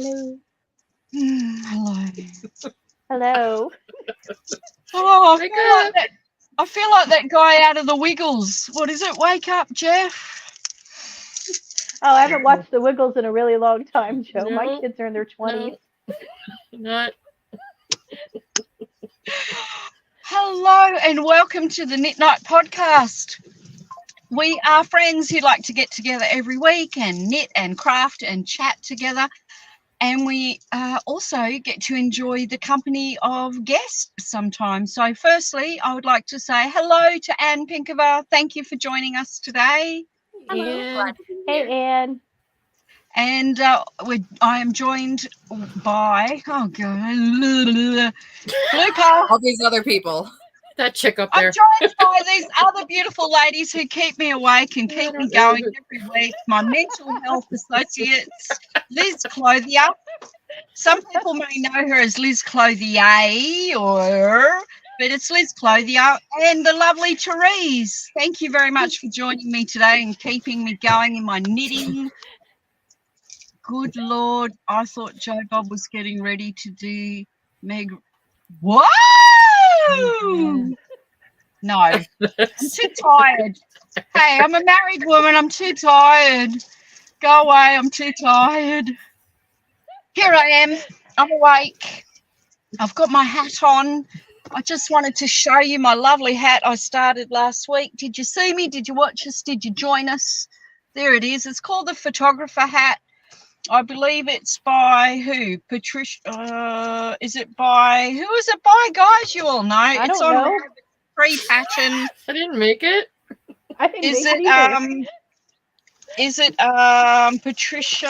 Hello. Hello. Hello. Oh, Wake up. I feel like that guy out of the Wiggles. What is it? Wake up, Jeff. Oh, I haven't watched The Wiggles in a really long time, Joe. My No, kids are in their 20s. Not. Hello and welcome to the Knit Night podcast. We are friends who like to get together every week and knit and craft and chat together. And we also get to enjoy the company of guests sometimes. So firstly, I would like to say hello to Anne Pinkover. Thank you for joining us today. Hello. Hey, Anne. And I am joined by, oh God, Luca. All these other people. That chick up I'm there. joined by these other beautiful ladies who keep me awake and keep me going every week. My mental health associates, Liz Clothier. Some people may know her as Liz Clothier, but it's Liz Clothier, and the lovely Therese. Thank you very much for joining me today and keeping me going in my knitting. Good Lord, I thought Joe Bob was getting ready to do Meg. Whoa! No, I'm too tired. Hey, I'm a married woman. I'm too tired. Go away. I'm too tired. Here I am. I'm awake. I've got my hat on. I just wanted to show you my lovely hat I started last week. Did you see me? Did you watch us? Did you join us? There it is. It's called the photographer hat. I believe it's by who? Patricia. Is it by who is it by, guys? You all know. I It's don't on know. free pattern. I didn't make it. I didn't Is make it it either. is it Patricia?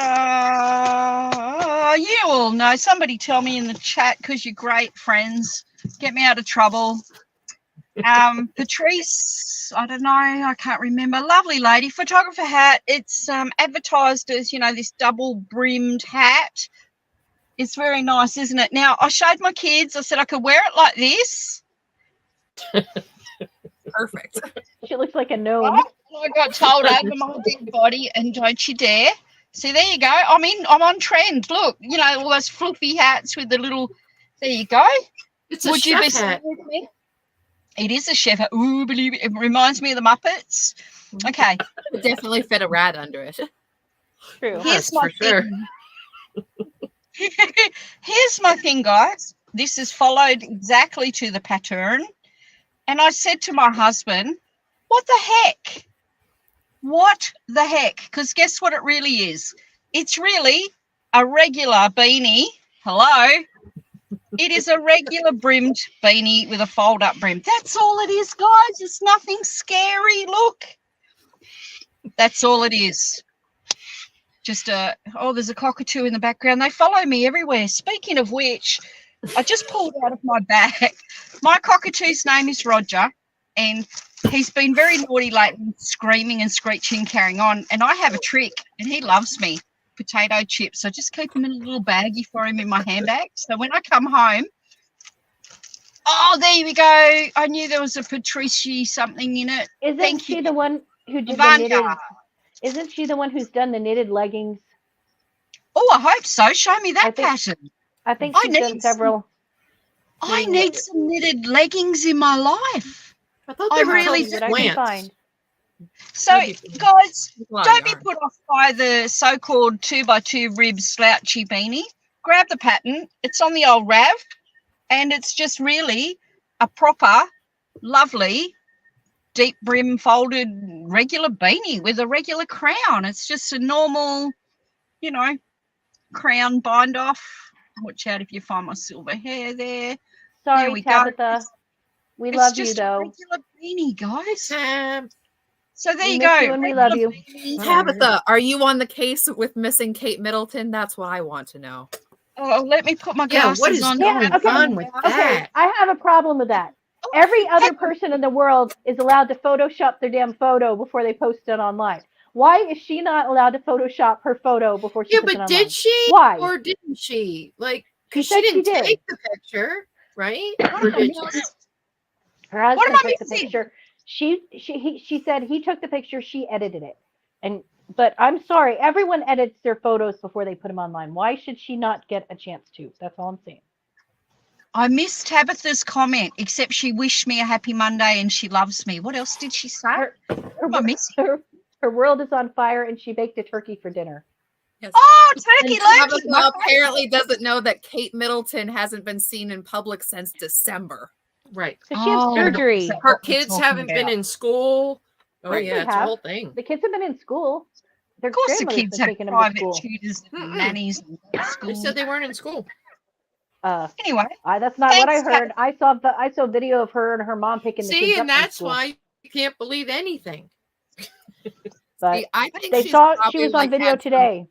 You all know. Somebody tell me in the chat because you're great friends. Get me out of trouble. Patrice, I don't know, I can't remember. Lovely lady, photographer hat. It's advertised as, you know, this double brimmed hat. It's very nice, isn't it? Now, I showed my kids. I said I could wear it like this. Perfect. She looks like a gnome. I got told over my dead body, and don't you dare. See, there you go. I'm on trend. Look, you know, all those fluffy hats with the little. There you go. It's a Would you chef be hat. with me? It is a chef hat. Ooh, believe it. It reminds me of the Muppets. Okay. It definitely fit a rat under it. True. Here's Yes, my for sure. thing. Here's my thing, guys. This is followed exactly to the pattern. And I said to my husband, what the heck? What the heck? Because guess what it really is? It's really a regular beanie. Hello? It is a regular brimmed beanie with a fold-up brim. That's all it is, guys. It's nothing scary. Look. That's all it is. Just there's a cockatoo in the background. They follow me everywhere. Speaking of which, I just pulled out of my bag. My cockatoo's name is Roger, and he's been very naughty lately, screaming and screeching, carrying on. And I have a trick, and he loves me. Potato chips. So just keep them in a little baggie for him in my handbag. So when I come home, oh, there we go. I knew there was a Patricia something in it. Isn't she the one who did the Ivanka. knitted? Isn't she the one who's done the knitted leggings? Oh, I hope so. Show me that pattern. I think I she's done need several. I need some knitted leggings in my life. I thought I they were really called That I can slants. find. So, That'd be cool. guys, A lot of don't be yarn. put off by the so-called 2x2 rib slouchy beanie. Grab the pattern. It's on the old Rav, and it's just really a proper, lovely, deep brim folded regular beanie with a regular crown. It's just a normal, you know, crown bind off. Watch out if you find my silver hair there. There Sorry, we Tabitha. go. We It's love you, just though. a regular beanie, guys. Tab. So there We you miss go. you and we love you. Beanie. Tabitha, are you on the case with missing Kate Middleton? That's what I want to know. Oh, let me put my Yeah, glasses what is on. going okay. on with Okay, that? I have a problem with that. Every other person in the world is allowed to Photoshop their damn photo before they post it online. Why is she not allowed to Photoshop her photo before she Yeah, puts it but online? did she? Why? Or didn't she? Like, She because said she she didn't did. take the picture, right? What Or am I did she? missing? Her What husband am I took the missing? picture. She said he took the picture. She edited it, and But I'm sorry, everyone edits their photos before they put them online. Why should she not get a chance to? That's all I'm saying. I missed Tabitha's comment, except she wished me a happy Monday and she loves me. What else did she say? Her, I missed her world is on fire, and she baked a turkey for dinner. Yes. Oh, And turkey lurkey. Tabitha apparently doesn't know that Kate Middleton hasn't been seen in public since December. Right. So she has Oh, surgery. that's Her what we're kids talking haven't been about. in school. Oh Right, yeah, they it's a have. whole thing. The kids have been in school. Their Of course, the grandmother's kids been have taking them to private school. tutors and Mm-mm. nannies and They school. said they weren't in school. Anyway, That's not what I Thanks, heard. I saw video of her and her mom picking the See, kids and up from that's school. why you can't believe anything. But See, I think they she's saw she probably, was on like, video had some- today.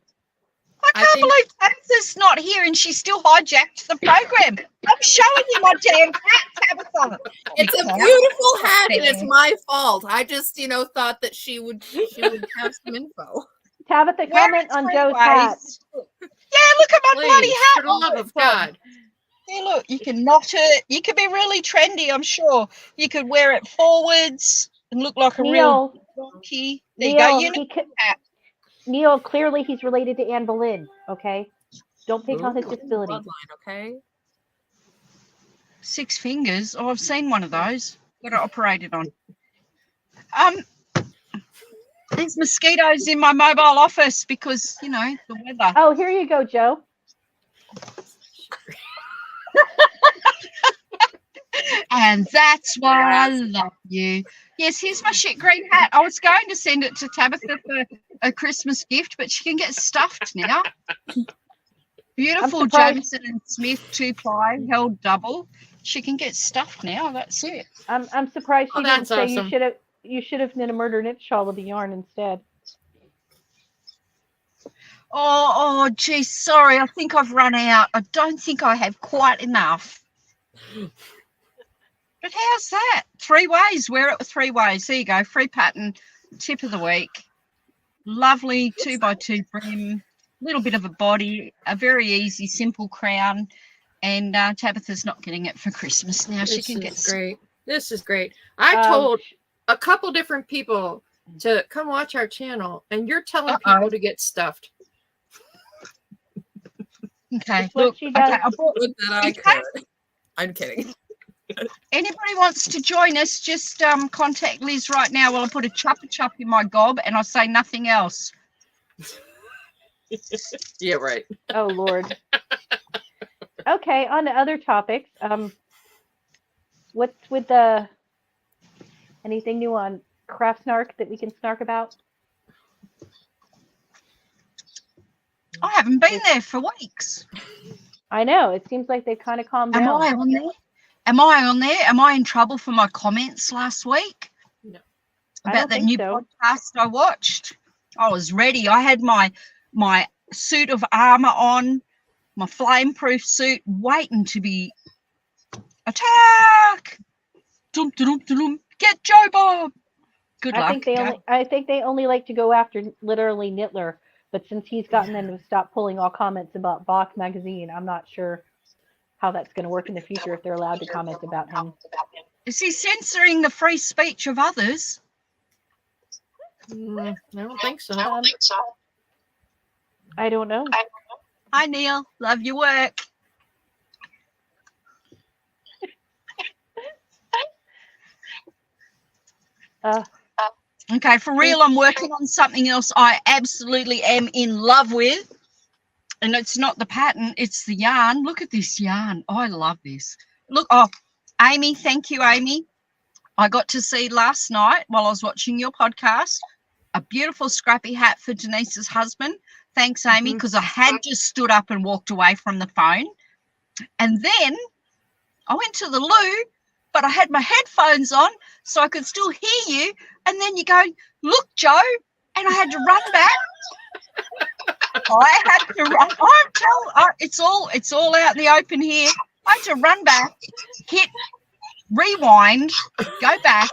I I can't think- believe Tabitha's not here and she still hijacked the program. I'm showing you my damn hat, Tabitha. It's a Okay. beautiful hat, and it's There. my fault. I just, thought that she would have some info. Tabitha, Wear comment it on three Joe's hat. ways. Yeah, look at my bloody Please, hat. for the love of God. Hey, look, you can knot it. You could be really trendy, I'm sure. You could wear it forwards and look like a real Neil, donkey. There you go. Neil, You know, hat. Neil, clearly he's related to Anne Boleyn. Okay, don't pick on his Ooh, disability. bloodline, okay? 6 fingers. Oh, I've seen one of those. Got it operated on. There's mosquitoes in my mobile office because, the weather. Oh, here you go, Joe. And that's why I love you. Yes, here's my shit green hat. I was going to send it to Tabitha for a Christmas gift, but she can get stuffed now. Beautiful surprised- Jameson and Smith 2-ply held double. She can get stuffed now. That's it. I'm surprised she Oh, didn't that's say awesome. you should have knit a murder knit shawl with the yarn instead. Oh, geez, sorry. I think I've run out. I don't think I have quite enough. But how's that? 3 ways. Wear it 3 ways. There you go. Free pattern. Tip of the week. Lovely 2x2 brim. Little bit of a body. A very easy, simple crown. And Tabitha's not getting it for Christmas now. She This can get is great. This is great. I told a couple different people to come watch our channel, and you're telling people to get stuffed. Okay. What Look, she okay, does. I brought, Would that I in case could. I'm kidding. anybody wants to join us, just contact Liz right now while I put a chop in my gob and I say nothing else. Yeah, right. Oh Lord. Okay, on to other topics. What's with the anything new on craft snark that we can snark about? I haven't been there for weeks. I know it seems like they've kind of calmed Am down. I on there? Am I on there? Am I in trouble for my comments last week? No. I About don't that think new so. podcast I watched? I was ready. I had my suit of armor on, my flame-proof suit, waiting to be attack. Dum, dum, dum, dum. Get Joe Bob. Good luck. I think they only like to go after literally Nittler, but since he's gotten them to stop pulling all comments about Vox magazine, I'm not sure how that's going to work in the future if they're allowed to comment about him. Is he censoring the free speech of others? I don't think so. I don't know. Hi, Neil. Love your work. Okay, for real, I'm working on something else I absolutely am in love with. And it's not the pattern, it's the yarn. Look at this yarn. Oh, I love this. Look, Amy, thank you, Amy. I got to see last night while I was watching your podcast a beautiful scrappy hat for Denise's husband. Thanks, Amy, because I had just stood up and walked away from the phone. And then I went to the loo, but I had my headphones on so I could still hear you. And then you go, look, Joe, and I had to run back. I had to run. It's all out in the open here. I had to run back, hit rewind, go back,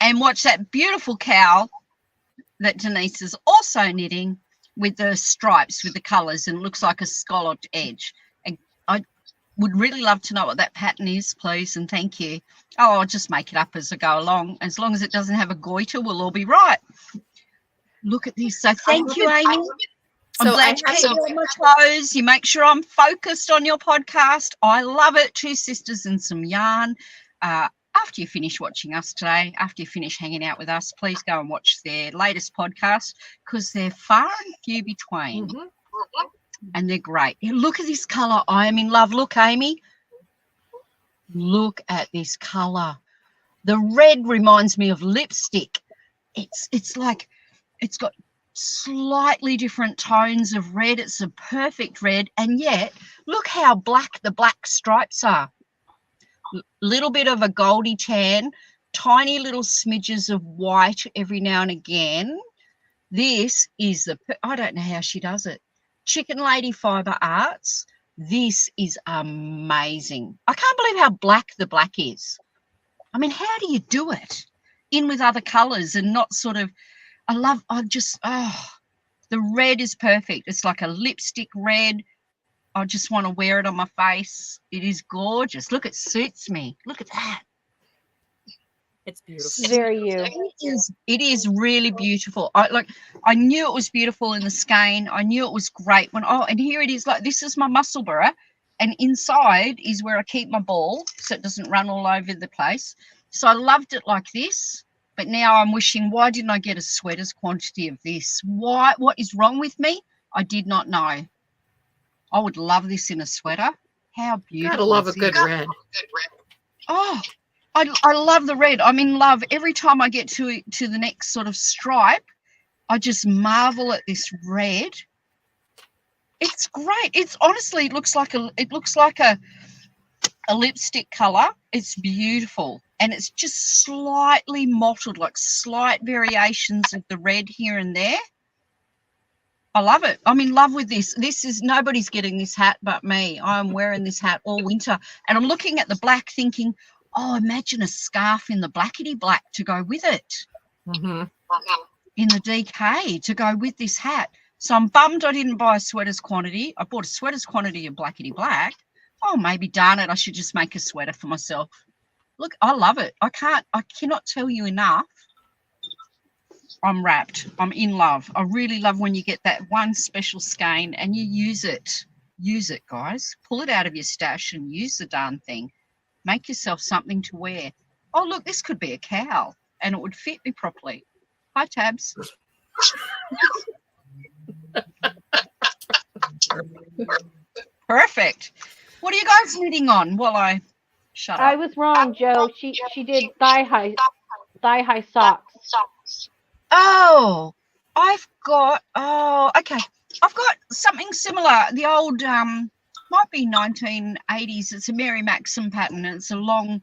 and watch that beautiful cowl that Denise is also knitting with the stripes, with the colours, and it looks like a scalloped edge. And I would really love to know what that pattern is, please, and thank you. Oh, I'll just make it up as I go along. As long as it doesn't have a goiter, we'll all be right. Look at this. So thank you, Amy. I'm So glad you keep me on my toes. You make sure I'm focused on your podcast. I love it. Two sisters and some yarn. After you finish watching us today, after you finish hanging out with us, please go and watch their latest podcast because they're far and few between. And they're great. Look at this colour. I am in love. Look, Amy. Look at this colour. The red reminds me of lipstick. It's like it's got slightly different tones of red. It's a perfect red, and yet look how black the black stripes are. Little bit of a goldy tan, tiny little smidges of white every now and again. This is I don't know how she does it. Chicken Lady Fibre Arts. This is amazing. I can't believe how black the black is. I mean, how do you do it in with other colours and not sort of, the red is perfect. It's like a lipstick red. I just want to wear it on my face. It is gorgeous. Look, it suits me. Look at that. It's beautiful. Very you. It is really beautiful. I knew it was beautiful in the skein. I knew it was great and here it is. Like, this is my Musselburgh, and inside is where I keep my ball so it doesn't run all over the place. So I loved it like this, but now I'm wishing, why didn't I get a sweater's quantity of this? What is wrong with me? I did not know. I would love this in a sweater. How beautiful. Gotta love a good red. Oh, I love the red. I'm in love. Every time I get to the next sort of stripe, I just marvel at this red. It's great. It's honestly, it looks like a lipstick color. It's beautiful, and it's just slightly mottled, like slight variations of the red here and there. I love it. I'm in love with this. Nobody's getting this hat but me. I'm wearing this hat all winter, and I'm looking at the black thinking, oh, imagine a scarf in the blackety black to go with it. In the DK to go with this hat. So I'm bummed I didn't buy a sweater's quantity. I bought a sweater's quantity of blackety black. Oh, maybe, darn it, I should just make a sweater for myself. Look, I love it. I cannot tell you enough. I'm wrapped. I'm in love. I really love when you get that one special skein and you use it. Use it, guys. Pull it out of your stash and use the darn thing. Make yourself something to wear. Oh, look, this could be a cowl and it would fit me properly. Hi, Tabs. Perfect. What are you guys knitting on while I shut up? I was wrong, Joe. She did thigh high socks. Oh, okay. I've got something similar. The old might be 1980s. It's a Mary Maxim pattern, and it's a long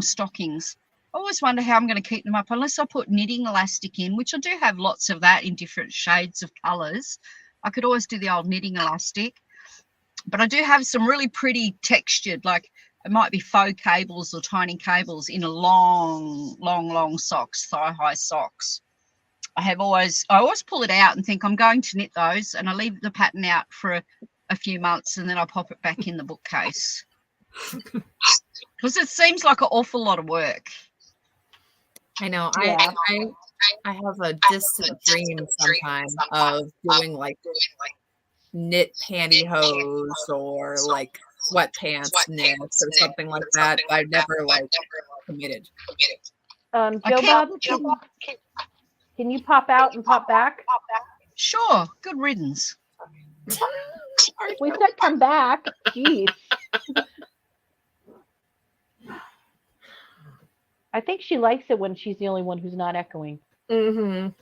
stockings. I always wonder how I'm going to keep them up unless I put knitting elastic in, which I do have lots of that in different shades of colours. I could always do the old knitting elastic. But I do have some really pretty textured, like it might be faux cables or tiny cables in a long socks, thigh-high socks. I always pull it out and think I'm going to knit those, and I leave the pattern out for a few months, and then I pop it back in the bookcase. Because it seems like an awful lot of work. I know. Yeah. I have a distant dream sometimes of doing like knit pantyhose or like sweatpants knits or something like that. I never committed. Joe Bob, can you pop out and pop back? Sure. Good riddance. We said come back. Jeez. I think she likes it when she's the only one who's not echoing. But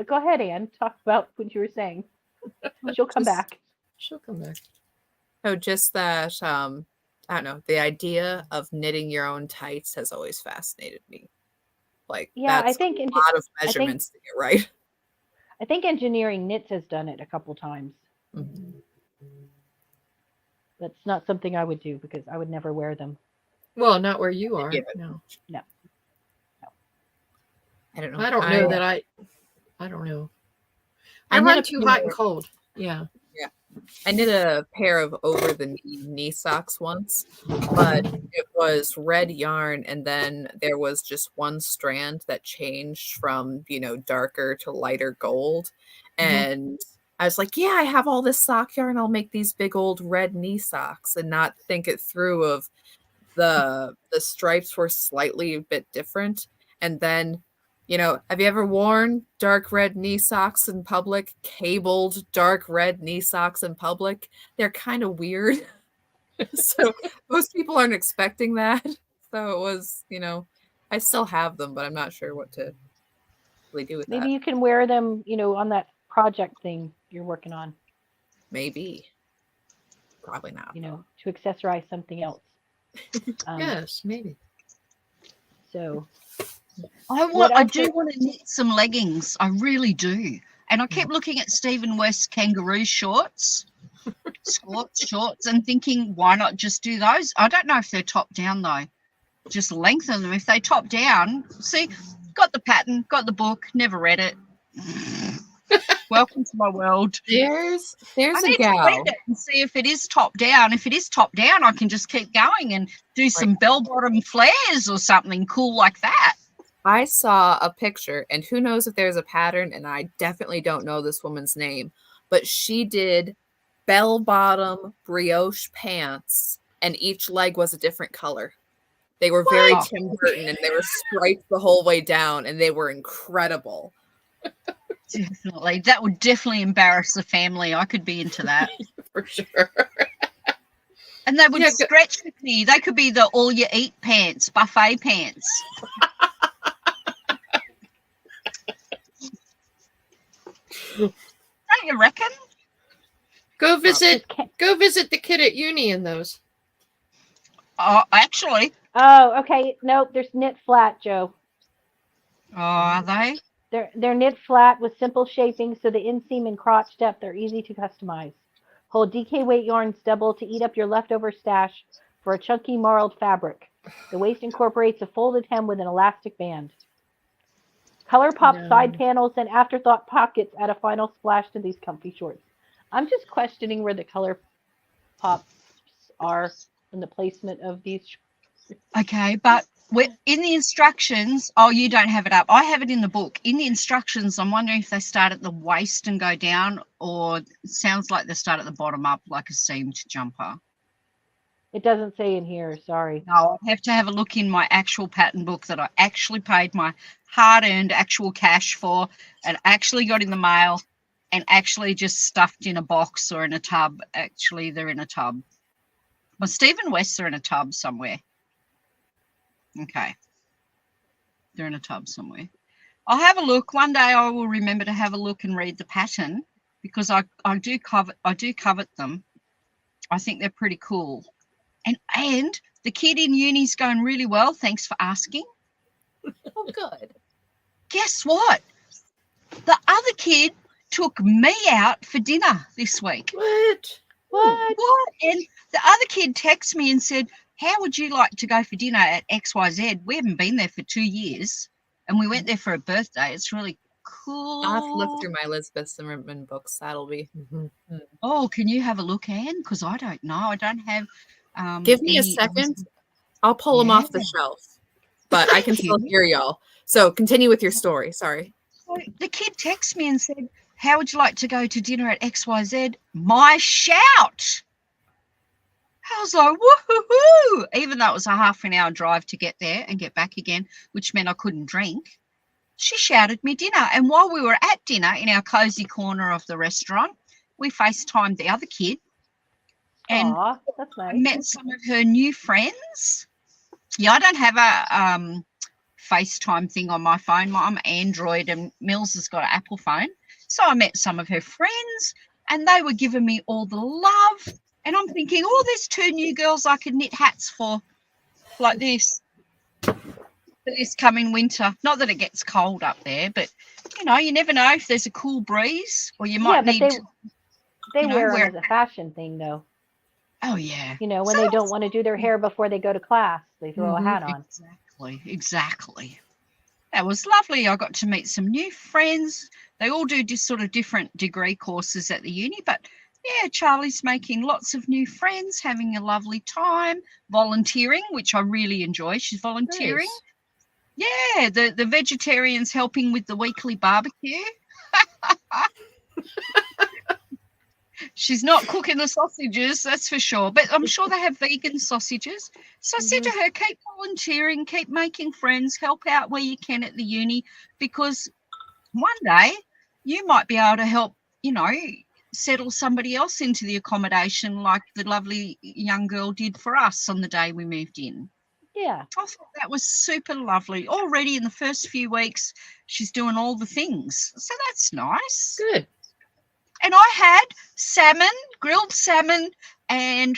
go ahead, Anne. Talk about what you were saying. She'll come back. She'll come back. Oh, just that. I don't know. The idea of knitting your own tights has always fascinated me. Like, Yeah, that's I think a lot of measurements to get right. I think Engineering Knits has done it a couple times. That's not something I would do because I would never wear them. Well, not where you are. Yeah. No. I don't know. I don't know that I don't know. I I'm run gonna too put hot it- and cold. Yeah. I knit a pair of over-the-knee knee socks once, but it was red yarn, and then there was just one strand that changed from, darker to lighter gold. And I was like, yeah, I have all this sock yarn. I'll make these big old red knee socks, and not think it through of the stripes were slightly a bit different. And then, have you ever worn dark red knee socks in public? Cabled dark red knee socks in public? They're kind of weird. So most people aren't expecting that. So it was, I still have them, but I'm not sure what to really do with that. Maybe you can wear them, on that project thing you're working on. Maybe. Probably not. To accessorize something else. Yes, maybe. So I do want to knit some leggings. I really do. And I keep looking at Stephen West's kangaroo shorts, shorts, and thinking, why not just do those? I don't know if they're top down though. Just lengthen them. If they top down, see, got the pattern, got the book, never read it. Welcome to my world. There's I a need to gal. read it and see if it is top down. If it is top down, I can just keep going and do some bell-bottom flares or something cool like that. I saw a picture, and who knows if there's a pattern, and I definitely don't know this woman's name, but she did bell-bottom brioche pants, and each leg was a different color. They were very Tim Burton, and they were striped the whole way down, and they were incredible. Definitely. That would definitely embarrass the family. I could be into that. For sure. And they would stretch with me. They could be the all-you-eat pants, buffet pants. Don't you reckon? Go visit the kid at uni in those. Actually. Oh, okay. Nope, there's knit flat, Joe. Oh, are they? They're knit flat with simple shaping, so the inseam and crotch depth are easy to customize. Hold DK weight yarns double to eat up your leftover stash for a chunky marled fabric. The waist incorporates a folded hem with an elastic band. Color pop side panels and afterthought pockets add a final splash to these comfy shorts. I'm just questioning where the color pops are in the placement of these shorts. Okay, but in the instructions, you don't have it up. I have it in the book. In the instructions, I'm wondering if they start at the waist and go down, or it sounds like they start at the bottom up like a seamed jumper. It doesn't say in here, sorry. No, I have to have a look in my actual pattern book that I actually paid my hard-earned actual cash for and actually got in the mail and actually just stuffed in a box or in a tub. Actually, they're in a tub. Well, Stephen West are in a tub somewhere. Okay. They're in a tub somewhere. I'll have a look. One day I will remember to have a look and read the pattern because I do covet them. I think they're pretty cool. And the kid in uni's going really well. Thanks for asking. Oh, good. Guess what? The other kid took me out for dinner this week. What? And the other kid texted me and said, how would you like to go for dinner at XYZ? We haven't been there for 2 years. And we went there for a birthday. It's really cool. I'll have to look through my Elizabeth Zimmerman books. That'll be. Oh, can you have a look, Anne? Because I don't know. I don't have. Give me a second. I'll pull them off the shelf. But I can still hear y'all. So continue with your story. Sorry. The kid texted me and said, how would you like to go to dinner at XYZ? My shout. I was like, woohoo! Even though it was a half an hour drive to get there and get back again, which meant I couldn't drink. She shouted me dinner. And while we were at dinner in our cozy corner of the restaurant, we FaceTimed the other kid. And that's nice. I met some of her new friends. Yeah, I don't have a FaceTime thing on my phone. I'm Android and Mills has got an Apple phone. So I met some of her friends and they were giving me all the love. And I'm thinking, there's 2 new girls I could knit hats for like this this coming winter. Not that it gets cold up there, but, you never know if there's a cool breeze or you might need to. They wear them as a fashion thing, though. Oh, yeah. When they don't want to do their hair before they go to class, they throw a hat on. Exactly. That was lovely. I got to meet some new friends. They all do just sort of different degree courses at the uni, but Yeah, Charlie's making lots of new friends, having a lovely time, volunteering, which I really enjoy. She's volunteering. Nice. Yeah, the vegetarians helping with the weekly barbecue. She's not cooking the sausages, that's for sure. But I'm sure they have vegan sausages. So I said to her, keep volunteering, keep making friends, help out where you can at the uni, because one day you might be able to help, settle somebody else into the accommodation like the lovely young girl did for us on the day we moved in. Yeah. I thought that was super lovely. Already in the first few weeks, she's doing all the things. So that's nice. Good. And I had salmon, grilled salmon, and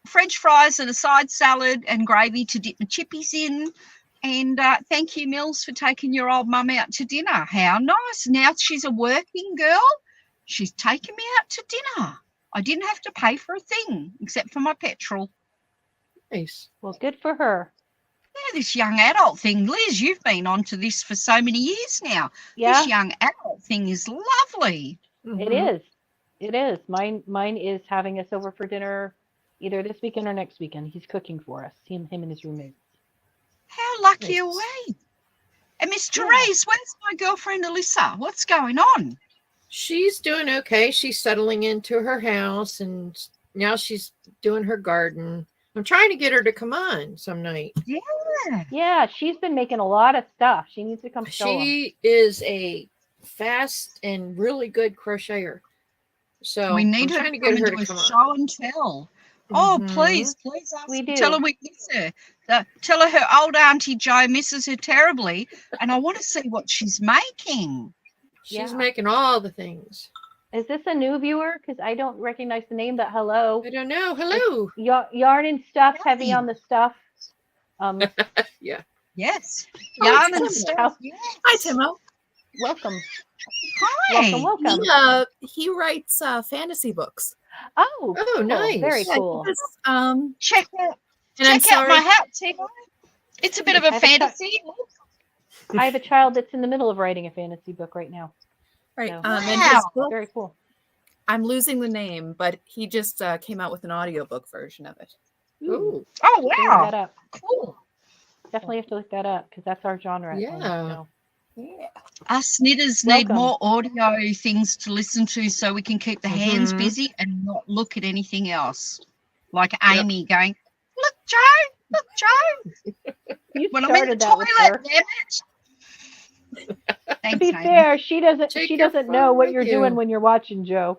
French fries and a side salad and gravy to dip my chippies in. And thank you, Mills, for taking your old mum out to dinner. How nice. Now she's a working girl. She's taken me out to dinner. I didn't have to pay for a thing except for my petrol. Nice. Well, good for her. Yeah, this young adult thing. Liz, you've been on to this for so many years now. Yeah. This young adult thing is lovely. It is. It is. Mine is having us over for dinner either this weekend or next weekend. He's cooking for us. Him and his roommate. How lucky Nice. are we? And Miss Therese, where's my girlfriend Alyssa? What's going on? She's doing okay. She's settling into her house, and now she's doing her garden. I'm trying to get her to come on some night. Yeah. Yeah, she's been making a lot of stuff. She needs to come show 'em. She is a fast and really good crocheter. So We need I'm her trying to to get her do to a come on. show and tell. Oh, Mhm. please ask We her. do. Tell her we miss her. Tell her her old Auntie Jo misses her terribly, and I want to see what she's making. She's Yeah. making all the things. Is this a new viewer? Because I don't recognize the name, but hello. I don't know. Hello. Yarn and stuff, heavy Hi. on the stuff. Yeah. Yes. Oh, Yarn it's and Tim. stuff. Yeah. Hi, Timo. Welcome. Hi. Welcome. He writes fantasy books. Oh, Oh, cool. nice. Very Yeah, cool. he does, Check out, and I'm check out my sorry. hat, Timo. It's a bit of a I have a fantasy. I have a child that's in the middle of writing a fantasy book right now. Right. So- And his Wow. book, Very cool. I'm losing the name, but he just came out with an audiobook version of it. Ooh. Oh, Look wow. that up. Cool. Definitely have to look that up because that's our genre. at home, Yeah. so. Us knitters need Welcome. more audio things to listen to so we can keep the hands Mhm. busy and not look at anything else. Like Amy going, look, Joe, look, Joe. You When I'm in the started that with her. toilet, damn it. To Thanks, be Amy. fair, she doesn't Take she your doesn't phone know what with you're you. doing when you're watching Joe.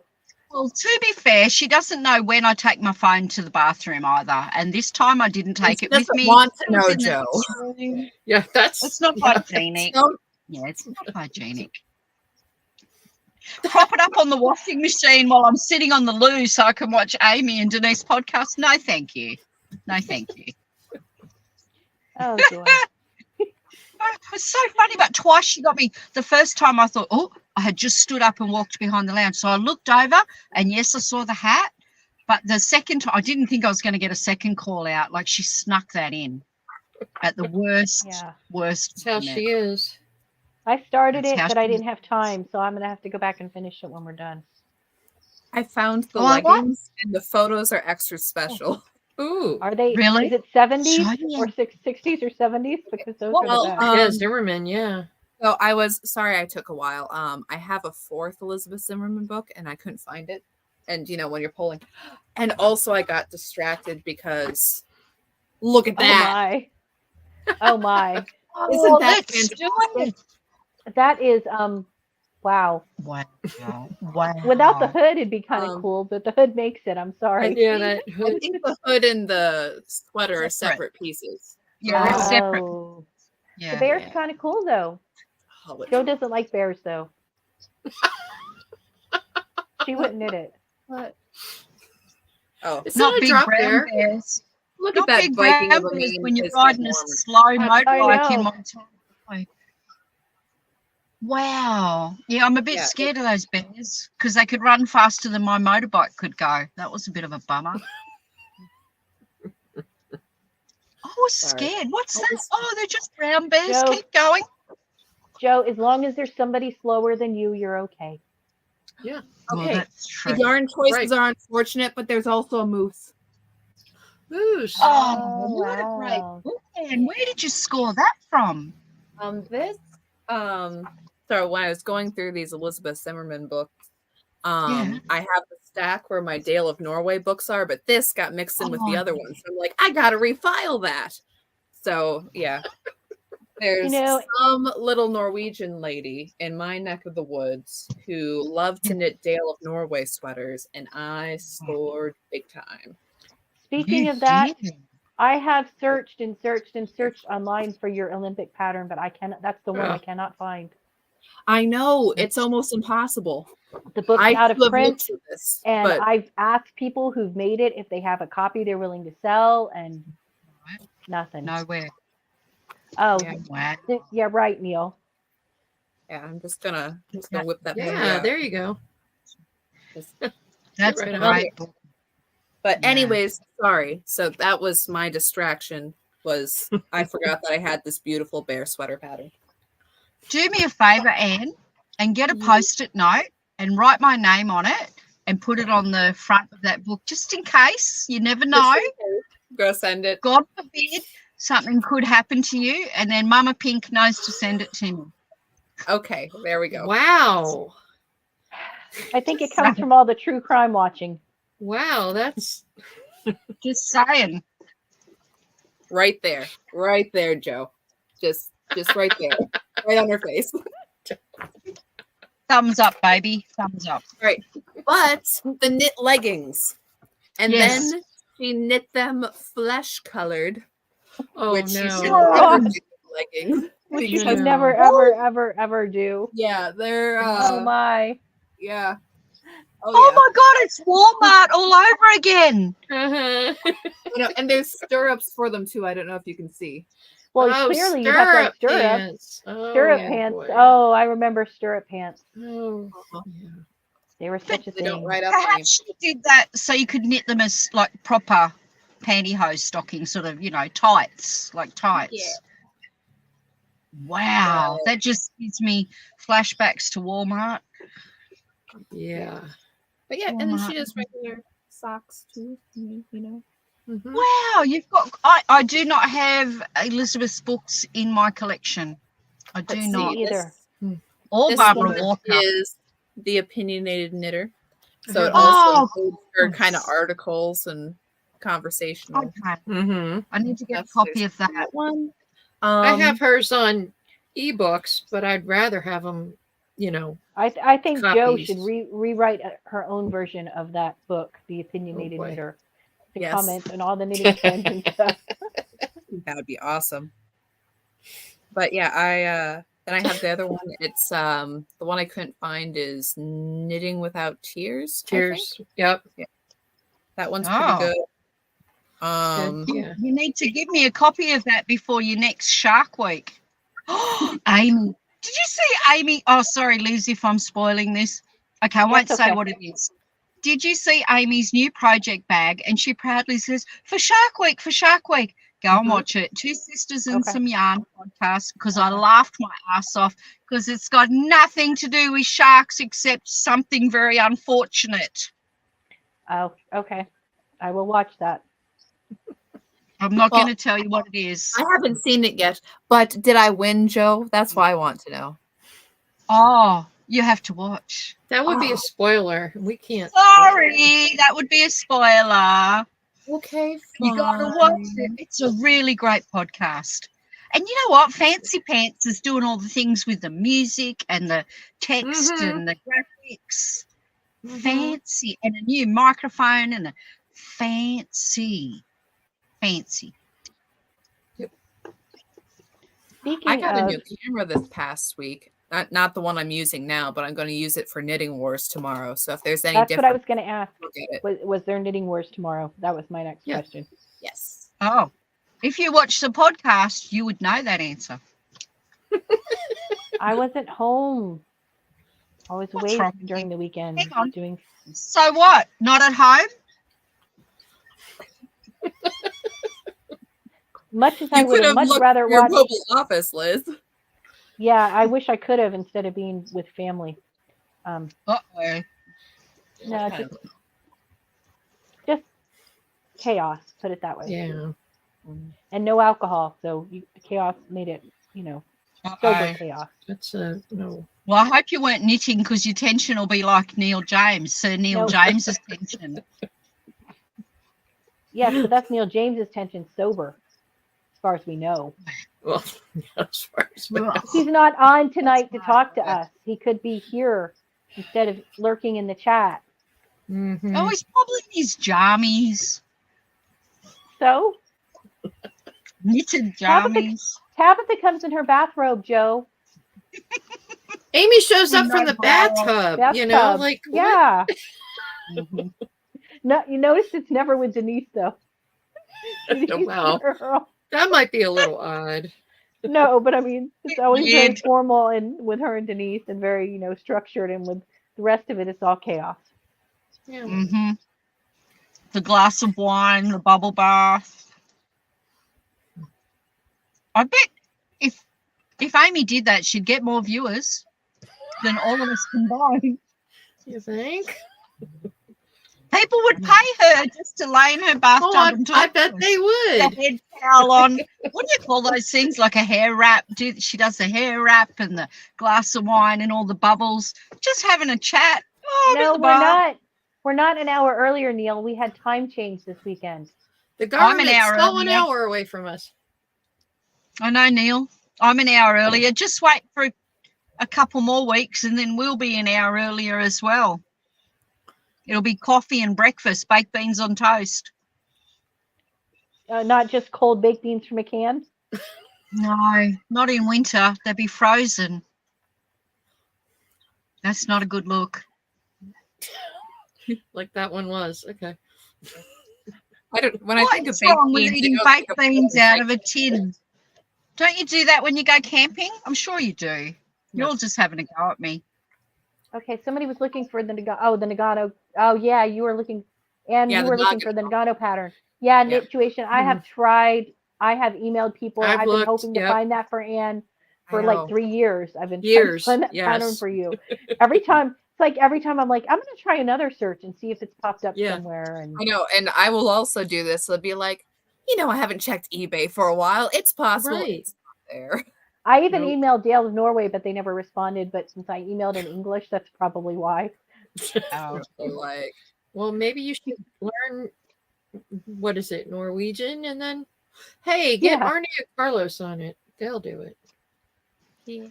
Well, to be fair, she doesn't know when I take my phone to the bathroom either. And this time I didn't take She it with doesn't me. want to It was know, in the Joe. next room. Yeah, that's It's not yeah, hygienic. So, Yeah, it's not hygienic. Prop it up on the washing machine while I'm sitting on the loo so I can watch Amy and Denise podcast. No, thank you. No, thank you. Oh joy. It's so funny, but twice she got me. The first time I thought, oh, I had just stood up and walked behind the lounge. So I looked over and yes, I saw the hat. But the second time, I didn't think I was going to get a second call out. Like she snuck that in at the worst, Yeah. worst. that's how moment. she is. I started That's it, how but I she- didn't have time, so I'm gonna have to go back and finish it when we're done. I found the Oh, I like- leggings, and the photos are extra special. Ooh. Are they Really? is it 70s Show you. or 60s or 70s? Because those Well, are the best. Yeah, Zimmerman, yeah. So I was sorry I took a while. I have a fourth Elizabeth Zimmerman book, and I couldn't find it. And when you're pulling, and also I got distracted because look at Oh that! my. Oh my. Isn't that let's do fantastic? it. That is wow. Wow. Wow. Without the hood it'd be kind of Um, cool, but the hood makes it. I'm sorry. Yeah, that I hood. think the hood and the sweater are separate pieces. Yeah, they're separate. Oh. The Yeah. bear's Yeah. kind of cool though. Oh, it's- Joe doesn't like bears though. She wouldn't knit it. What? oh, It's Not not a big drop brown bear. bears. look Not at that big Viking brown of a bears meme. when you're is riding a enormous. slow I motorbike in know. Montana. Wow. Yeah, I'm a bit Yeah, scared of those bears because they could run faster than my motorbike could go. That was a bit of a bummer. I was Sorry. scared. What's I that? was- Oh, they're just brown bears. Joe. Keep going. Joe, as long as there's somebody slower than you, you're okay. Yeah. Well, Okay, that's true. the yarn choices Right. are unfortunate, but there's also a moose. Moose. Oh, what a wow. great book. And where did you score that from? This so when I was going through these Elizabeth Zimmerman books, Yeah. I have the stack where my Dale of Norway books are, but this got mixed in with the Oh, other ones. So I'm like, I gotta refile that. So yeah. There's some little Norwegian lady in my neck of the woods who loved to knit Dale of Norway sweaters, and I scored big time. Speaking you of that, did. I have searched and searched and searched online for your Olympic pattern, but I cannot. That's the one I cannot find. I know it's almost impossible. The book's I out of too have print, looked at this, and but I've asked people who've made it if they have a copy they're willing to sell, and nothing. Nowhere. Oh, yeah, Wow. yeah, right, Neil. yeah, I'm just gonna whip that. baby Yeah, out. there you go. That's right a on. great book. But Yeah. anyways, sorry. So that was my distraction. Was I forgot that I had this beautiful bear sweater pattern. Do me a favor, Anne, and get a post-it note and write my name on it and put it on the front of that book, just in case. You never know. Go send it. God forbid something could happen to you, and then Mama Pink knows to send it to me. Okay, there we go. Wow. I think it comes from all the true crime watching. Wow, that's Just saying. Right there, Joe. Just right there, right on her face. Thumbs up, baby. Thumbs up. Right, but the knit leggings, and Yes. then she knit them flesh colored, oh which you should no. never do with leggings. Which you because- should never, ever do. Yeah, they're Oh my. yeah. Oh my God, it's Walmart all over again. Uh-huh. And there's stirrups for them too. I don't know if you can see. Well, Oh, clearly you have to have stirrups. pants. Oh, Stirrup yeah, pants. boy. Oh, I remember stirrup pants. Oh, yeah. They were such a They don't thing. ride up on you. Perhaps you did that so you could knit them as like proper pantyhose stockings, sort of, tights, like tights. Yeah. Wow, Right. that just gives me flashbacks to Walmart. Yeah. But yeah, and then Walmart. she does regular socks too. Mhm. Wow, you've got. I do not have Elizabeth's books in my collection. I do Let's not. see, either. Or This Barbara one Walker. is the opinionated knitter. So it Oh, also of includes her course. kind of articles and conversational. Okay, Mm-hmm. I need to get a That's- copy there's of that. one. I have hers on ebooks, but I'd rather have them, I think Joe Copies. should rewrite her own version of that book, The Opinionated boy. Knitter, to Yes. comment on all the knitting trends and stuff. That would be awesome. But yeah, then I have the other one. It's the one I couldn't find is Knitting Without Tears. I think. Tears. Yep. That one's Oh. pretty good. Yeah. You need to give me a copy of that before your next Shark Week. Amy. Did you see Amy? Oh, sorry, Liz, if I'm spoiling this. Okay, I won't That's say okay. what it is. Did you see Amy's new project bag? And she proudly says, for Shark Week, for Shark Week. Go and Mhm. watch it. Two Sisters and Okay. Some Yarn podcast, because I laughed my ass off because it's got nothing to do with sharks except something very unfortunate. Oh, okay. I will watch that. I'm not Well, going to tell you what it is. I haven't seen it yet, but did I win, Joe? That's why I want to know. Oh, you have to watch. That would be a spoiler. We can't. Sorry, that would be a spoiler. Okay, You got to watch it. It's a really great podcast. And you know what? Fancy Pants is doing all the things with the music and the text Mhm. and the graphics. Mhm. Fancy. And a new microphone and a fancy. Speaking I got a of, new camera this past week. Not the one I'm using now, but I'm going to use it for Knitting Wars tomorrow. So if there's any that's what I different, was going to ask. we'll get it. Was there knitting wars tomorrow? That was my next Yeah. question. Yes. Oh, if you watch the podcast, you would know that answer. I wasn't home. I was What's away wrong with during the weekend Hang on. doing. So what? Not at home? Much as I You would could have have much looked rather at your watched. mobile office, Liz. Yeah, I wish I could have instead of being with family. Uh-oh. No, just chaos. Put it that way. Yeah. And no alcohol, so chaos made it, sober Uh-oh. chaos. That's no. Well, I hope you weren't knitting because your tension will be like Neil James, Sir Neil Nope. James's tension. Yes, but that's Neil James's tension sober, as far as we know. Well, as far as we know. He's not on tonight to not talk to good. us. He could be here instead of lurking in the chat. Mhm. Oh, he's probably in his jammies, So knitted Tabitha- jammies. Tabitha comes in her bathrobe, Joe. Amy shows up No from the problem. bathtub. Like what? Yeah. Mhm. No, you notice it's never with Denise though. Denise Wow. girl. That might be a little odd. No, but I mean, it's always very Weird. formal and with her and Denise, and very structured, and with the rest of it, it's all chaos. Yeah. Mm-hmm. The glass of wine, the bubble bath. I bet if Amy did that, she'd get more viewers than all of us combined. You think? People would pay her just to lay in her bathtub Oh, and I talk bet to they us. would. The head towel on. What do you call those things? Like a hair wrap. She does the hair wrap and the glass of wine and all the bubbles. Just having a chat. Oh, I'm in No, the we're bar. not. We're not an hour earlier, Neil. We had time change this weekend. The I'm an government's hour still an earlier. hour away from us. I know, Neil. I'm an hour earlier. Just wait for a couple more weeks and then we'll be an hour earlier as well. It'll be coffee and breakfast, baked beans on toast. Not just cold baked beans from a can. No, not in winter. They'll be frozen. That's not a good look. Like that one was. Okay. When I think of What's baked wrong with beans, I eating don't think baked of beans baked out of a tin? Don't you do that when you go camping? I'm sure you do. You're all just having a go at me. Okay, somebody was looking for the Nagano. Oh, the Nagano. Oh, yeah, you were looking, and Yeah, you the were looking for the Nagano pattern. Yeah, Yeah. Knituation. I have tried. I have emailed people. I've I've looked, been hoping to yep. find that for Anne for I like know. 3 years. I've been Years, trying to find that pattern yes. for you. Every time I'm like, I'm gonna try another search and see if it's popped up Yeah. somewhere. And I know, and I will also do this. It'll be like, I haven't checked eBay for a while. It's possible Right. it's not there. I even Nope. emailed Dale of Norway, but they never responded. But since I emailed in English, that's probably why. Oh. So, like, Well, maybe you should learn, what is it, Norwegian, and then, hey, get Yeah. Arnie and Carlos on it. They'll do it. yeah,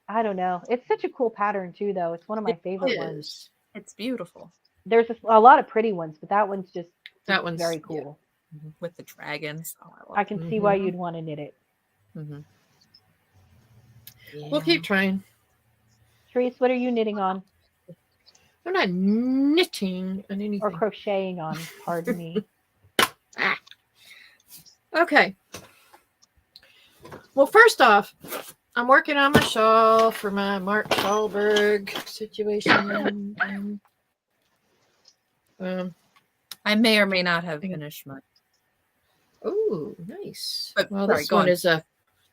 I don't know. It's such a cool pattern too, though. It's one of my It favorite is. ones. it's beautiful There's a lot of pretty ones, but that one's just That one's very yeah. cool. with the dragons. Oh, I love I can see why Mhm. you'd want to knit it. Mhm. We'll keep trying. Therese, what are you knitting on I'm not knitting on anything. or crocheting on? Pardon me. Okay. Well, first off, I'm working on my shawl for my Mark Schallberg situation. I may or may not have finished mine. Oh, nice. But, Well, sorry, this go one on.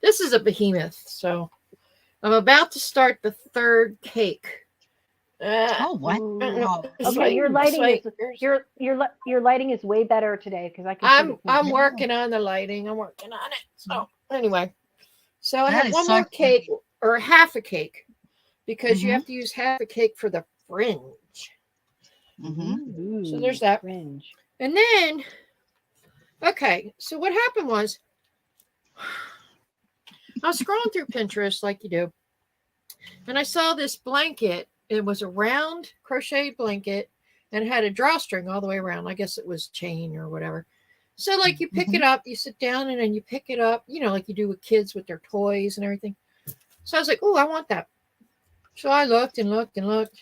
this is a behemoth. So I'm about to start the third cake. Oh, what? Okay, your lighting is way better today because I can. I'm working on the lighting. I'm working on it. So anyway, so I That have is one so more cake or half a cake because you Mhm. have to use half a cake for the fringe. Mm-hmm. So there's that. Fringe. And then, okay, so what happened was I was scrolling through Pinterest like you do, and I saw this blanket. It was a round crocheted blanket and it had a drawstring all the way around. I guess it was chain or whatever. So, like, you pick it up, you sit down, and then you pick it up, like you do with kids with their toys and everything. So I was like, oh, I want that. So I looked and looked and looked,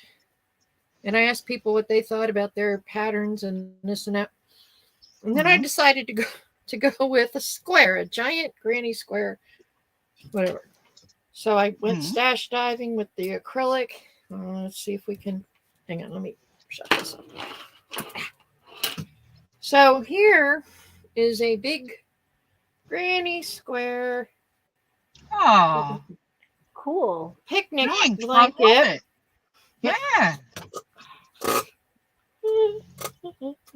and I asked people what they thought about their patterns and this and that. And then I decided to go with a square, a giant granny square, whatever. So I went stash diving with the acrylic. Let's see if we can. Hang on, let me shut this up. So here is a big granny square Oh, Cool. picnic thanks. I love blanket. it. Yeah.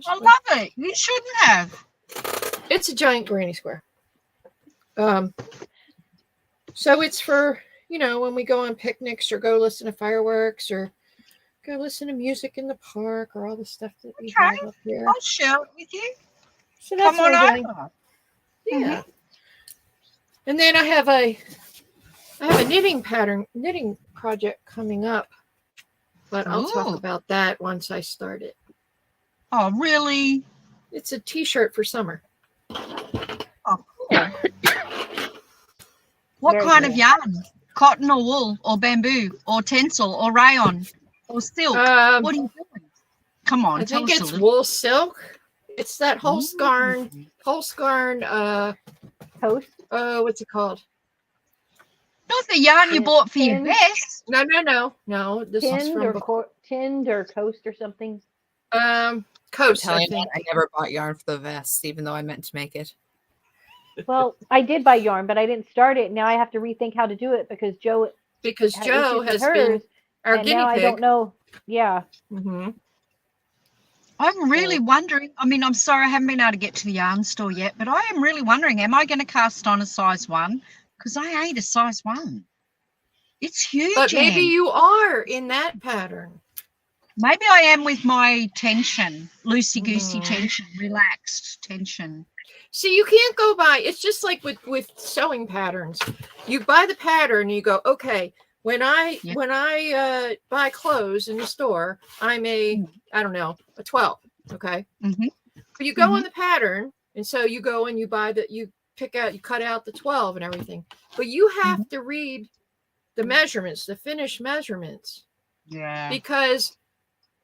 I love it. You shouldn't have. It's a giant granny square. So it's for, when we go on picnics or go listen to fireworks or go listen to music in the park or all the stuff that we have up here. I'll share it with you. So that's Come on what I'm doing. over. Yeah. And then I have a knitting project coming up, but I'll talk about that once I start it. Oh, really? It's a t-shirt for summer. Oh, cool. What Very kind cool. of yarn? Cotton or wool or bamboo or tencel or rayon or silk? What are you doing? Come on, I tell think us a it's little. wool silk. It's that Holsgarn. Post? What's it called? Not the yarn you bought for your Tin? vest. No. This is Tinned from tinned or coast or something. Coast. I Telling you, think. I never bought yarn for the vest, even though I meant to make it. Well, I did buy yarn, but I didn't start it. Now I have to rethink how to do it because Joe Because had Joe issues with has been hers, our and guinea now pig. I don't know. Yeah. Mm-hmm. I'm really wondering. I mean, I'm sorry I haven't been able to get to the yarn store yet, but I am really wondering, am I going to cast on a size 1? Because I ain't a size 1. It's huge. But maybe Anne. you are in that pattern. Maybe I am with my tension, loosey-goosey Mhm. tension, relaxed tension. See, you can't go by. It's just like with sewing patterns. You buy the pattern, you go, okay. When I buy clothes in the store, I'm a 12. Okay. Mm-hmm. But you go on the pattern, and so you go and you buy you cut out the 12 and everything. But you have to read the measurements, the finished measurements. Yeah. Because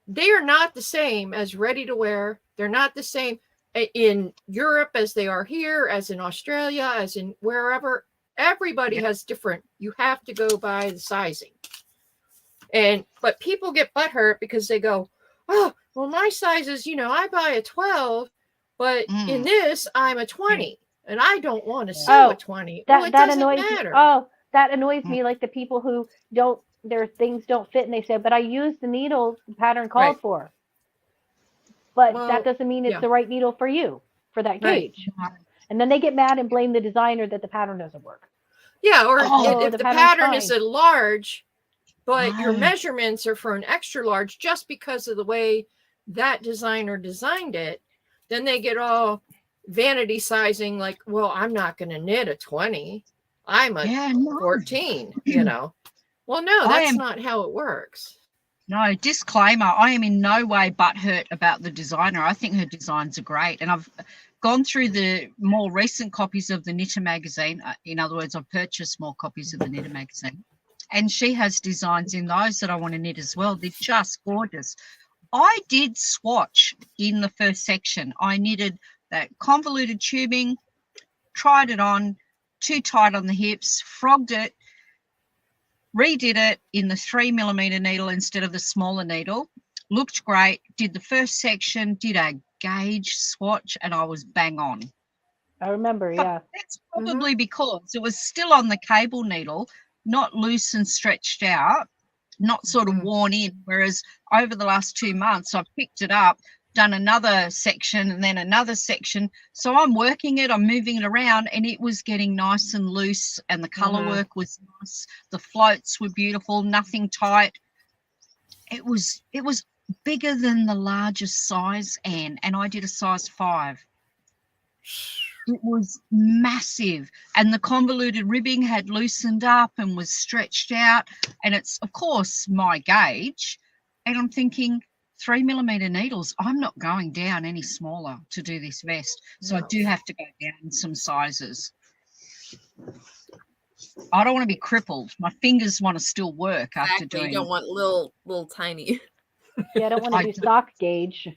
they are not the same as ready to wear. They're not the same in Europe as they are here, as in Australia, as in wherever. Everybody has different. You have to go by the sizing. But people get butthurt because they go, oh, well, my size is, I buy a 12, but in this I'm a 20, and I don't want to sew a 20. Well, it doesn't matter. That annoys me. Like the people who their things don't fit, and they say, but I used the needle the pattern called for. But that doesn't mean it's the right needle for you, for that gauge. And then they get mad and blame the designer that the pattern doesn't work. Yeah, or if the pattern is a large, but your Right. measurements are for an extra large just because of the way that designer designed it, then they get all vanity sizing like, well, I'm not going to knit a 20. I'm a 14, Well, no, that's not how it works. No, disclaimer, I am in no way butthurt about the designer. I think her designs are great. And I've gone through the more recent copies of the Knitter magazine. In other words, I've purchased more copies of the Knitter magazine. And she has designs in those that I want to knit as well. They're just gorgeous. I did swatch in the first section. I knitted that convoluted tubing, tried it on, too tight on the hips, frogged it, redid it in the 3mm needle instead of the smaller needle. Looked great. Did the first section, did a gauge swatch, and I was bang on. I remember, yeah. That's probably because it was still on the cable needle, not loose and stretched out, not sort of worn in. Whereas over the last 2 months, I've picked it up, done another section and then another section. So I'm working it, I'm moving it around, and it was getting nice and loose, and the color work was nice. The floats were beautiful, nothing tight. It was bigger than the largest size, Anne, and I did a size 5. It was massive, and the convoluted ribbing had loosened up and was stretched out, and it's of course my gauge, and I'm thinking 3mm needles, I'm not going down any smaller to do this vest, so I do have to go down some sizes. I don't want to be crippled. My fingers want to still work after doing. You don't want little tiny. Yeah, I don't want to do sock gauge.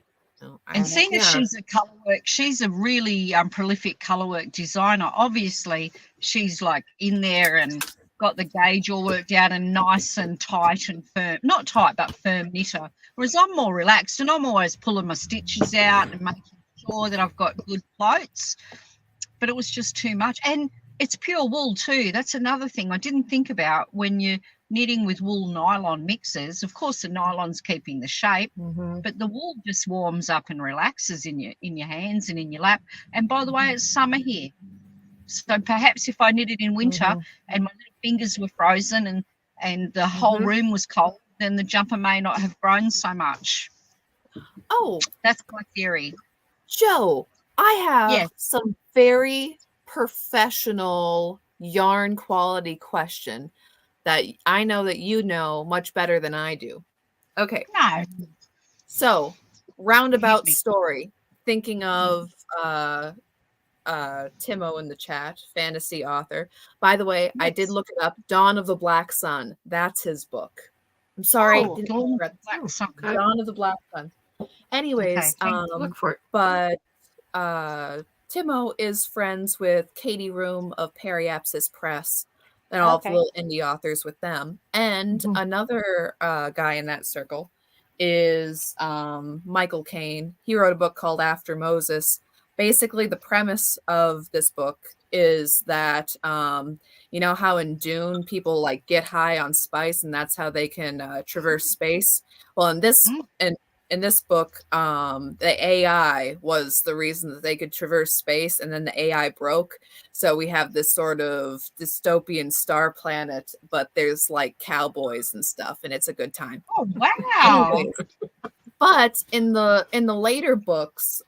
No, and seeing as she's a color work, she's a really prolific color work designer. Obviously, she's like in there and got the gauge all worked out and nice and tight and firm. Not tight, but firm knitter. Whereas I'm more relaxed, and I'm always pulling my stitches out and making sure that I've got good floats. But it was just too much. And it's pure wool too. That's another thing I didn't think about when you're knitting with wool nylon mixes, of course the nylon's keeping the shape, Mhm. but the wool just warms up and relaxes in your hands and in your lap. And by the way, it's summer here. So perhaps if I knitted in winter Mhm. and my little fingers were frozen and the whole Mhm. room was cold, then the jumper may not have grown so much. Oh, That's my theory. Joe, I have Yes. some very professional yarn quality question that I know that you know much better than I do. Okay, No. so roundabout me. story. Thinking of Timo in the chat, fantasy author. By the way, I did Yes. look it up. Dawn of the Black Sun. That's his book. I'm sorry, Oh, didn't Dawn of read the Black Sun. okay. Dawn of the Black Sun. Anyways, Okay. Look for it. but Timo is friends with Katie Room of Periapsis Press and all Okay. of the little indie authors with them. And Mhm. another guy in that circle is Michael Caine. He wrote a book called After Moses. Basically, the premise of this book is that you know how in Dune people like get high on spice and that's how they can traverse space. Well, in this book, the AI was the reason that they could traverse space, and then the AI broke. So we have this sort of dystopian star planet, but there's like cowboys and stuff, and it's a good time. Oh, wow. Anyways, but in the later books,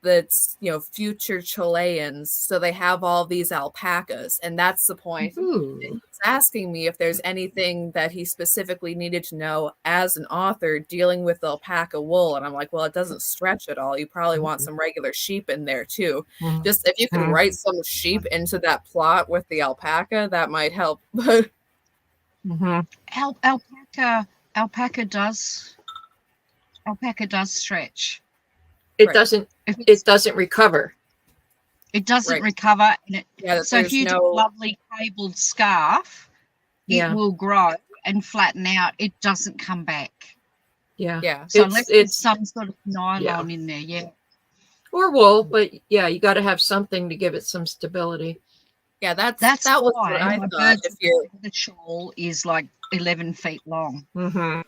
that's future Chileans, so they have all these alpacas, and that's the point. Ooh. He's asking me if there's anything that he specifically needed to know as an author dealing with alpaca wool, and I'm like, well, it doesn't stretch at all. You probably want some regular sheep in there too. Mhm. Just if you can write some sheep into that plot with the alpaca, that might help. But Mhm. Alpaca does stretch. It Right. doesn't. If It doesn't recover. it doesn't Right. recover, and so if there's you do no a lovely cabled scarf, Yeah. it will grow and flatten out. It doesn't come back. Yeah. So unless there's It's some sort of nylon in there, or wool, but yeah, you got to have something to give it some stability. yeah, that was why what I my thought. bird's If you're the shawl is like 11 feet long. Mm-hmm.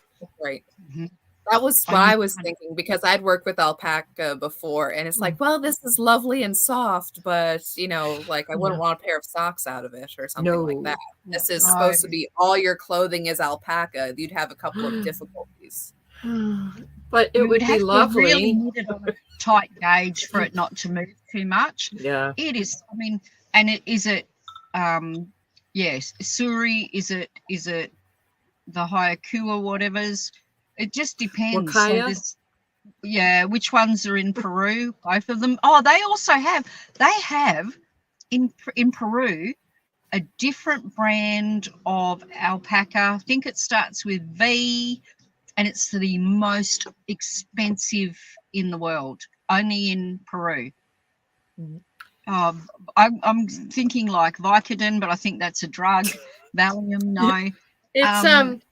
right. Mhm. That was what I was thinking, because I'd worked with alpaca before, and it's like, well, this is lovely and soft, but like I wouldn't want a pair of socks out of it or something like that. This is supposed to be all your clothing is alpaca. You'd have a couple of difficulties. But it You would have be to lovely. really knit it on a tight gauge for it not to move too much. Yeah. It is. I mean, and is it? Yes, Suri. Is it the Haiku or whatever's? It just depends. Wakaya? Which ones are in Peru? Both of them. Oh, they also have. They have in Peru a different brand of alpaca. I think it starts with V, and it's the most expensive in the world. Only in Peru. I'm thinking like Vicodin, but I think that's a drug. Valium, no. It's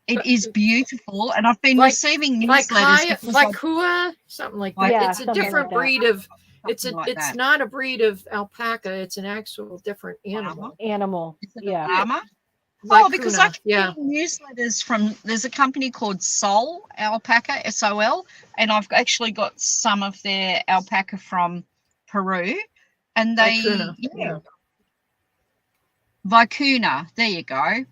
It is beautiful, and I've been like- receiving like newsletters. like Kua, something like that. Yeah, It's a something different like that. breed of. It's Something like it's that. not a breed of alpaca. It's an actual different animal. Animal. Yeah. Llama. Like Because I Kuna, keep getting newsletters from. There's a company called Sol Alpaca, SOL, and I've actually got some of their alpaca from Peru, and they Vicuna. Vicuna. There you go.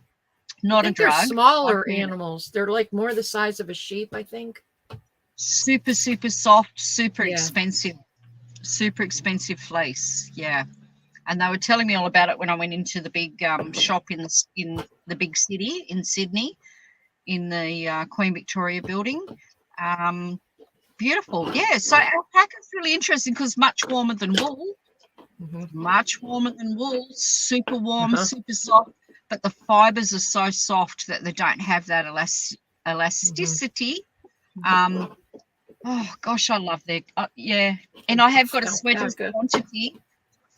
Not I a think they're drug. smaller Vicuna. animals. They're like more the size of a sheep, I think. Super soft, super Yeah. expensive fleece. Yeah, and they were telling me all about it when I went into the big shop in the big city in Sydney, in the Queen Victoria building. Beautiful. Yeah. So alpaca's really interesting because much warmer than wool. Much warmer than wool. Super warm, super soft. But the fibers are so soft that they don't have that elasticity. Oh gosh, I love their and I have got a sweater quantity.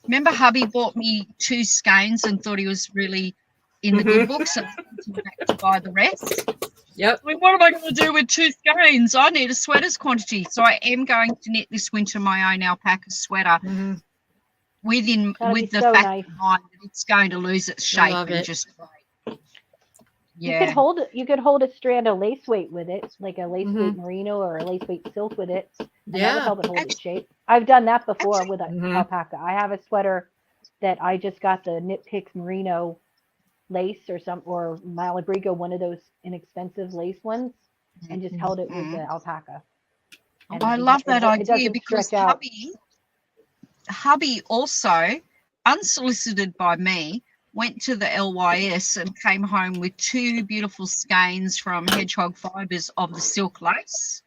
Remember, hubby bought me 2 skeins and thought he was really in the good books, and I went back to buy the rest. Yep. I mean, what am I going to do with 2 skeins? I need a sweaters quantity, so I am going to knit this winter my own alpaca sweater. with That'd be the so fact nice. in mind that it's going to lose its I shape love and it. just break. You Yeah. could hold a strand of lace weight with it, like a lace weight Mhm. merino or a lace weight silk with it, and that would Yeah. help it hold its Actually, shape. I've done that before with Mhm. alpaca. I have a sweater that I just got the Knit Picks merino lace or Malabrigo, one of those inexpensive lace ones, and just held it with the alpaca. And I love that it idea doesn't because stretch out. hubby also, unsolicited by me, went to the LYS and came home with 2 beautiful skeins from Hedgehog Fibres of the silk lace.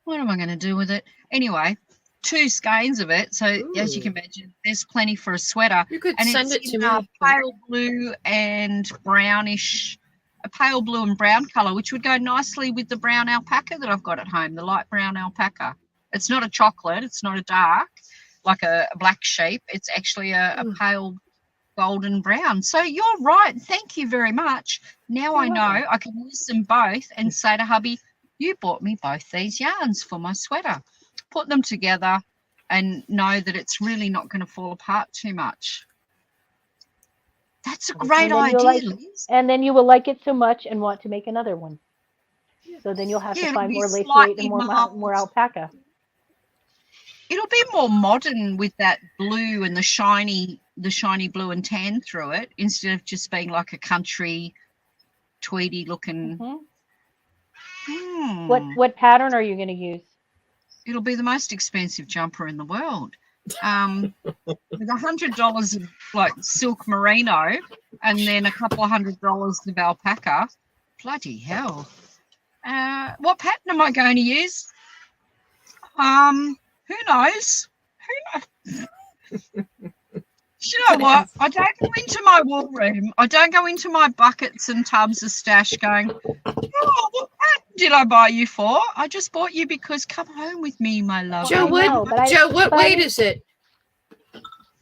What am I going to do with it? Anyway, 2 skeins of it. So as you can imagine, there's plenty for a sweater. You could And send it's it to in me. pale blue and brownish, a pale blue and brown colour, which would go nicely with the brown alpaca that I've got at home, the light brown alpaca. It's not a chocolate, it's not a dark, like a black sheep. It's actually a pale golden brown. So you're right. Thank you very much. Now I know I can use them both and say to hubby, you bought me both these yarns for my sweater. Put them together and know that it's really not going to fall apart too much. That's a great idea, Liz. And then you will like it so much and want to make another one. So then you'll have to it'll find be more lace weight slightly and more marbled. alpaca. It'll be more modern with that blue and the shiny blue and tan through it, instead of just being like a country tweedy looking. What pattern are you going to use? It'll be the most expensive jumper in the world. With $100 of like silk merino and then a couple of $100 of alpaca. Bloody hell. What pattern am I going to use? Who knows? You know what? I don't go into my wool room. I don't go into my buckets and tubs of stash going, oh, what pattern did I buy you for? I just bought you because come home with me, my love. Joe, what weight is it?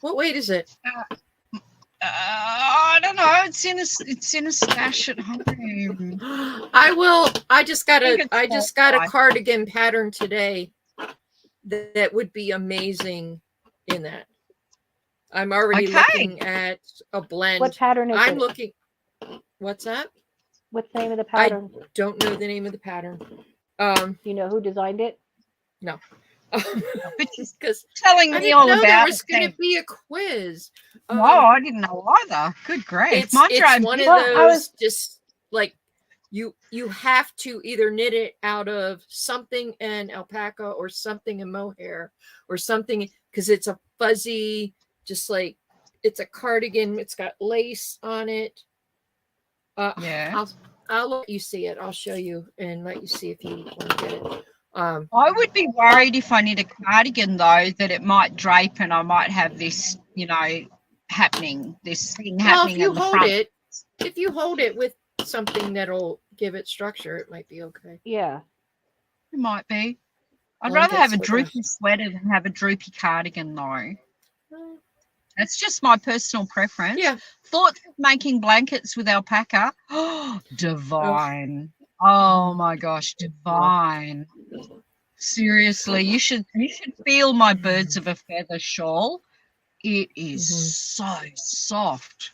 What weight is it? I don't know. It's in a stash at home. I just got a cardigan pattern today that would be amazing in that. I'm already looking at a blend. What pattern is it? I'm looking. What's that? What's the name of the pattern? I don't know the name of the pattern. Do you know who designed it? No. Because telling me all about there was going to be a quiz. No, I didn't know either. Good grief! It's one of those just like you have to either knit it out of something in alpaca or something in mohair or something, because it's a fuzzy, just like it's a cardigan. It's got lace on it. Yeah. I'll let you see it. I'll show you and let you see if you want to get it. I would be worried if I knit a cardigan though that it might drape and I might have this, happening. This thing happening. If you hold it with something that'll give it structure, it might be okay. Yeah, it might be. I'd rather have a droopy sweater than have a droopy cardigan though. That's just my personal preference. Yeah. Thoughts of making blankets with alpaca? Oh, divine. Oh my gosh, divine. Seriously, you should feel my birds of a feather shawl. It is so soft.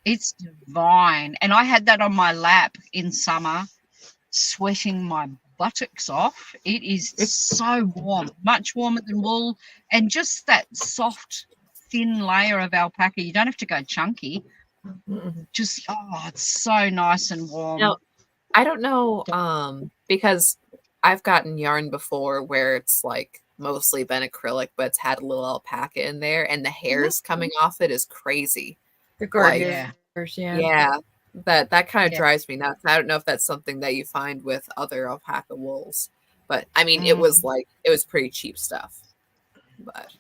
It's divine. And I had that on my lap in summer, sweating my buttocks off. It is so warm, much warmer than wool, and just that soft thin layer of alpaca. You don't have to go chunky. Just it's so nice and warm. Now, I don't know, because I've gotten yarn before where it's like mostly been acrylic, but it's had a little alpaca in there, and the hairs coming off it is crazy. The garden hairs, yeah. That kind of drives me nuts. I don't know if that's something that you find with other alpaca wools, but I mean, it was pretty cheap stuff. But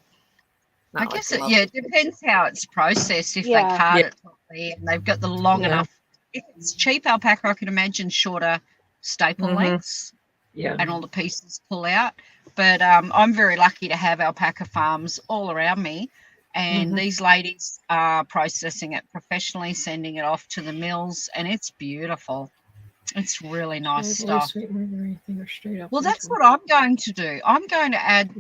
I guess it depends how it's processed. If they card it properly and they've got the long enough. If it's cheap alpaca, I can imagine shorter staple lengths. Yeah, and all the pieces pull out. But I'm very lucky to have alpaca farms all around me, and these ladies are processing it professionally, sending it off to the mills, and it's beautiful. It's really nice stuff. Well, that's what I'm going to do. I'm going to add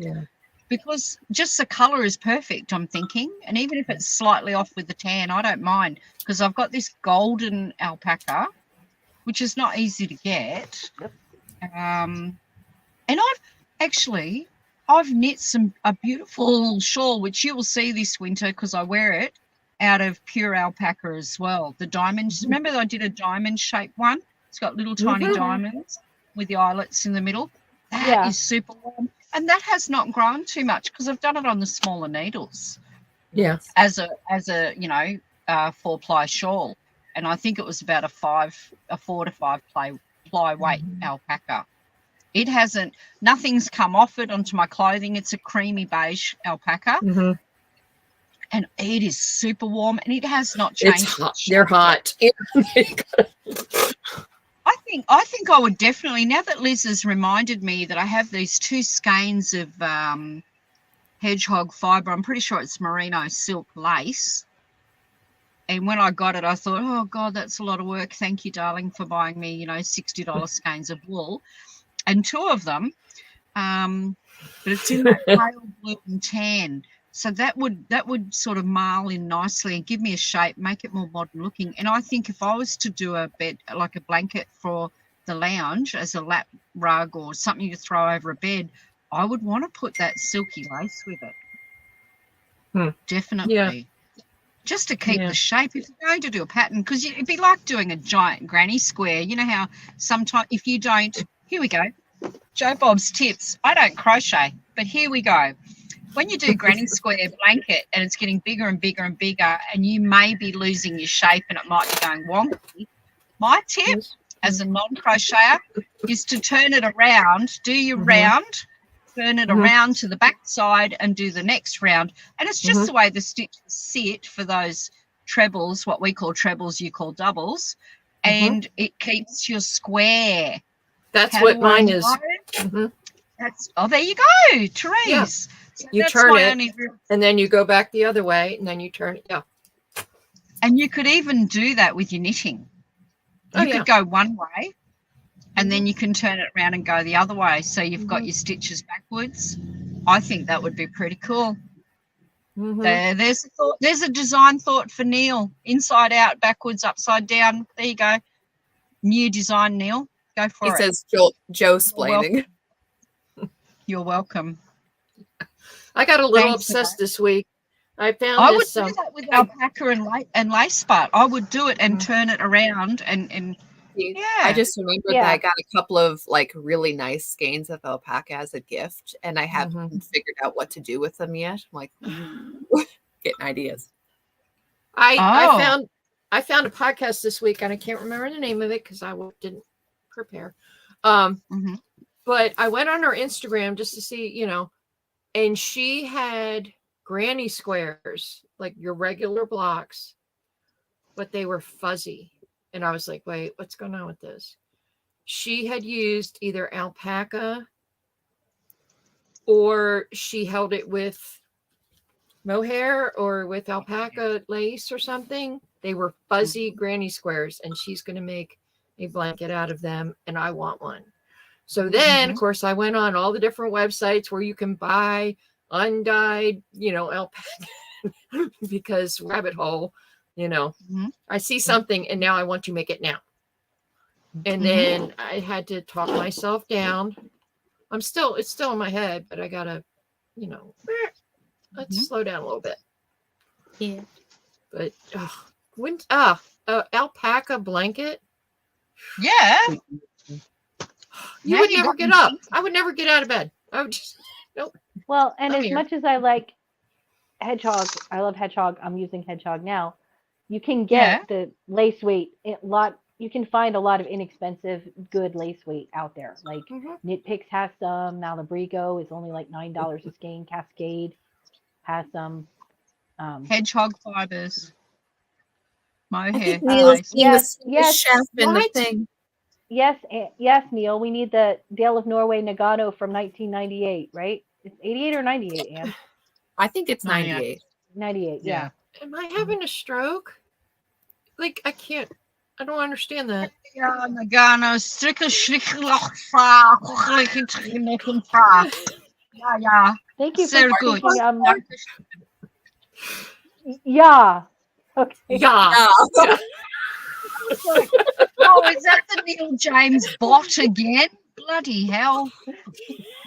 because just the color is perfect, I'm thinking. And even if it's slightly off with the tan, I don't mind, because I've got this golden alpaca, which is not easy to get. Yep. And I've knit a beautiful shawl, which you will see this winter because I wear it, out of pure alpaca as well. The diamonds, remember I did a diamond shaped one? It's got little tiny diamonds with the eyelets in the middle. That is super warm. And that has not grown too much because I've done it on the smaller needles. Yeah. As a 4-ply shawl. And I think it was about a 4 to 5 ply weight alpaca. It hasn't, nothing's come off it onto my clothing. It's a creamy beige alpaca. Mm-hmm. And it is super warm, and it has not changed. It's hot. They're hot. I think I would definitely, now that Liz has reminded me that I have these 2 skeins of hedgehog fibre, I'm pretty sure it's merino silk lace. And when I got it, I thought, oh, God, that's a lot of work. Thank you, darling, for buying me, $60 skeins of wool. And 2 of them, but it's in that pale blue and tan. So that would sort of marl in nicely and give me a shape, make it more modern looking. And I think if I was to do a bed, like a blanket for the lounge as a lap rug or something you throw over a bed, I would want to put that silky lace with it. Definitely. Yeah. Just to keep the shape. If you're going to do a pattern, because it'd be like doing a giant granny square. You know how sometimes if you don't, here we go, Joe Bob's tips. I don't crochet, but here we go. When you do granny square blanket and it's getting bigger and bigger and bigger and you may be losing your shape and it might be going wonky, my tip as a non-crocheter is to turn it around, do your round, turn it around to the back side and do the next round. And it's just the way the stitches sit for those trebles, what we call trebles, you call doubles, and it keeps your square. That's what mine is. There you go, Therese. Yeah. So you turn it, and then you go back the other way, and then you turn it. Yeah. And you could even do that with your knitting. You could go one way, and then you can turn it around and go the other way. So you've got your stitches backwards. I think that would be pretty cool. There's a thought. There's a design thought for Neil. Inside out, backwards, upside down. There you go. New design, Neil. Go for it. He says Joe splaining. You're welcome. I got a little obsessed this week. I found I would do that with alpaca and lace part. I would do it and turn it around and I just remembered that I got a couple of really nice skeins of alpaca as a gift, and I haven't figured out what to do with them yet. I'm like, getting ideas. I found a podcast this week, and I can't remember the name of it because I didn't prepare. But I went on her Instagram just to see, and she had granny squares, like your regular blocks, but they were fuzzy. And I was like, wait, what's going on with this? She had used either alpaca or she held it with mohair or with alpaca lace or something. They were fuzzy granny squares, and she's going to make a blanket out of them, and I want one. So then, of course, I went on all the different websites where you can buy undyed, alpaca because rabbit hole, I see something and now I want to make it now. And then I had to talk myself down. It's still in my head, but I gotta, let's slow down a little bit. Yeah. But alpaca blanket. Yeah. You would never get up. I would never get out of bed. I would just nope. Well, and as much as I like hedgehog, I love hedgehog. I'm using hedgehog now. You can get the lace weight you can find a lot of inexpensive, good lace weight out there. Like Knit Picks has some. Now the Brigo is only like $9 a skein. Cascade has some. Hedgehog fibers. Mohair. Yes. The thing. Yes, Neil. We need the Dale of Norway Nagano from 1998, right? It's 88 or 98, Anne? I think it's 98. 98, yeah. Am I having a stroke? I don't understand that. Nagano, Thank you So for good. speaking. Yeah. Okay. Yeah. Yeah. Oh, is that the Neil James bot again? Bloody hell.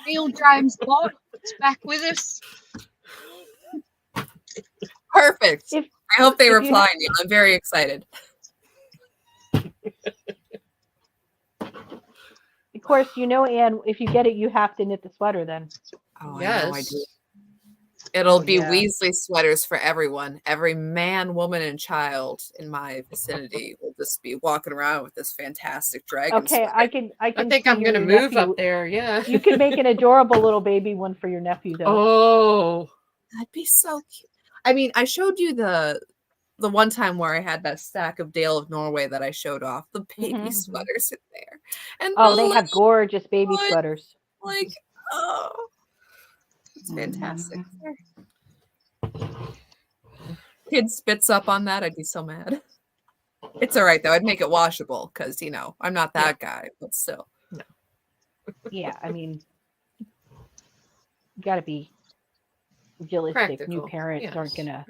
Neil James bot is back with us. Perfect. If I hope they if you reply to you. I'm very excited. of course, Anne, if you get it, you have to knit the sweater then. Oh, Yes. I know I do. It'll Oh, be yeah. Weasley sweaters for everyone. Every man, woman, and child in my vicinity will just be walking around with this fantastic dragon Okay, sweater. I can I think see I'm going to your move nephew. up there. Yeah. You could make an adorable little baby one for your nephew, though. Oh. That'd be so cute. I mean, I showed you the one time where I had that stack of Dale of Norway that I showed off. The baby Mhm. sweaters in there. And Oh, the they have gorgeous baby one, sweaters. like, oh, it's fantastic. Kid spits up on that, I'd be so mad. It's all right though. I'd make it washable because I'm not that guy, but still. Yeah, I mean, you got to be realistic. New Practical. parents aren't Yes. gonna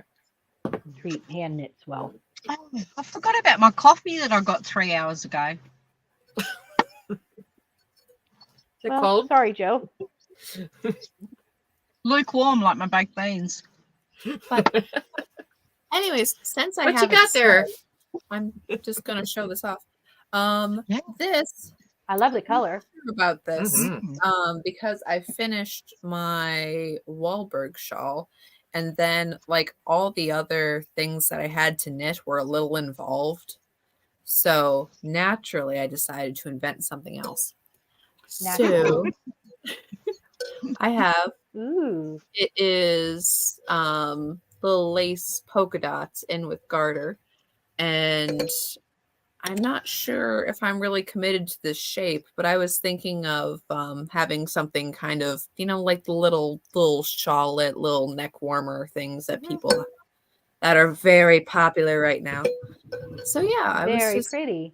treat hand knits well. Oh, I forgot about my coffee that I got 3 hours ago. Is it Well, cold? sorry, Joe. Lukewarm like my baked beans. Anyways, since I What you have got there? I'm just gonna show this off. Yeah. This I love the color. about this Mhm. because I finished my Wahlberg shawl, and then like all the other things that I had to knit were a little involved. So naturally, I decided to invent something else. So I have Ooh. it is little lace polka dots in with garter, and I'm not sure if I'm really committed to this shape, but I was thinking of having something kind of, like the little shawlette, little neck warmer things that people that are very popular right now. So yeah, I was Very just pretty.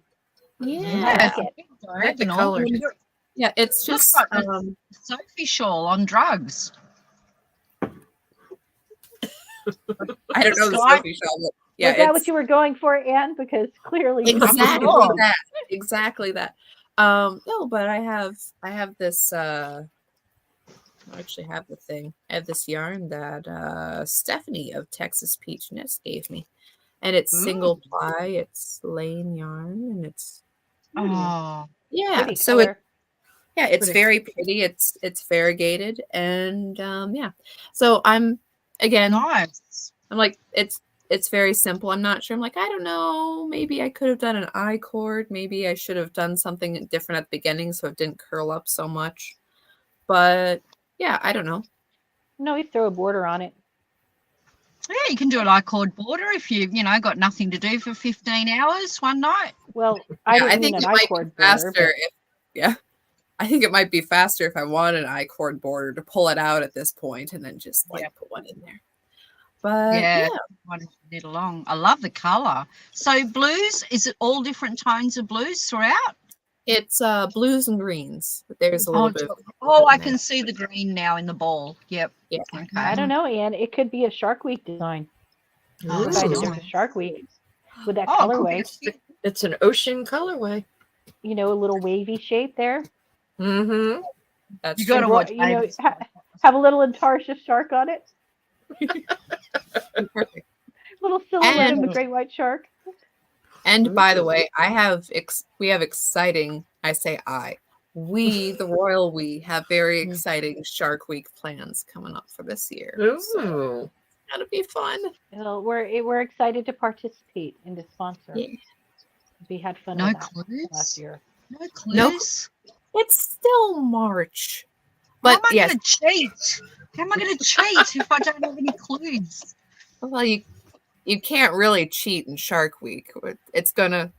yeah, I like it. I like the Diagonal. color. yeah. It's Looks just like a Sophie shawl on drugs. I don't know the Sky- Sophie shawl. But yeah, Was that it's what you were going for, Anne? Because clearly you exactly Oh. that. Exactly that. No, but I have this I actually have the thing. I have this yarn that Stephanie of Texas Peach Knits gave me. And it's single ply, it's lane yarn, and it's Oh, yeah. pretty So color. it's Pretty. very pretty. It's variegated, and yeah. So I'm nice. I'm like it's very simple. I'm not sure. I'm like, I don't know. Maybe I could have done an I cord. Maybe I should have done something different at the beginning so it didn't curl up so much. But yeah, I don't know. No, you throw a border on it. Yeah, you can do an I-cord border if you got nothing to do for 15 hours one night. Well, I Yeah, didn't mean think an it might be I-cord faster border. if I think it might be faster if I wanted an I-cord border to pull it out at this point and then just put one in there. But Yeah, one to knit along. I love the color. So blues, is it all different tones of blues throughout? it's blues and greens. But there's a little bit. I can see the green now in the ball. Yep. Yeah. Okay. I don't know, Anne. It could be a Shark Week design. Oh, Provided there's a nice. Shark Week with that Oh, colorway. It's an ocean colorway. A little wavy shape there. Mm-hmm. That's You gotta true. watch. Have a little Antarctica shark on it. Perfect. Little silhouette of And- a great white shark. And by the way, we have exciting. I say we, the royal we, have very exciting Shark Week plans coming up for this year. So Ooh. it's gonna be fun. We're excited to participate and to sponsor. Yeah. We had fun No with that clues. last year. No clues. It's still March. How But am I yes, going to cheat? How am I going to cheat if I don't have any clues? well, you can't really cheat in Shark Week. It's gonna.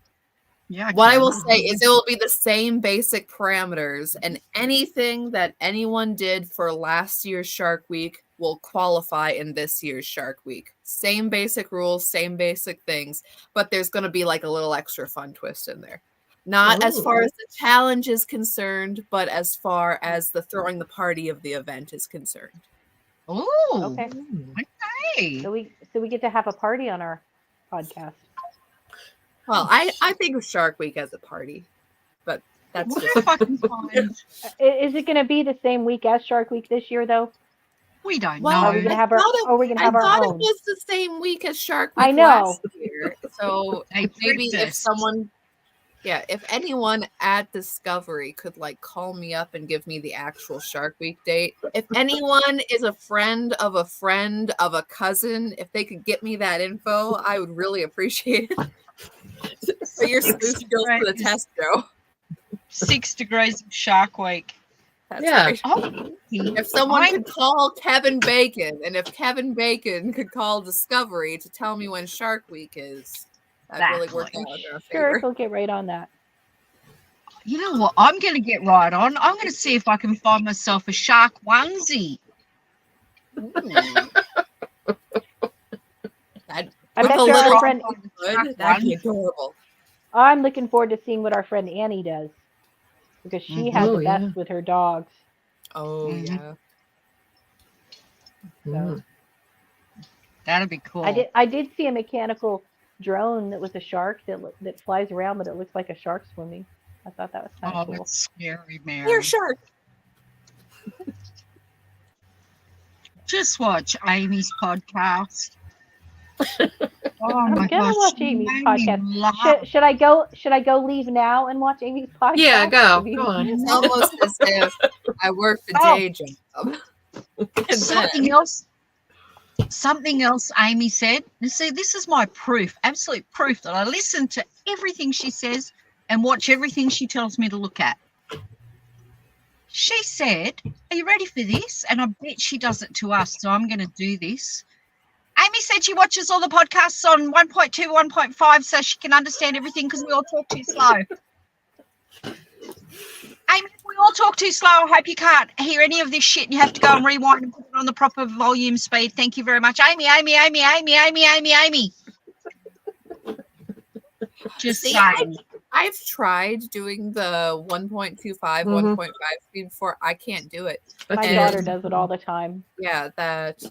Yeah. What I will say is it will be the same basic parameters, and anything that anyone did for last year's Shark Week will qualify in this year's Shark Week. Same basic rules, same basic things, but there's going to be like a little extra fun twist in there. Not as far as the challenge is concerned, but as far as the throwing the party of the event is concerned. Oh, Okay. okay. So we get to have a party on our podcast. Well, I think of Shark Week as a party, but that's What just if I can find? Is it going to be the same week as Shark Week this year, though? We don't Well, know. Are we going to have our? Are we going to I have our thought it own? was the same week as Shark Week I know. last year. So They maybe tricked if us. someone, if anyone at Discovery could like call me up and give me the actual Shark Week date. If anyone is a friend of a cousin, if they could get me that info, I would really appreciate it. Put your sleuth skills to the test, Joe. 6 degrees of Shark Week. That's Yeah. right. Oh, If someone could call Kevin Bacon, and if Kevin Bacon could call Discovery to tell me when Shark Week is, that really worked out in our Sure, favor. we'll get right on that. You know what? I'm going to get right on. I'm going to see if I can find myself a shark onesie. I With bet a you our little friend. good, that'd be adorable. I'm looking forward to seeing what our friend Annie does because she has Oh, the yeah. best with her dogs. Oh Mhm. yeah. Mm. That'd be cool. I did see a mechanical drone that was a shark that flies around, but it looks like a shark swimming. I thought that was kind Oh, of cool. that's scary, Mary. You're Shark. Just watch Amy's podcast. Oh I'm my gonna gosh, watch she Amy's made me podcast. laugh. Should I go? Should I go leave now and watch Amy's podcast? Yeah, go. Have you- Go on. It's almost as if I work the Oh. day job. And Something else Amy said. You see, this is my proof, absolute proof that I listen to everything she says and watch everything she tells me to look at. She said, are you ready for this? And I bet she does it to us, so I'm going to do this. Amy said she watches all the podcasts on 1.2, 1.5 so she can understand everything because we all talk too slow. Amy, if we all talk too slow, I hope you can't hear any of this shit and you have to go and rewind and put it on the proper volume speed. Thank you very much. Amy. Just See, saying. I've tried doing the 1.25, 1.5 speed before. I can't do it. My And- daughter does it all the time. Yeah, that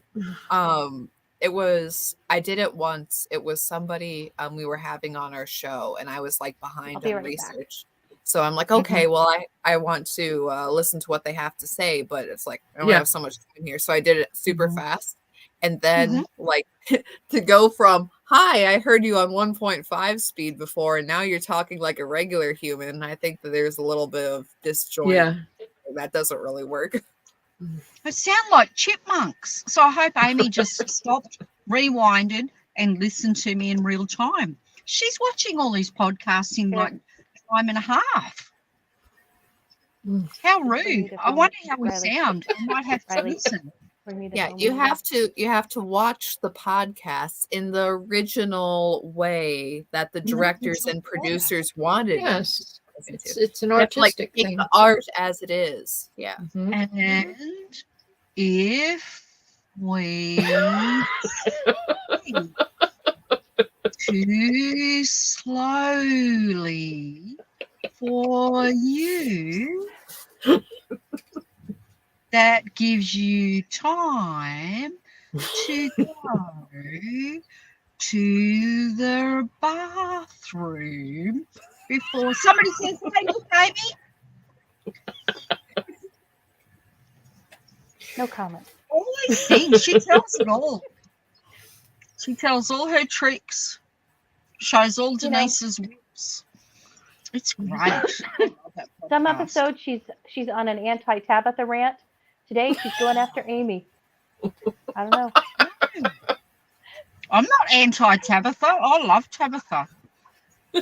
I did it once. It was somebody we were having on our show, and I was like behind I'll be on right back. research. So I'm like, okay, well, I want to listen to what they have to say, but it's like I only have so much time here. So I did it super fast. And then like to go from, hi, I heard you on 1.5 speed before, and now you're talking like a regular human. I think that there's a little bit of disjoint. Yeah. That doesn't really work. They sound like chipmunks. So I hope Amy just stopped, rewinded, and listened to me in real time. She's watching all these podcasts in like time and a half. How rude. I wonder how we sound. I might have to listen. Yeah, you have to watch the podcast in the original way that the directors and producers wanted. Yes. It. It's an You have to, like, artistic take thing. the art as it is. Yeah. And if we too slowly for you, that gives you time to go to the bathroom before somebody says, hey, look, Amy. No comment. All these things, she tells it all. She tells all her tricks, shows all Denise's whips. It's great. I love that Some podcast. episodes she's on an anti-Tabitha rant. Today she's going after Amy. I don't know. I'm not anti-Tabitha. I love Tabitha.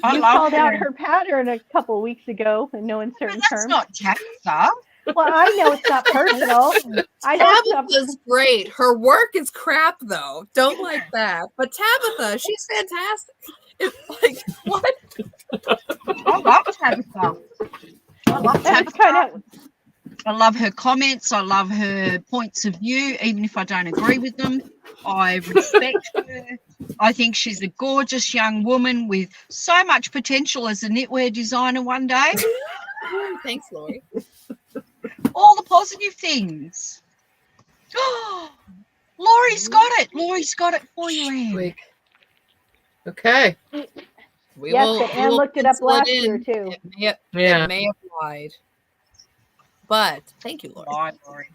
I You love called out her pattern a couple of weeks ago in no uncertain That's terms. not Tabitha. Well, I know it's not personal. I know it's not Tabitha's great. Her work is crap, though. Don't like that. But Tabitha, she's fantastic. It's like, what? I love Tabitha. I love That's Tabitha. kind of I love her comments. I love her points of view, even if I don't agree with them. I respect her. I think she's a gorgeous young woman with so much potential as a knitwear designer one day. Thanks, Lori. All the positive things. Laurie's got it. Laurie's got it for you, Anne. Wait. Okay. We Yes, will, but we Anne will looked it up pencil last in. year too. It Yeah. may have lied. But thank you, Lori. Bye, Laurie.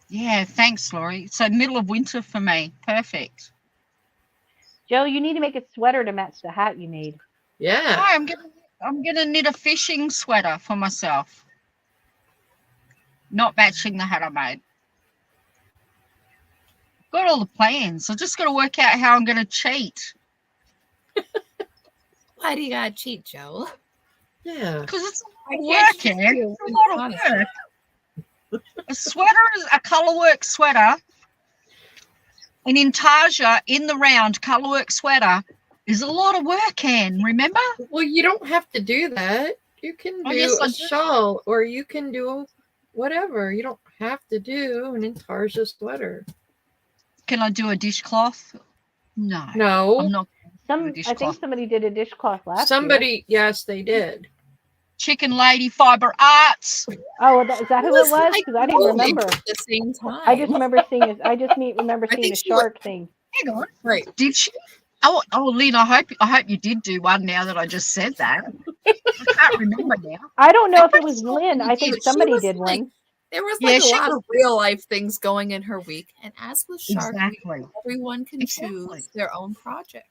Yeah, thanks, Laurie. So middle of winter for me. Perfect. Joe, you need to make a sweater to match the hat you made. Yeah. Hi, I'm gonna knit a fishing sweater for myself. Not matching the hat I made. Got all the plans. I just got to work out how I'm going to cheat. Why do you gotta cheat, Joe? Yeah. Because it's I a lot can't of work, cheat Anne. you, It's a lot of honestly. work. A sweater is a colourwork sweater. An intarsia in the round colourwork sweater is a lot of work, Anne. Remember? Well, you don't have to do that. You can Oh, do yes, I a do. shawl, or you can do whatever. You don't have to do an intarsia sweater. Can I do a dishcloth? No. I'm No. not. I think somebody did a dishcloth last year. Somebody, yes, they did. Chicken Lady Fibre Arts. Oh, is that who it was? Like Because I didn't moving remember. at the same time. I just remember seeing it. Remember I seeing think a she was- shark thing. Hang on. Right. Did she? Oh, Lynn, I hope you did do one now that I just said that. I can't remember now. I don't know if it I was saw Lynn. I She think was somebody did like- one. There was Yeah, like a she lot was- of real life things going in her week, and as with Shark Week, Exactly. everyone can Exactly. choose their own project.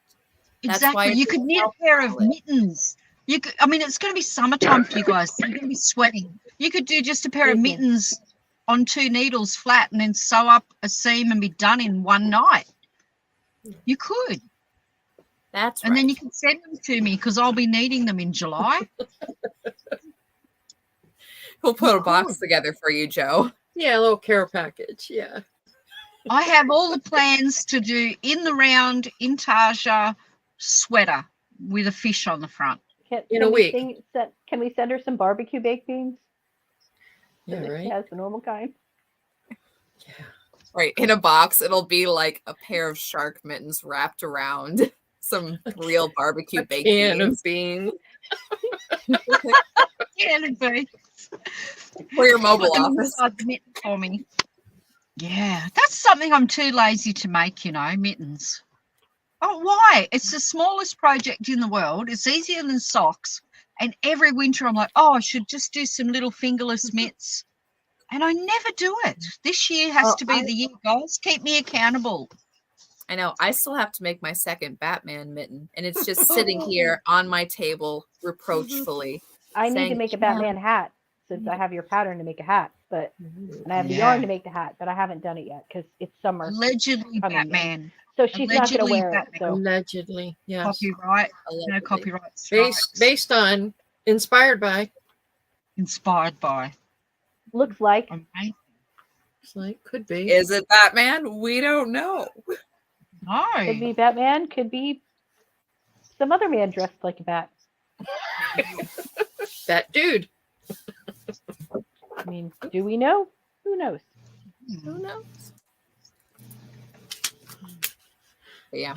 That's why Exactly. it's You could knit a pair of mittens. You could. I mean, it's going to be summertime for you guys. So you're going to be sweating. You could do just a pair of Excuse me. mittens on 2 needles flat, and then sew up a seam and be done in one night. You could, That's and right. then you can send them to me because I'll be needing them in July. We'll put You a box could. together for you, Joe. Yeah, a little care package. Yeah. I have all the plans to do in the round intarsia sweater with a fish on the front. In a week. Can we send her some barbecue baked beans? Yeah, right. Yes, the normal kind. Right. In a box, it'll be like a pair of shark mittens wrapped around some real barbecue baked Can of beans beans. Yeah, it'd be. for your mobile Put them office. inside the mitten for me. Yeah, that's something I'm too lazy to make, mittens. Oh, why? It's the smallest project in the world. It's easier than socks. And every winter I'm like, oh, I should just do some little fingerless mitts. And I never do it. This year has to be the year, guys. Keep me accountable. I know. I still have to make my second Batman mitten, and it's just sitting here on my table reproachfully. I need to saying, make a "Yeah." Batman hat since I have your pattern to make a hat, and I have the Yeah. yarn to make the hat, but I haven't done it yet because it's summer. Allegedly coming in. Batman. So she's not going to Allegedly wear it. Batman. So Allegedly, yes. Copyright. No Allegedly. copyright strikes. Based on, inspired by. Inspired by. looks like Okay. It's like, could be. Is it Batman? We don't know. No. could be Batman, could be some other man dressed like a bat. That dude. I mean, do we know? Who knows? Who knows? But yeah,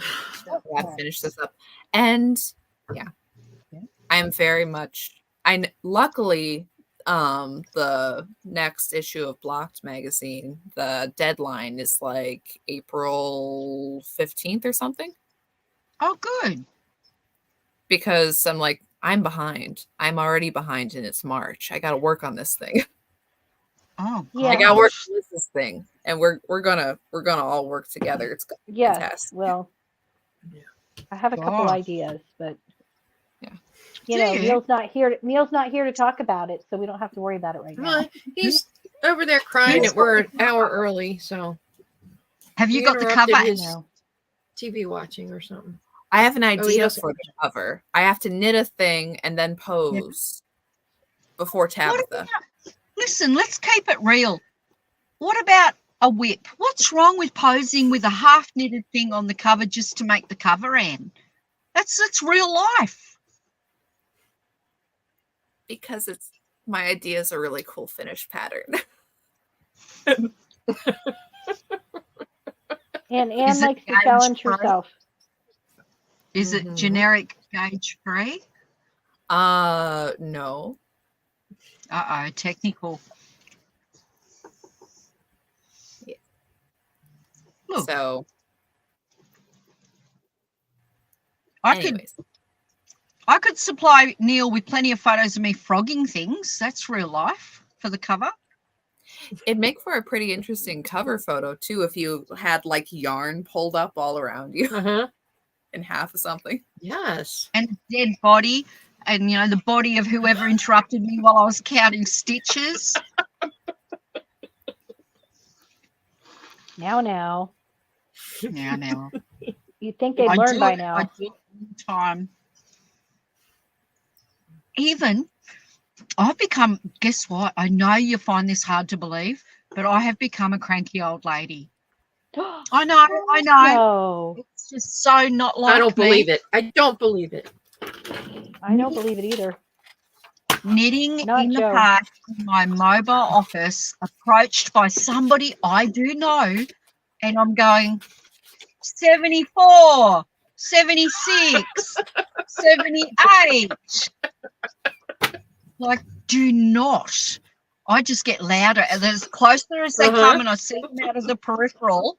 I gotta finish this up. And yeah, I'm very much. Luckily, the next issue of Blocked magazine, the deadline is like April 15th or something. Oh, good. Because I'm like, I'm behind. I'm already behind, and it's March. I got to work on this thing. Oh, Yeah. I got to work gosh. on this thing, and we're gonna all work together. It's gonna be Yes. fantastic. Well, Yeah. I have a couple Gosh. ideas, but Yeah. Neil's not here. Neil's not here to talk about it, so we don't have to worry about it right now. Well, he's over there crying that we're an hour early, so Have you he got the interrupted cover? his No. TV watching or something. I have an he idea doesn't- for the cover. I have to knit a thing and then pose before What Tabitha. about, listen, let's keep it real. What about a whip? What's wrong with posing with a half knitted thing on the cover just to make the cover, Anne? That's real life. Because it's my idea is a really cool finish pattern. And Anne Is it likes to gauge challenge free? herself. Is it Mhm. generic gauge free? No. Technical. Look, So, I could supply Neil with plenty of photos of me frogging things. That's real life for the cover. it'd make for a pretty interesting cover photo too if you had like yarn pulled up all around you Uh-huh. in half or something. Yes. And dead body, and the body of whoever interrupted me while I was counting stitches. Now. Now. You'd think they'd I learn do by it. now. I do it all the time. Even I've become, guess what? I know you find this hard to believe, but I have become a cranky old lady. I know. No, It's just so not like I don't me. believe it. I don't believe it. I don't believe it either. Knitting Not in the Joe. park in my mobile office, approached by somebody I do know, and I'm going 74, 76, 78. Like, do not. I just get louder. And as closer as they come and I see them out of the peripheral,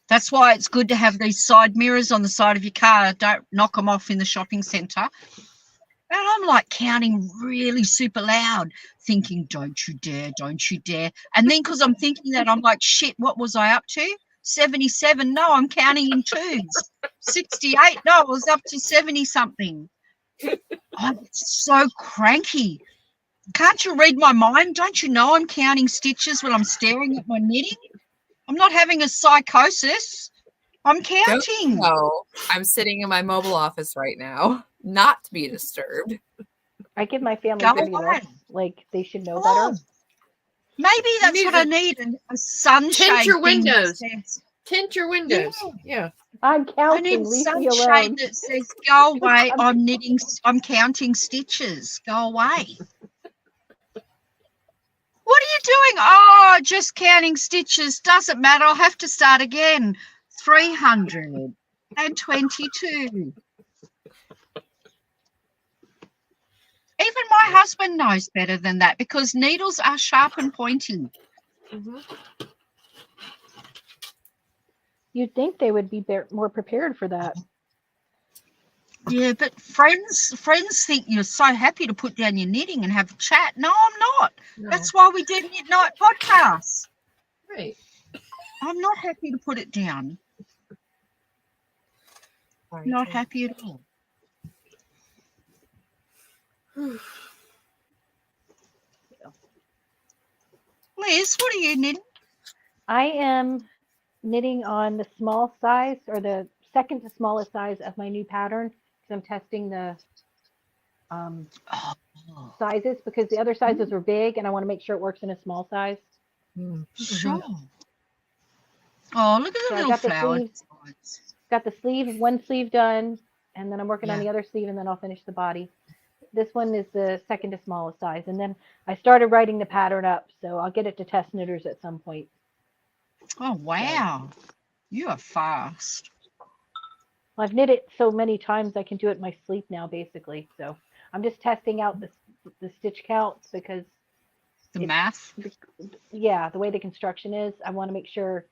that's why it's good to have these side mirrors on the side of your car. Don't knock them off in the shopping centre. And I'm like counting really super loud, thinking, don't you dare, don't you dare. And then because I'm thinking that, I'm like, shit, what was I up to? 77. No, I'm counting in twos. 68. No, I was up to 70-something. I'm so cranky. Can't you read my mind? Don't you know I'm counting stitches when I'm staring at my knitting? I'm not having a psychosis. I'm counting. No, I'm sitting in my mobile office right now, not to be disturbed. I give my family Go dirty away. looks. Like they should know Oh, better. maybe that's need what I to need, a sunshade tint your thing that windows. says, Tint your windows. Yeah. I'm I need counting. a Leave me sunshade alone. that says, go away, I'm knitting, I'm counting stitches. Go away. What are you doing? Oh, just counting stitches. Doesn't matter. I'll have to start again. 322. Even my husband knows better than that because needles are sharp and pointy. You'd think they would be more prepared for that. Yeah, but friends think you're so happy to put down your knitting and have a chat. No, I'm not. No. That's why we do midnight podcasts. Right. I'm not happy to put it down. Not happy at all. Liz, what are you knitting? I am knitting on the small size or the second to smallest size of my new pattern because I'm testing the sizes because the other sizes were big and I want to make sure it works in a small size. Sure. Oh, look at the So I little got the flowers. Got the sleeve, one sleeve done, and then I'm working on Yeah. the other sleeve and then I'll finish the body. This one is the second to smallest size. And then I started writing the pattern up, so I'll get it to test knitters at some point. Oh, wow. You are fast. Well, I've knit it so many times I can do it in my sleep now, basically. So I'm just testing out the stitch counts because, The math. yeah, the way the construction is, I want to make sure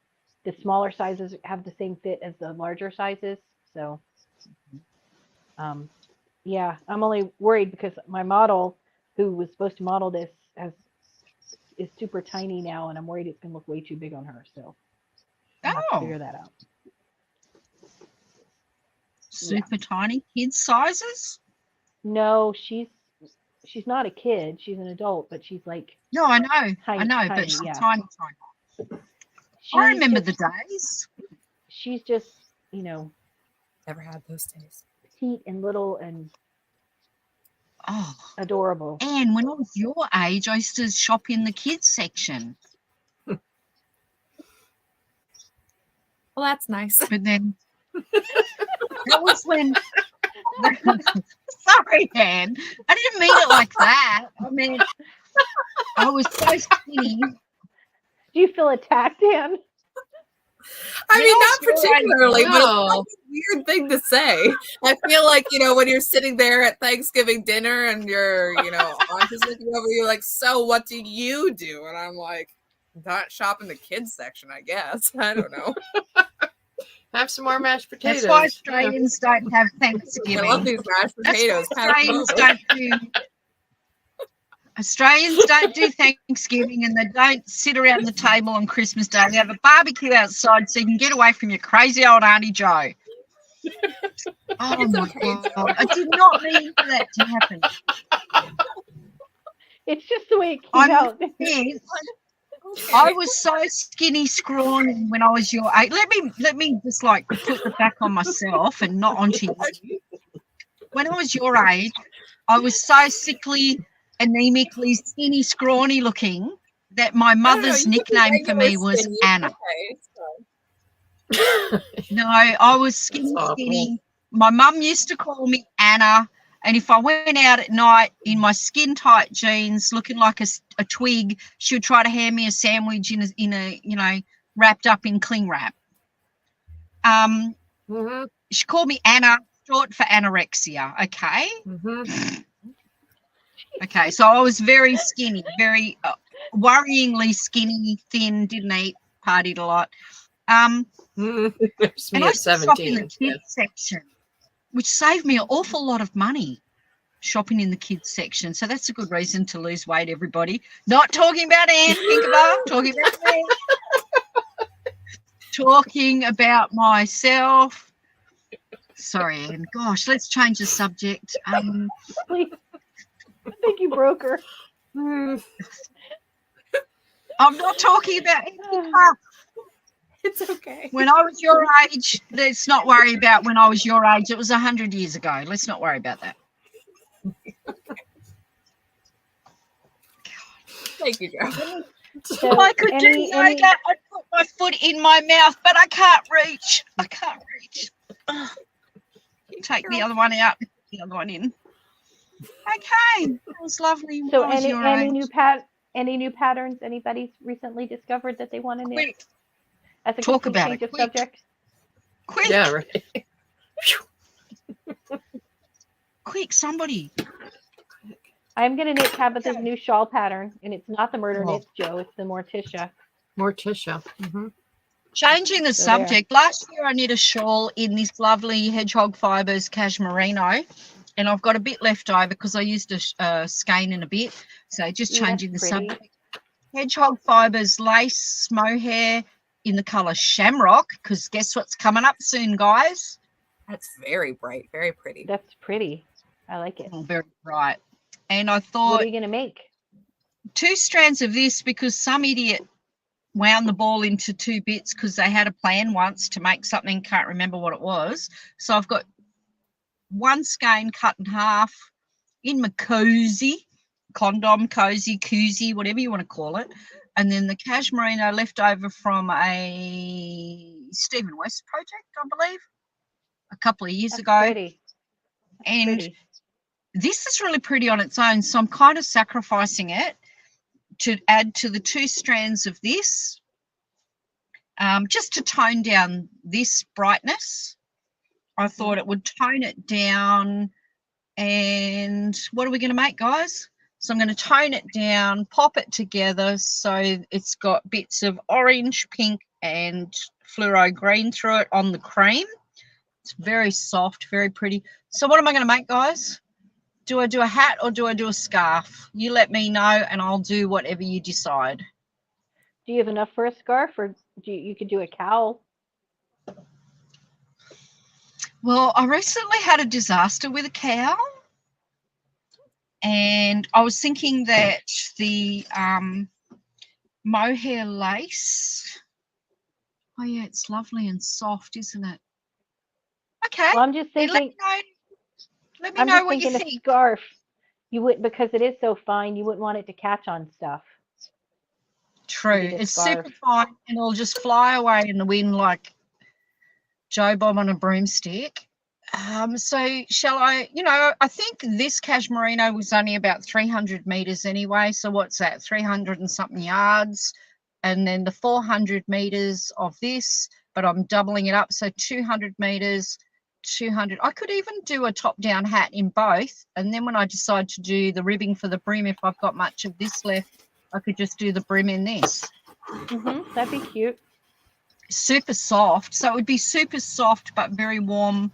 the smaller sizes have the same fit as the larger sizes. So, yeah, I'm only worried because my model, who was supposed to model this, is super tiny now, and I'm worried it's going to look way too big on her. So I'll have to figure that out. Super tiny kid sizes? No, she's not a kid. She's an adult, but she's like No, I know. tiny, I know, tiny, but she's yeah. tiny. I remember the days. She's just, Never had those days. petite and little and Oh, adorable. and when I was your age, I used to shop in the kids section. Well, that's nice. But then that was when. Sorry, Dan. I didn't mean it like that. I mean, I was so skinny. Do you feel attacked, Anne? I mean, not you're right. particularly, but No. it's like a weird thing to say. I feel like, when you're sitting there at Thanksgiving dinner and your, aunt is looking over you like, so what do you do? And I'm like, Not shop in the kids section, I guess. I don't know. Have some more mashed potatoes. That's why Yeah. Australians don't have I love Thanksgiving. these mashed That's potatoes. why Australians don't do Thanksgiving, and they don't sit around the table on Christmas Day. They have a barbecue outside so you can get away from your crazy old Auntie Jo. Oh It's my okay, God. Jo. I did not mean for that to happen. It's just the way it came I'm out. pissed. I was so skinny, scrawny when I was your age. Let me just like put it back on myself and not onto you. When I was your age, I was so sickly, anemically, skinny, scrawny looking that my mother's nickname for me was Anna. Okay, No, I was skinny, That's awful. skinny. My mum used to call me Anna. And if I went out at night in my skin-tight jeans, looking like a twig, she would try to hand me a sandwich in a wrapped up in cling wrap. Mm-hmm. She called me Anna, short for anorexia. Okay. Mm-hmm. Okay. So I was very skinny, very worryingly skinny, thin, didn't eat, partied a lot. There's And me I at used to shop in the 17. kids section, which saved me an awful lot of money. Shopping in the kids section, so that's a good reason to lose weight. Everybody, not talking about Anne Pinkerbar, talking about me, talking about myself. Sorry, Anne. Gosh, let's change the subject. Please. I think you broke her. I'm not talking about Anne Pinkerbar. It's okay. When I was your age, let's not worry about when I was your age. It was 100 years ago. Let's not worry about that. Thank you, Jo. So I could do yoga. I'd put my foot in my mouth, but I can't reach. Ugh. Take the other one out, the other one in. Okay, it was lovely. So I was your any age. new patterns anybody's recently discovered that they want to knit? Quick, As a talk complete about change it, of quick. subject. quick, Yeah, right. quick, somebody. I'm gonna knit Tabitha's new shawl pattern, and it's not the Murder Oh. Knits, Joe. It's the Morticia. Morticia. Mm-hmm. Changing the So there. subject. Last year I knit a shawl in this lovely hedgehog fibres cashmerino, and I've got a bit left over because I used a skein in a bit. So just Ooh, that's changing the pretty. subject. Hedgehog fibres lace mohair in the colour shamrock, because guess what's coming up soon, guys? That's very bright, very pretty. That's pretty. I like it. Oh, very bright. And I What thought are you gonna make? 2 strands of this because some idiot wound the ball into 2 bits because they had a plan once to make something, can't remember what it was. So I've got 1 skein cut in half in my cozy, condom, cozy, koozie, whatever you want to call it. And then the cashmerino left over from a Stephen West project, I believe, a couple of years That's ago. pretty. That's And pretty. this is really pretty on its own, so I'm kind of sacrificing it to add to the 2 strands of this, just to tone down this brightness. I thought it would tone it down. And what are we going to make, guys? So I'm going to tone it down, pop it together so it's got bits of orange, pink, and fluoro green through it on the cream. It's very soft, very pretty. So what am I going to make, guys? Do I do a hat or do I do a scarf? You let me know and I'll do whatever you decide. Do you have enough for a scarf, or you could do a cowl? Well, I recently had a disaster with a cow, and I was thinking that the mohair lace, oh yeah, it's lovely and soft, isn't it? Okay. Well, I'm just Let thinking. me know, let me I'm know just what you thinking a think. scarf. You would, because it is so fine. You wouldn't want it to catch on stuff. True. Maybe the It's scarf. super fine and it'll just fly away in the wind like Joe Bob on a broomstick. So shall I, I think this cashmerino was only about 300 meters anyway. So what's that? 300 and something yards. And then the 400 meters of this, but I'm doubling it up. So 200 meters, 200. I could even do a top down hat in both. And then when I decide to do the ribbing for the brim, if I've got much of this left, I could just do the brim in this. That'd be cute. Super soft. So it would be super soft but very warm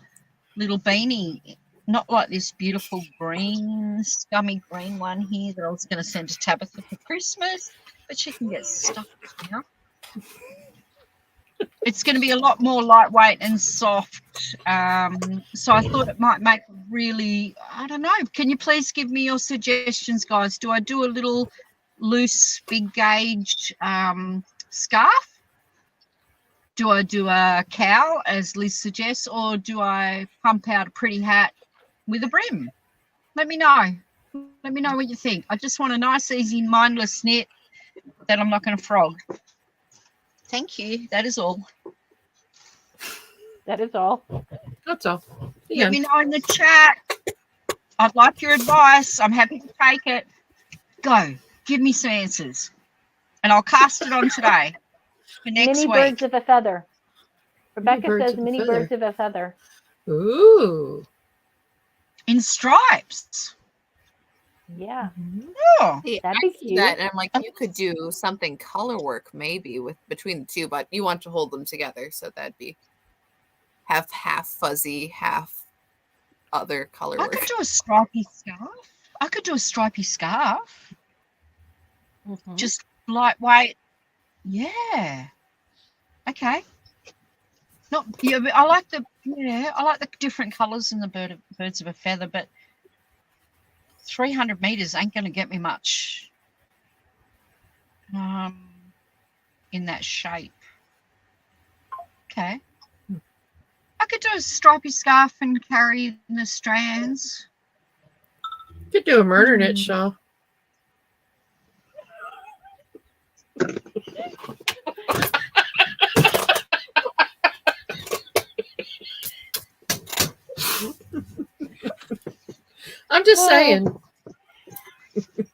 little beanie. Not like this beautiful green, scummy green one here that I was going to send to Tabitha for Christmas, but she can get stuck now. It's going to be a lot more lightweight and soft. So I thought it might make really, I don't know. Can you please give me your suggestions, guys? Do I do a little loose, big gauge scarf? Do I do a cowl, as Liz suggests, or do I pump out a pretty hat with a brim? Let me know. Let me know what you think. I just want a nice, easy, mindless knit that I'm not going to frog. Thank you. That is all. That is all. That's all. Let me know in the chat. I'd like your advice. I'm happy to take it. Go. Give me some answers. And I'll cast it on today for next Mini week. birds of a feather. Rebecca birds says of a mini feather. birds of a feather. Ooh. In stripes. Yeah. Oh. See, That'd I be see cute. that, and I'm like, you could do something color work maybe with between the two, but you want to hold them together, so that'd be half fuzzy, half other color I work. could do a stripy scarf. Just lightweight. Yeah. Okay. Not yeah, but I like the different colours in the birds of a feather, but 300 meters ain't going to get me much in that shape. Okay. I could do a stripy scarf and carry the strands. Could do a murder knit shawl. I'm just saying.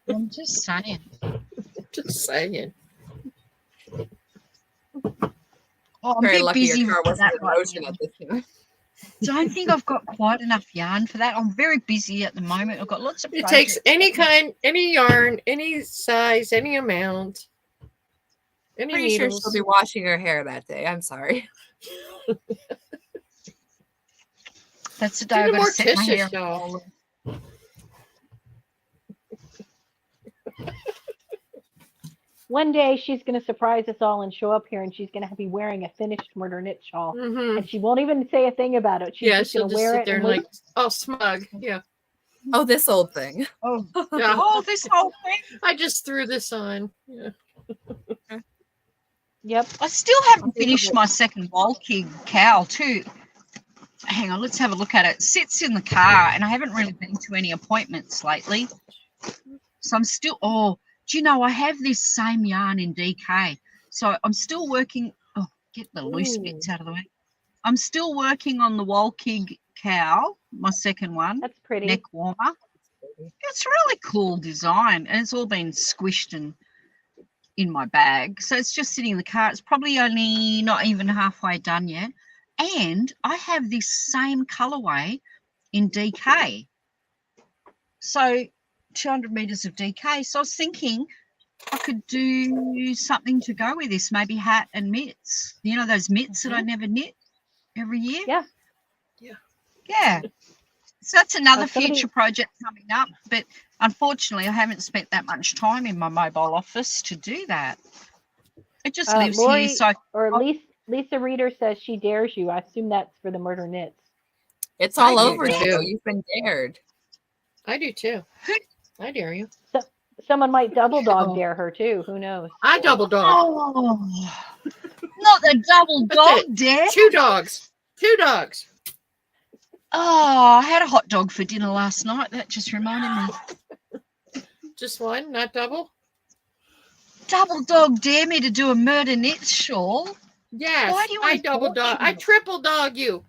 I'm just saying. Just saying. Oh, I'm a Very bit lucky busy your car with that wasn't in right motion now. at this time. Don't think I've got quite enough yarn for that. I'm very busy at the moment. I've got lots of It projects. takes any kind, any yarn, any size, any amount, any Pretty sure needles. she'll be washing her hair that day. I'm sorry. That's the day Do I've the got to set my Morticia hair. shawl. One day she's going to surprise us all and show up here, and she's going to be wearing a finished murder knit shawl, Mm-hmm. and she won't even say a thing about it. She's Yeah, just she'll going to just wear sit it there and and wait. like, oh, smug. Yeah. Oh, this old thing. Oh, Yeah. oh, this whole thing. I just threw this on. Yeah. Yep. I still haven't finished my second Walking cowl too. Hang on, let's have a look at it. It sits in the car, and I haven't really been to any appointments lately. So I'm still, do you know, I have this same yarn in DK. So I'm still working, get the loose bits out of the way. I'm still working on the Walking cowl, my second one, That's pretty. neck warmer. It's a really cool design, and it's all been squished and in my bag. So it's just sitting in the car. It's probably only not even halfway done yet. And I have this same colorway in DK. So 200 meters of DK. So I was thinking I could do something to go with this, maybe hat and mitts. You know, those mitts that I never knit every year? Yeah. Yeah. So that's another somebody- future project coming up. But unfortunately, I haven't spent that much time in my mobile office to do that. It just lives Lori, here. So or Lisa Reader says she dares you. I assume that's for the murder knits. It's all I do over too. you. You've been dared. I do too. I dare you. Someone might double dog dare her too. Who knows? I double dog. Oh, not the double That's dog it. dare. 2 dogs. 2 dogs. Oh, I had a hot dog for dinner last night. That just reminded me. Just one, not double? Double dog dare me to do a murder knit shawl. Yes. Why do you I want double dog. fortune? I triple dog you.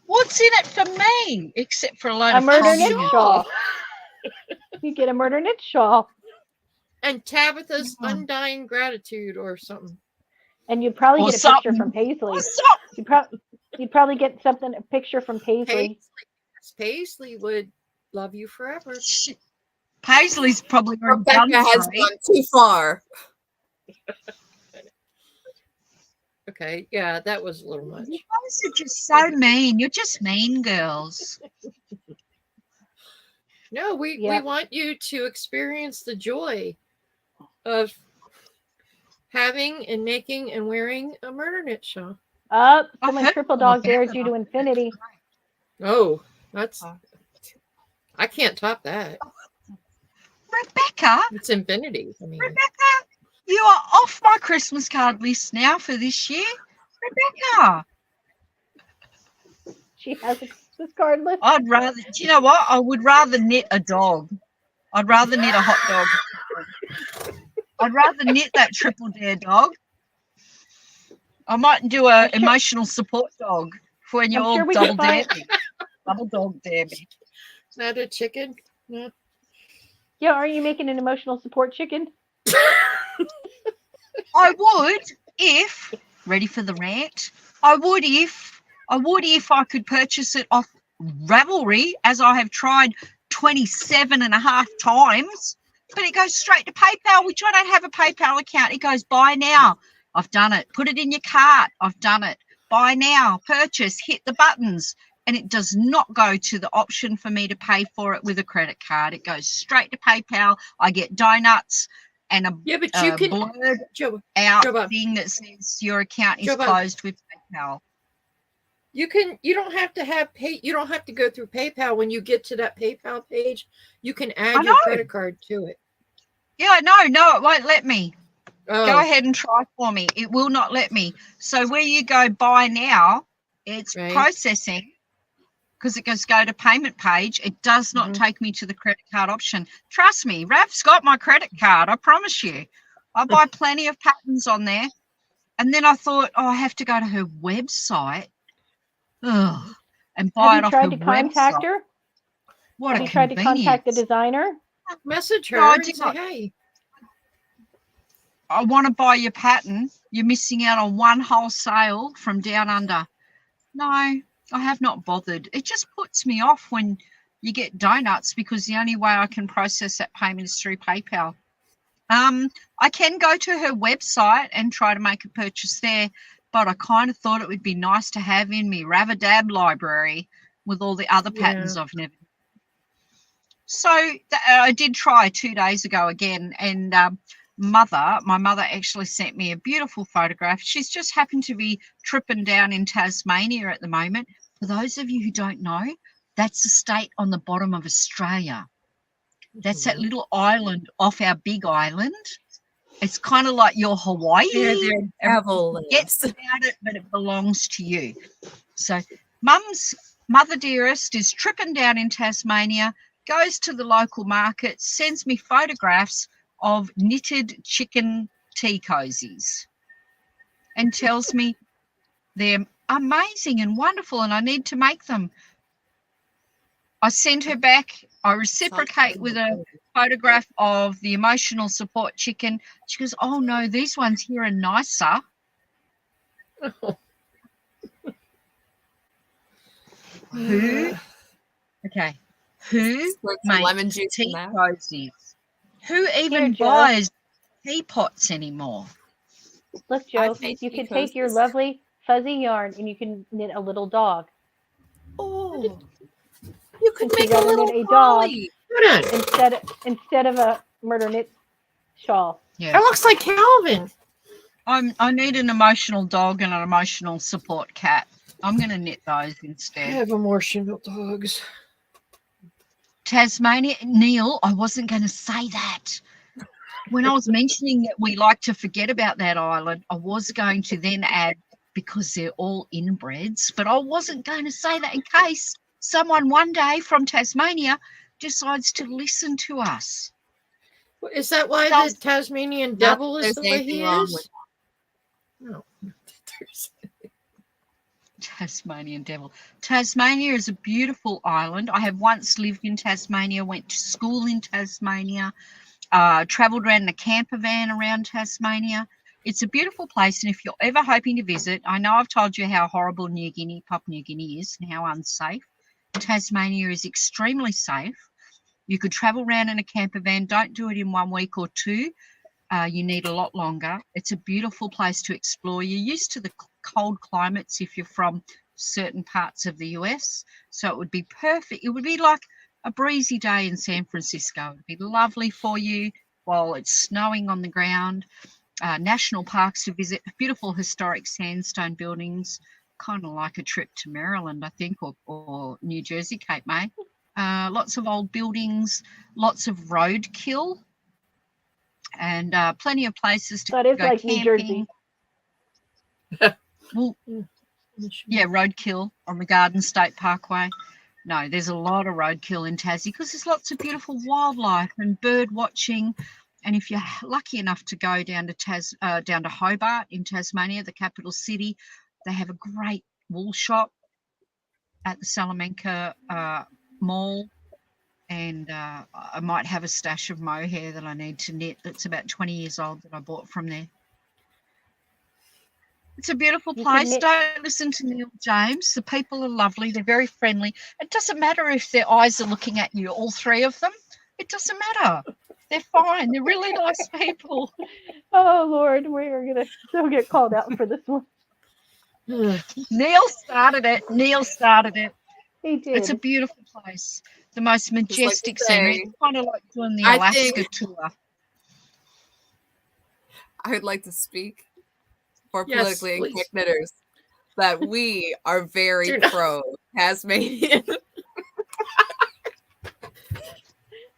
What's in it for me? Except for a load A of murder frogging knit and- shawl. You get a murder knit shawl, And Tabitha's undying gratitude or something. and you'd probably Or get a picture something. from Paisley. What's up? You'd probably get a picture from Paisley. Paisley would love you forever. Paisley's probably already done Rebecca has 3. gone too far. Okay, yeah, that was a little much. You guys are just so mean. You're just mean girls. No, we Yep. want you to experience the joy of having and making and wearing a murder knit shawl. Up, I've someone heard triple all dog about dares it. you to infinity. Oh, that's I can't top that. Rebecca, It's infinity. I mean, Rebecca, you are off my Christmas card list now for this year. Rebecca, She has a Christmas card list. I'd rather, do you know what? I would rather knit a dog. I'd rather knit a hot dog. I'd rather knit that triple dare dog. I might do a emotional support dog for when you're I'm all sure we double can find. dare me. Double dog dare me. not a chicken. No. Yeah, are you making an emotional support chicken? I would if, ready for the rant, I would if I could purchase it off Ravelry, as I have tried 27 and a half times, but it goes straight to PayPal, which I don't have a PayPal account. It goes buy now. I've done it. Put it in your cart. I've done it. Buy now, purchase, hit the buttons. And it does not go to the option for me to pay for it with a credit card. It goes straight to PayPal. I get donuts and a Yeah, but you can blurred Joe, out Joe Bob. thing that says your account is Joe Bob. closed with PayPal. You don't have to have you don't have to go through PayPal. When you get to that PayPal page, you can I add your know. credit card to it. Yeah, no, it won't let me. Oh, Go ahead and try for me. It will not let me. So where you go buy now, it's Right. processing because it goes go to payment page. It does not take me to the credit card option. Trust me, Rav's got my credit card. I promise you. I buy plenty of patterns on there. And then I thought, I have to go to her website. Ugh, and buy Have it you off tried her to contact website. her? What Have a you tried to contact the convenience. designer? message her No, I and did say, not. hey. I want to buy your pattern. You're missing out on one whole sale from down under. No, I have not bothered. It just puts me off when you get donuts because the only way I can process that payment is through PayPal. I can go to her website and try to make a purchase there, but I kind of thought it would be nice to have in my Ravadab library with all the other patterns I've never. So I did try 2 days ago again, and my mother actually sent me a beautiful photograph. She's just happened to be tripping down in Tasmania at the moment. For those of you who don't know, that's a state on the bottom of Australia. That's that little island off our big island. It's kind of like your Hawaii. There devil Forgets lives. about it, but it belongs to you. So Mum's mother dearest is tripping down in Tasmania, goes to the local market, sends me photographs of knitted chicken tea cozies and tells me they're amazing and wonderful and I need to make them. I send her back. I reciprocate with a photograph of the emotional support chicken. She goes, oh no, these ones here are nicer. Who? Okay. Who Squirt some makes lemon juice in tea that. cozies? Who even Here, Joe. buys teapots anymore? Look, I've Joe, made you tea can take your cozies. lovely fuzzy yarn and you can knit a little dog. Oh, you could Since make you'd a rather little knit a dog collie. Hold on. instead of a murder knit shawl. Yeah. That looks like Calvin. I need an emotional dog and an emotional support cat. I'm going to knit those I instead. have emotional dogs. Tasmania, Neil, I wasn't going to say that. When I was mentioning that we like to forget about that island, I was going to then add because they're all inbreds, but I wasn't going to say that in case someone one day from Tasmania decides to listen to us. Is that why Sounds- the Tasmanian Not devil that is there's the way anything he wrong is? with No. Tasmanian devil. Tasmania is a beautiful island. I have once lived in Tasmania, went to school in Tasmania, travelled around in a camper van around Tasmania. It's a beautiful place, and if you're ever hoping to visit, I know I've told you how horrible Papua New Guinea is and how unsafe. Tasmania is extremely safe. You could travel around in a camper van. Don't do it in 1 week or 2. You need a lot longer. It's a beautiful place to explore. You're used to the cold climates if you're from certain parts of the US. So it would be perfect. It would be like a breezy day in San Francisco. It would be lovely for you while it's snowing on the ground. National parks to visit, beautiful historic sandstone buildings, kind of like a trip to Maryland, I think, or New Jersey, Cape May. Lots of old buildings, lots of roadkill, and plenty of places to That is go like camping. New Jersey. Well, yeah, roadkill on the Garden State Parkway. No, there's a lot of roadkill in Tassie because there's lots of beautiful wildlife and bird watching. And if you're lucky enough to go down to Hobart in Tasmania, the capital city, they have a great wool shop at the Salamanca Mall. And I might have a stash of mohair that I need to knit that's about 20 years old that I bought from there. It's a beautiful place. Don't listen to Neil James. The people are lovely. They're very friendly. It doesn't matter if their eyes are looking at you, all 3 of them. It doesn't matter. They're fine. They're really nice people. Oh, Lord, we're going to still get called out for this one. Neil started it. He did. It's a beautiful place. The most majestic scenery. It's kind of like doing the I Alaska tour. I would like to speak for Yes, politically please. incorrect knitters that we are very pro Tasmanian.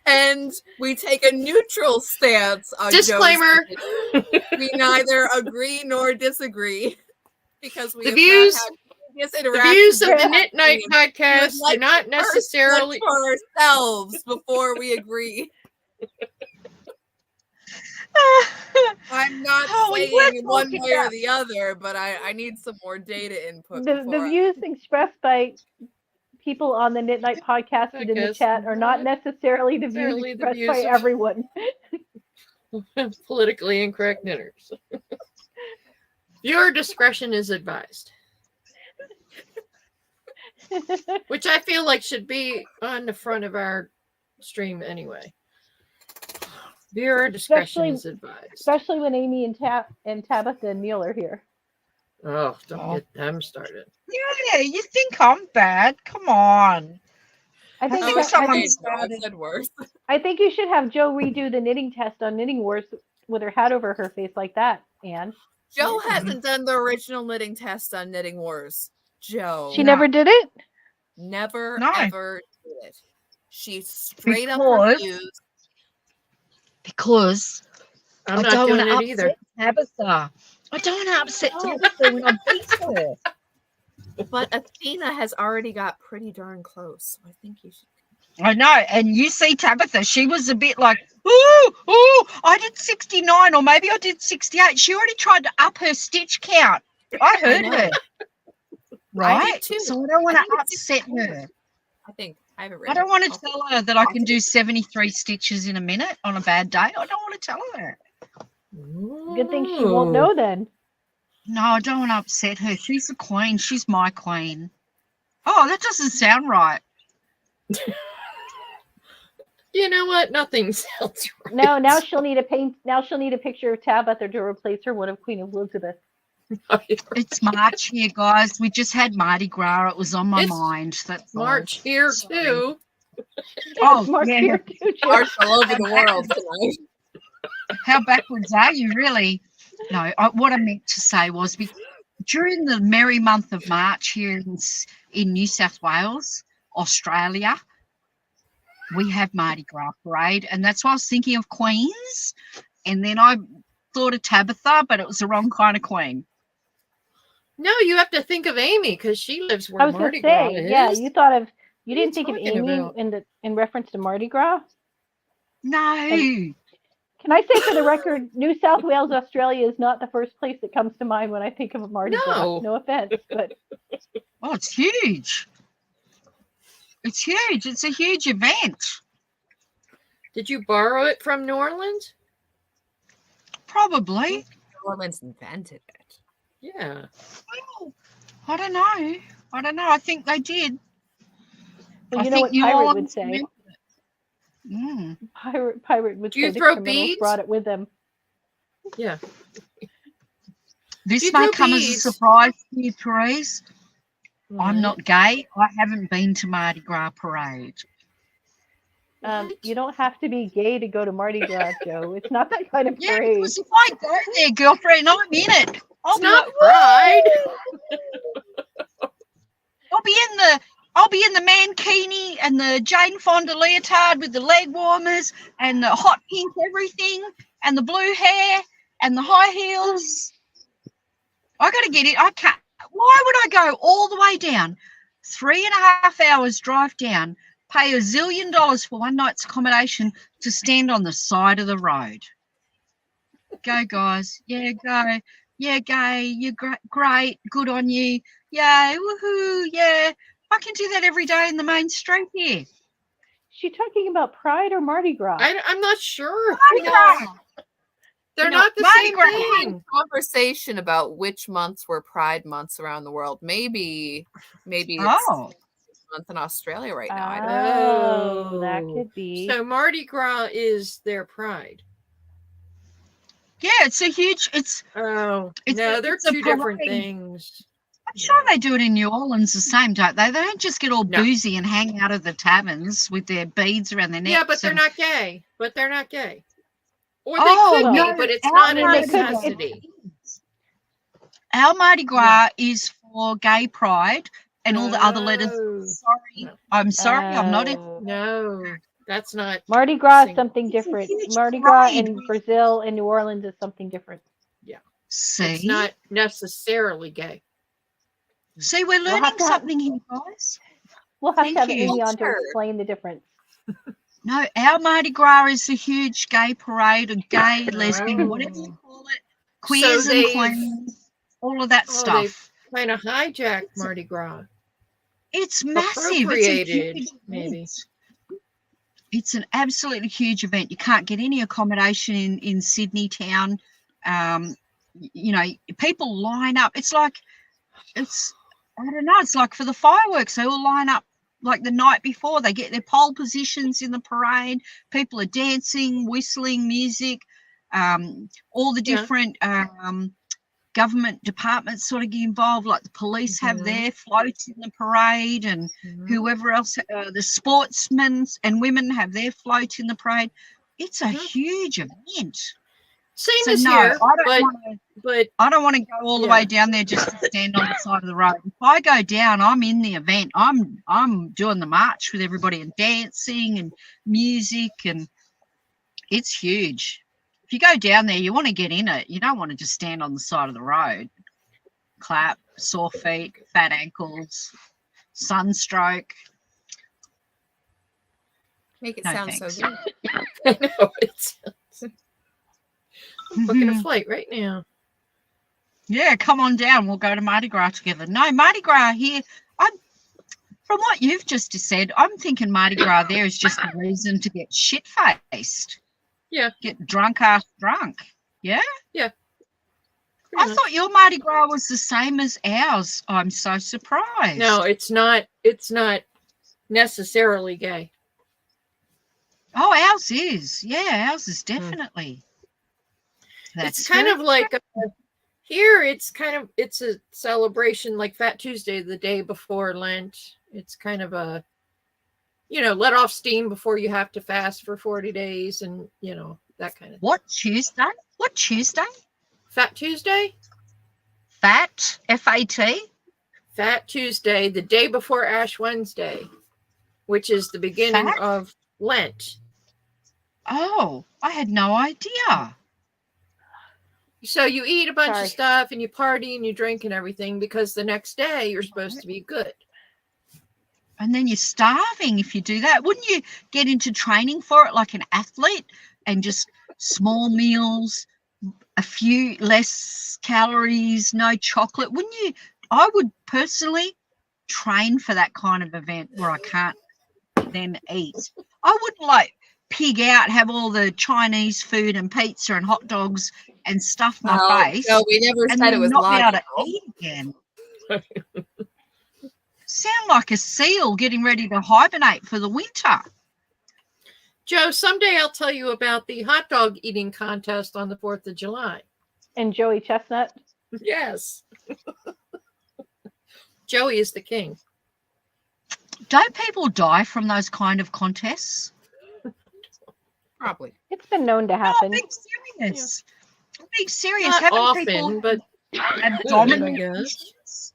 And we take a neutral stance on Disclaimer. Joe's. We neither agree nor disagree because we The have views- not had previous The interactions views of with the Knit Night Tasmanians. podcast We would do not like to first necessarily. look for ourselves before we agree. I'm not saying one way or the other, but I need some more data input. The views expressed by people on the Knit Night podcast and in the chat are not necessarily the views expressed by everyone. Politically incorrect knitters. Viewer discretion is advised. Which I feel like should be on the front of our stream anyway. Viewer discretion is advised. Especially when Amy and Tabitha and Neil are here. Oh, don't get them started. Yeah, you think I'm bad? Come on. I think said worse. I think you should have Joe redo the knitting test on Knitting Wars with her hat over her face like that, Anne. Joe hasn't done the original knitting test on Knitting Wars. Joe. She never did it? Never, No. ever did it. She straight up refused. Because I'm I not don't doing want it to either. upset Tabitha. I don't want to upset Tabitha when I beat her. But Athena has already got pretty darn close. So I think you should. I know. And you see Tabitha, she was a bit like, ooh, I did 69 or maybe I did 68. She already tried to up her stitch count. I heard her. Right? I did too. So I don't want to upset her. I think I have it I don't want to tell her that I can do 73 stitches in a minute on a bad day. I don't want to tell her. Good thing she won't know then. No, I don't want to upset her. She's the queen. She's my queen. Oh, that doesn't sound right. You know what? Nothing sounds right. No, now she'll need a picture of Tabitha to replace her one of Queen Elizabeth. It's March here, guys. We just had Mardi Gras. It was on my mind. That's March here too. Oh, March yeah. here too, Joe. March all over the world tonight. How backwards are you, really? No, what I meant to say was during the merry month of March here in New South Wales, Australia, we have Mardi Gras parade, and that's why I was thinking of queens, and then I thought of Tabitha, but it was the wrong kind of queen. No, you have to think of Amy because she lives where I was Mardi going Gras to say, is. yeah, you thought of, you What are didn't you think of talking Amy about? in reference to Mardi Gras? No. Can I say for the record, New South Wales, Australia is not the first place that comes to mind when I think of a Mardi Gras. No offense, but Oh, it's huge. It's huge. It's a huge event. Did you borrow it from New Orleans? Probably. New Orleans invented it. Yeah. Well, I don't know. I think they did. well, I you know think what New Pirate would Orleans say. invented it. Mm. Pirate would Do you say the throw criminals beads? brought it with them. Yeah. This You may throw come as a beads. surprise to you, Therese. I'm Right. not gay. I haven't been to Mardi Gras parade. What? You don't have to be gay to go to Mardi Gras, Joe. It's not that kind of Yeah, parade. because if I go there, girlfriend, I'm in it. I'll It's be not like, pride. I'll be in the mankini and the Jane Fonda leotard with the leg warmers and the hot pink everything and the blue hair and the high heels. I got to get it. I can't. Why would I go all the way down, 3.5 hours drive down, pay $1 zillion for one night's accommodation to stand on the side of the road? Go, guys. Yeah, go. Yeah, gay. You're great. Good on you. Yay. Woohoo. Yeah. I can do that every day in the main street here. Is she talking about Pride or Mardi Gras? I'm not sure. Mardi Gras. They're No, not the Mardi same Gras. thing. Conversation about which months were Pride months around the world. Maybe it's Oh. month in Australia right now. I don't Oh, that could be. So Mardi Gras is their pride. Yeah, it's a huge. Oh, It's no, a- they're it's a two different parade. things. I'm sure they do it in New Orleans the same, don't they? They don't just get all No. boozy and hang out of the taverns with their beads around their necks. Yeah, but they're and- not gay. Or they Oh, could no, be, but it's our not a Mardi Gras- necessity. Our Mardi Gras is for gay pride and all the other letters. No. Sorry, No. I'm sorry, I'm not. Oh. No, that's not. Mardi Gras is Sing- something It's a different. huge Mardi Gras parade. in Brazil and New Orleans is something different. See, It's not necessarily gay. see, we're We'll have learning to have- something here, guys. We'll have Thank to have you. Amy on to Sure. explain the difference. No, our Mardi Gras is a huge gay parade, a gay, lesbian, whatever you call it, queers and they've- queens, all of that Oh, stuff. Kind of hijacked Mardi Gras. It's massive. It's a Appropriated, huge maybe. event. It's an absolutely huge event. You can't get any accommodation in Sydney town. You know, people line up. I don't know, it's like for the fireworks, they all line up like the night before. They get their pole positions in the parade. People are dancing, whistling, music. All the Yeah. different government departments sort of get involved, like the police have Mhm. their floats in the parade, and Mhm. whoever else, the sportsmen and women have their float in the parade. It's a Mhm. huge event. Same So as no, here, I don't want to go all the Yeah. way down there just to stand on the side of the road. If I go down, I'm in the event. I'm doing the march with everybody and dancing and music, and it's huge. If you go down there, you want to get in it. You don't want to just stand on the side of the road. Clap, sore feet, fat ankles, sunstroke. make it No, sound thanks. so good. I know it's booking a Mhm. flight right now. Yeah, come on down. We'll go to Mardi Gras together. No, Mardi Gras here. From what you've just said, I'm thinking Mardi Gras there is just a reason to get shit-faced. Yeah. Get drunk-ass drunk. Yeah? Pretty I much. thought your Mardi Gras was the same as ours. I'm so surprised. No, it's not. It's not necessarily gay. Oh, ours is. Yeah, ours is definitely. It's kind of like here. It's a celebration like Fat Tuesday, the day before Lent. It's kind of a, let off steam before you have to fast for 40 days, and that kind of. What Tuesday? What Tuesday? Fat Tuesday. Fat, F-A-T? Fat Tuesday, the day before Ash Wednesday, which is the beginning Fat? of Lent. Oh, I had no idea. So you eat a bunch Sorry. of stuff and you party and you drink and everything because the next day you're supposed to be good. And then you're starving if you do that. Wouldn't you get into training for it like an athlete and just small meals, a few less calories, no chocolate? Wouldn't you? I would personally train for that kind of event where I can't then eat. I wouldn't like pig out, have all the Chinese food and pizza and hot dogs and stuff my face. No, we never and said then it was not be able to logical. eat again. Sound like a seal getting ready to hibernate for the winter. Joe, someday I'll tell you about the hot dog eating contest on the 4th of July. And Joey Chestnut. Yes. Joey is the king. Don't people die from those kind of contests? Probably. It's been known to No, I'm happen. being serious. I'm being serious. Not Haven't often, people but abdominal I guess. issues?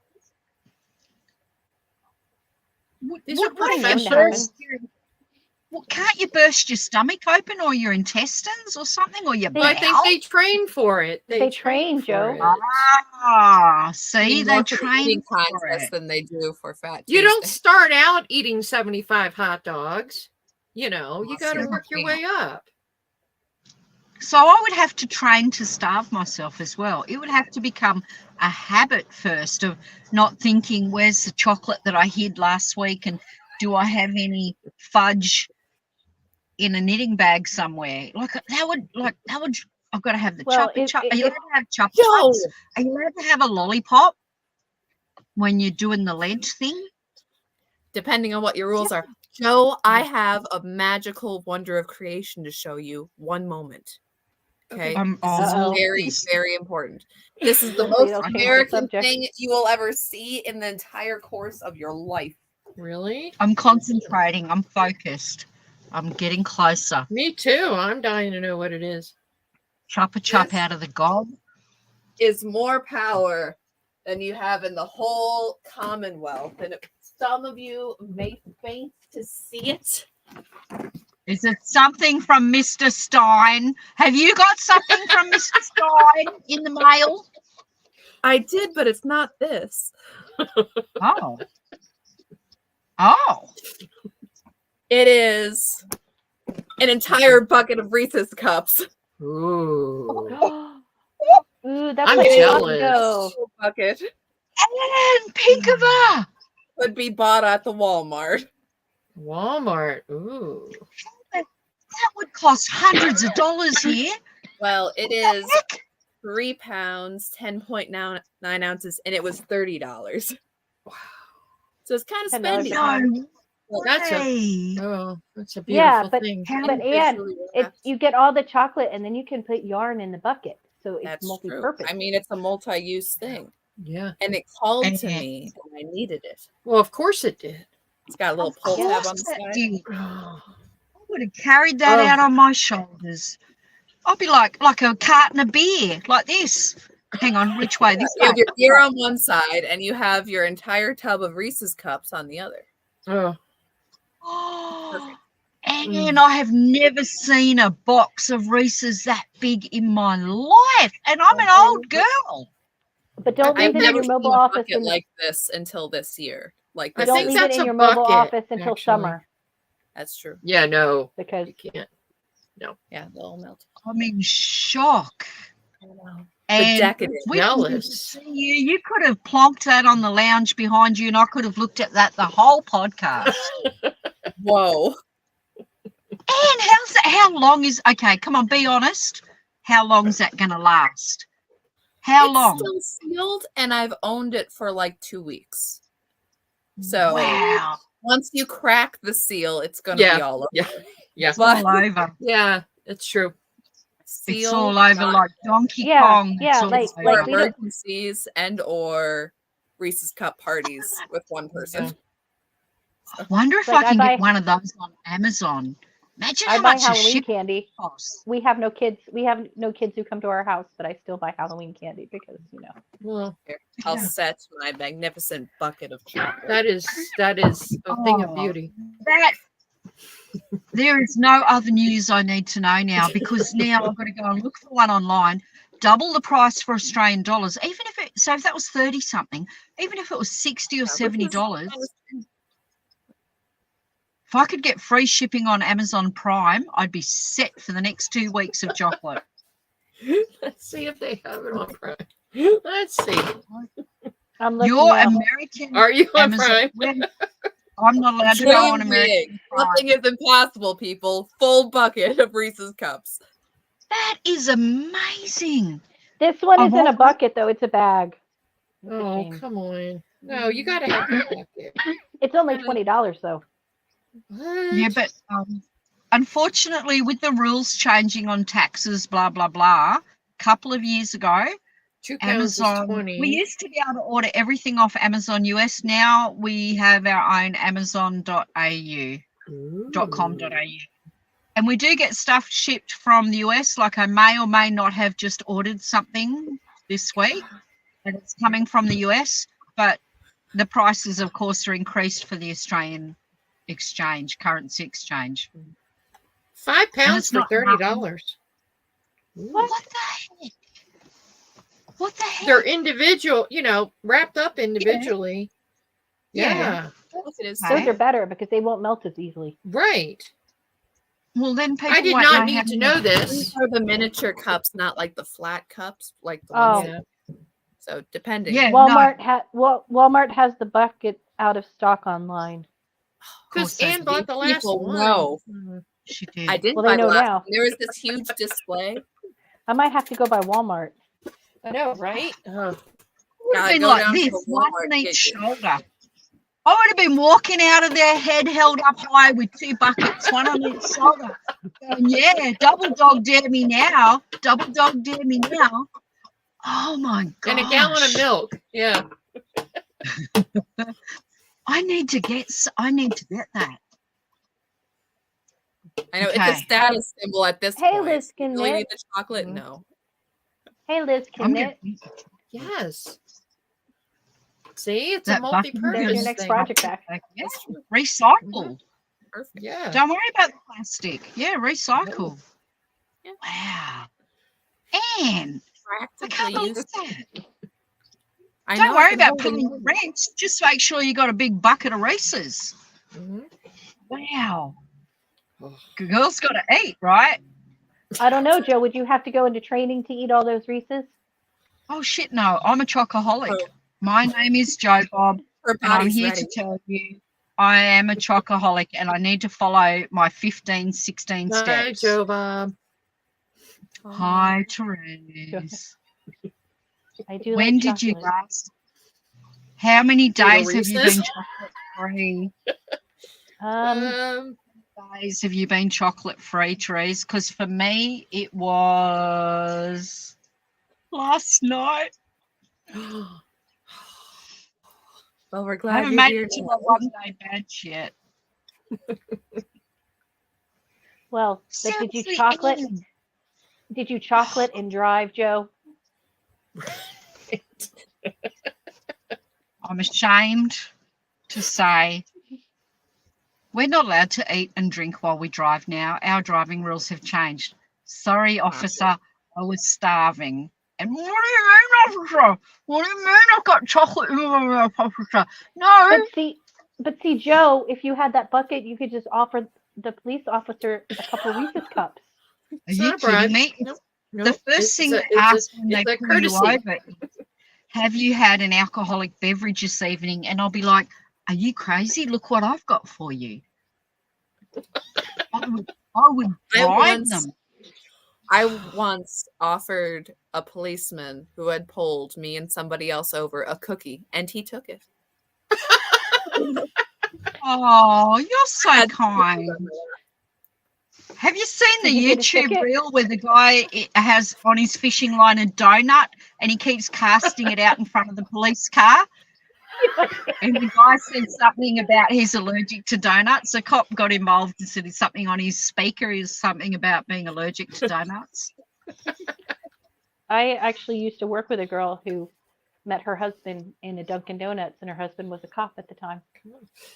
These are What if you professionals. burst well, can't you burst your stomach open or your intestines or something or your Well, I think bowel? they train for it. They train, for Joe. it. Ah, see, More they for the train eating for contest it. than they do for Fat You don't Tuesday. start out eating 75 hot dogs. You know, you got to Sure. work your way up. So I would have to train to starve myself as well. It would have to become a habit first of not thinking, where's the chocolate that I hid last week and do I have any fudge in a knitting bag somewhere? That would I've got to have the Well, chupa chup. Are you if- allowed to have chupa Joe! chups? Are you allowed to have a lollipop when you're doing the ledge thing? Depending on what your rules are. Joe, I have a magical wonder of creation to show you. One moment. Okay. I'm This is Uh-oh. very, very important. This is the Hopefully most it'll change the American subject. thing you will ever see in the entire course of your life. Really? I'm concentrating. I'm focused. I'm getting closer. Me too. I'm dying to know what it is. Chupa chup Yes. out of the gob. Is more power than you have in the whole Commonwealth. And some of you may faint to see it. Is it something from Mr. Stein? Have you got something from Mr. Stein in the mail? I did, but it's not this. Oh. Oh. It is an entire bucket of Reese's cups. Ooh. Ooh, that's I'm like jealous. Costco. Bucket And Pinkava. would be bought at the Walmart. Walmart. Ooh. That would cost hundreds of dollars here. Well, it is 3 pounds, 10.9 ounces, and it was $30. Wow. So it's kind of $10 spendy. a pound. No Well, that's a way. that's a Yeah, beautiful but thing. but Ann, Individually it's wrapped. you get all the chocolate and then you can put yarn in the bucket, so it's That's true. multi-purpose. I mean, it's a multi-use thing. Yeah. And it called to And- me, and I needed it. Well, of course it did. It's got a little Of pull tab on course the it side. did. Oh. I would have carried that Oh. out on my shoulders. I'd be like a carton of beer, like this. Hang on, which way? This You way. have your beer on one side, and you have your entire tub of Reese's cups on the other. Oh. Oh, and I have never seen a box of Reese's that big in my life. And I'm an old girl. But don't I've leave it in never your seen mobile a office. bucket like this until this year. Like I this Don't think leave it that's in a your mobile bucket, office until actually. summer That's true. Yeah, no. because You can't. Yeah, they'll melt. I'm in shock. The And decadent. we didn't even Jealous. see you could have plonked that on the lounge behind you, and I could have looked at that the whole podcast. Whoa. And how long is okay? Come on, be honest. How long is that going to last? How long? It's still sealed, and I've owned it for like 2 weeks. So Wow, once you crack the seal, it's going to Yeah. be all over. Yeah. Yeah. it's all over. Yeah, it's true. It's all over not like Donkey Yeah, Kong. yeah, It's all like- for over. we don't- emergencies and or Reese's cup parties with one person. Yeah. I wonder if Like, I can I get buy- one of those on Amazon. Imagine I how buy much a Halloween ship candy. costs. We have no kids. We have no kids who come to our house, but I still buy Halloween candy because Well, Here, I'll Yeah. set my magnificent bucket of chocolate. that is a thing of Oh. beauty. That there is no other news I need to know now, because now I've got to go and look for one online, double the price for Australian dollars. Even if if that was 30 something, even if it was $60 or $70, if I could get free shipping on Amazon Prime, I'd be set for the next 2 weeks of chocolate. Let's see if they have it on Prime. Let's see. I'm looking You're now. American Are you on Amazon. Prime? When- I'm not allowed to Dream go on American big. Prime. Nothing is impossible, people. Full bucket of Reese's cups. That is amazing. This one Of is in all- a bucket though. It's a bag. It's a Oh, shame. come on. No, you got to have the bucket. It's only $20 though. What? Yeah, but unfortunately, with the rules changing on taxes, blah, blah, blah, a couple of years ago, 2 pounds is Amazon, 20. we used to be able to order everything off Amazon US. Now we have our own amazon.com.au. And we do get stuff shipped from the US. Like I may or may not have just ordered something this week and it's coming from the US, but the prices, of course, are increased for the Australian currency exchange. 5 pounds it's for not $30. What the heck? What the heck? They're individual, wrapped up individually. Yeah. Look, it is. Those are better because they won't melt as easily. Right. Well, then people I did won't not know how need to know These this. are the miniature cups, not like the flat cups, like the Oh. ones. So depending. Yeah. Walmart has the bucket out of stock online. Because course they Ann do. bought the last People one. know. She did. I didn't Well, they buy the know last now. one. There was this huge display. I might have to go by Walmart. I know, right? Would have Gotta been go like down to this, the one Walmart, on get each you. shoulder. I would have been walking out of there, head held up high with 2 buckets, one on each shoulder. Going, yeah, double dog dare me now. Double dog dare me now. Oh my god! And a gallon of milk. Yeah. I need to get that. I know Okay. it's a status symbol at this Hey, point. Liz, can You really knit? need the chocolate? Mhm. No. Hey, Liz, I'm can knit? gonna Yes. See, it's That a bucket There's multi-purpose your next thing. project back. yeah, recycle. Perfect. Yeah. Don't worry about the plastic. Yeah, recycle. Yeah. Wow. And look how Practically nice used. that. I Don't know, worry I can about hold paying it. the rent. Just make sure you got a big bucket of Reese's. Mhm. Wow. Girls got to eat, right? I don't know, Joe. Would you have to go into training to eat all those Reese's? Oh, shit, no. I'm a chocoholic. Oh. My name is Joe Bob, Her and I'm body's here ready. to tell you I am a chocoholic, and I need to follow my 15, 16 Hi, steps. Joe Bob. Hi, Therese. I do. When like did you chocolate. last? How many days have you Reese's? been chocolate free? Days have you been chocolate free, Therese? Because for me, it was last night. Well, we're I glad haven't you're made here it to now. my 1 day badge yet. Well, but did you Seriously, chocolate? Ian. Did you chocolate and drive, Joe? I'm ashamed to say we're not allowed to eat and drink while we drive now. Our driving rules have changed. Sorry, officer, I was starving. And what do you mean, officer? What do you mean I've got chocolate in my mouth, officer? No. But see, Joe, if you had that bucket, you could just offer the police officer a couple Reese's cups. Are It's you not a bribe. kidding me? Nope. The first thing they ask when they pull you over, have you had an alcoholic beverage this evening? And I'll be like, are you crazy? Look what I've got for you. I would bribe them. I once offered a policeman who had pulled me and somebody else over a cookie, and he took it. Oh, you're so kind. Have you seen the Did you get a YouTube ticket? reel where the guy has on his fishing line a donut and he keeps casting it out in front of the police car? And the guy said something about he's allergic to donuts. The cop got involved and said something on his speaker is something about being allergic to donuts. I actually used to work with a girl who met her husband in a Dunkin' Donuts, and her husband was a cop at the time.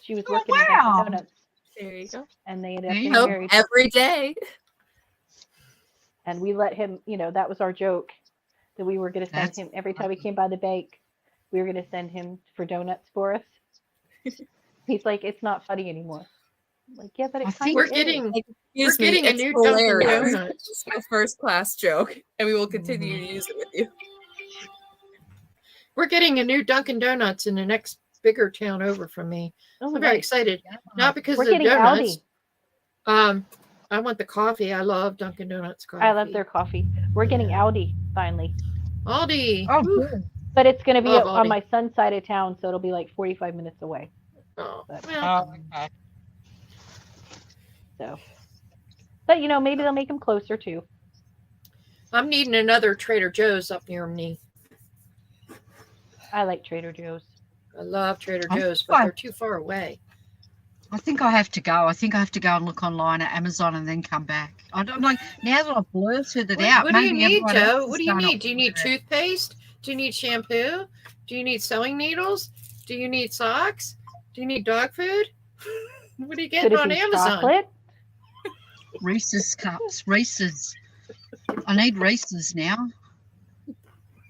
She was Oh, working in wow. Dunkin' Donuts, There you go. and they ended up There you getting go. married. Every day. And we let him, that was our joke, that we were going to send That's him every time he came by the bank. We were going to send him for donuts for us. He's like, it's not funny anymore. I'm like, yeah, but I it's think We're getting Excuse We're getting me, a it's new Dunkin' hilarious. Donuts. It's my first class joke, and we will continue to use it with you. We're getting a new Dunkin' Donuts in the next bigger town over from me. Oh, I'm very nice. excited. Not because We're of the getting donuts. Audi. I want the coffee. I love Dunkin' Donuts coffee. I love their coffee. We're getting Audi finally, Aldi. Oh, Woo. good. but it's going to be Love on Aldi. my son's side of town, so it'll be like 45 minutes away. Oh, But- well, Oh, okay. So maybe they'll make them closer too. I'm needing another Trader Joe's up near me. I like Trader Joe's. I love Trader I'm Joe's, but fine. they're too far away. I think I have to go. I think I have to go and look online at Amazon and then come back. I'm like, now that I've blurted it out, What do you maybe need, everyone Joe? else What is do you going to need? Do you need order it. toothpaste? Do you need shampoo? Do you need sewing needles? Do you need socks? Do you need dog food? What are you Could getting it on be Amazon? chocolate? Reese's cups, Reese's. I need Reese's now.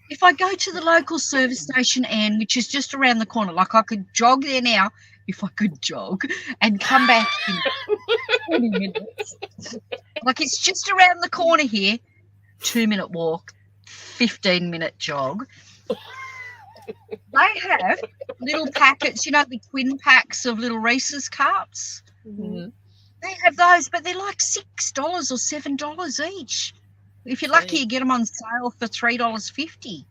If I go to the local service station, Anne, which is just around the corner, like I could jog there now, if I could jog, and come back in 20 minutes. Like it's just around the corner here, 2-minute walk, 15-minute jog. They have little packets, the twin packs of little Reese's cups. Mhm. They have those, but they're like $6 or $7 each. If you're lucky, you get them on sale for $3.50.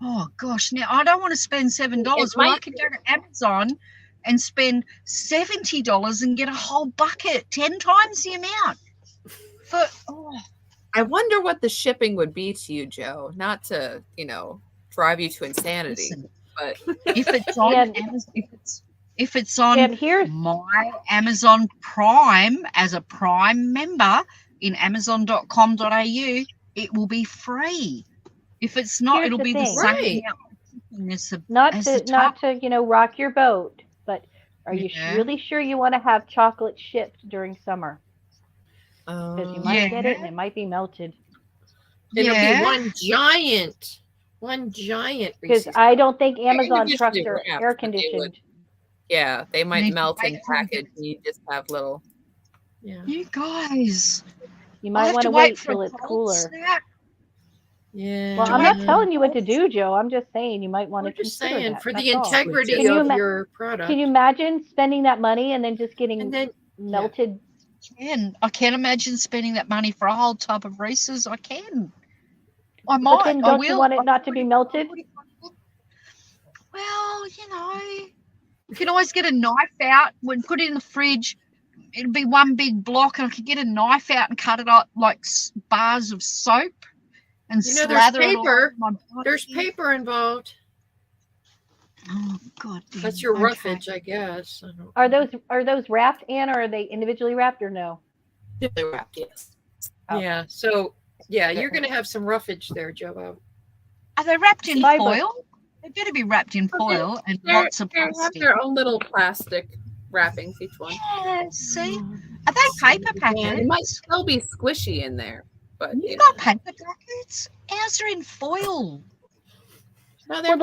Oh gosh! Now I don't want to spend $7. Well, I could go to Amazon and spend $70 and get a whole bucket, 10 times the amount. I wonder what the shipping would be to you, Joe. Not to, drive you to insanity, Listen, but if it's on And- Amazon, if it's on And here's my Amazon Prime as a Prime member in Amazon.com.au, it will be free. If it's not, Here's it'll the be the thing. same Right. amount as the not as the to rock your boat, but are you Yeah. really sure you want to have chocolate shipped during summer? Because you might get it and it might be melted. It'll Yeah. be one giant Because Reese's. I don't think Amazon individually trucks are wrapped, air but they would- conditioned. yeah, they might Need to melt wait in for it. package and you just have little. Yeah. You guys, You I'll might have want to to wait wait for till a it's cold cooler. snap. Yeah. Well, I'm wait not for telling you what to cold do, Joe. I'm just saying you might want We're to just consider saying that. for the That's all. integrity Can you of ima- your product. Can you imagine spending that money and then just getting and then melted? I can't imagine spending that money for a whole tub of Reese's. I can. I But might. then I don't you will. want it not to be melted? Well, you can always get a knife out and put it in the fridge. It'll be one big block, and I could get a knife out and cut it up like bars of soap and there's slather it all paper. over my body. There's paper involved. Oh God! That's your okay. roughage, I guess. I don't Are those wrapped, Anne, or are they individually wrapped or no? They wrapped, yes. Oh. Yeah. So you're gonna have some roughage there, Joe. Are they wrapped in Fiber. foil? They better be wrapped in foil and They lots of have plastic. their own little plastic wrappings, each one. Yeah, see? Are they paper It packets? might still be squishy in there, but You got paper packets? Ours are in foil. No, Well,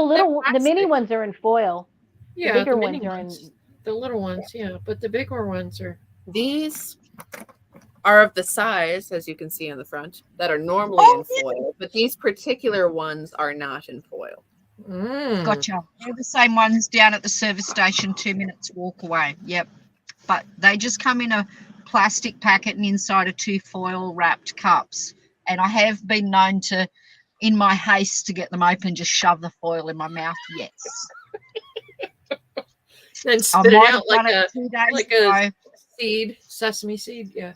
the mini plastic. ones are in foil. yeah, the bigger the mini ones are ones. in. The little ones, yeah, but the bigger ones are. These are of the size, as you can see on the front, that are normally Oh, in foil, but these particular ones are not in foil. Gotcha. They're the same ones down at the service station, 2 minutes walk away. Yep. But they just come in a plastic packet and inside are 2 foil wrapped cups. And I have been known to, in my haste to get them open, just shove the foil in my mouth. Yes. Then I spit it might have out done like it 2 days like ago. a seed, sesame seed. Yeah.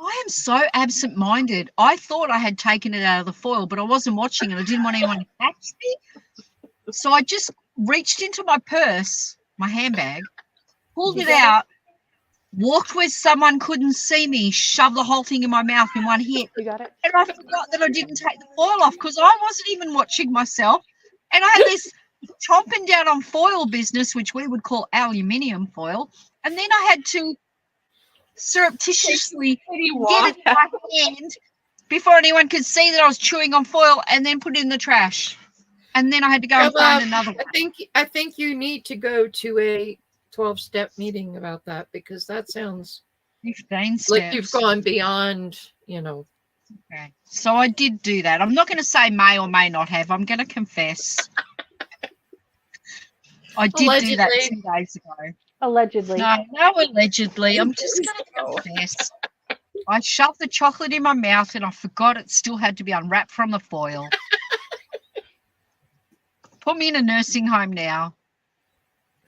I am so absent-minded. I thought I had taken it out of the foil, but I wasn't watching it. I didn't want anyone to catch me. So I just reached into my purse, my handbag, pulled it out, walked where someone couldn't see me, shoved the whole thing in my mouth in one hit. You got it? And I forgot that I didn't take the foil off because I wasn't even watching myself. And I had this chomping down on foil business, which we would call aluminium foil. And then I had to surreptitiously get it in my hand before anyone could see that I was chewing on foil and then put it in the trash. And then I had to go and find another one. I think you need to go to a 12-step meeting about that because that sounds 15 steps. like you've gone beyond, Okay. So I did do that. I'm not going to say may or may not have. I'm going to confess. I did do that Allegedly. 2 days ago. Allegedly. No, allegedly. I'm just going to confess. I shoved the chocolate in my mouth and I forgot it still had to be unwrapped from the foil. Put me in a nursing home now.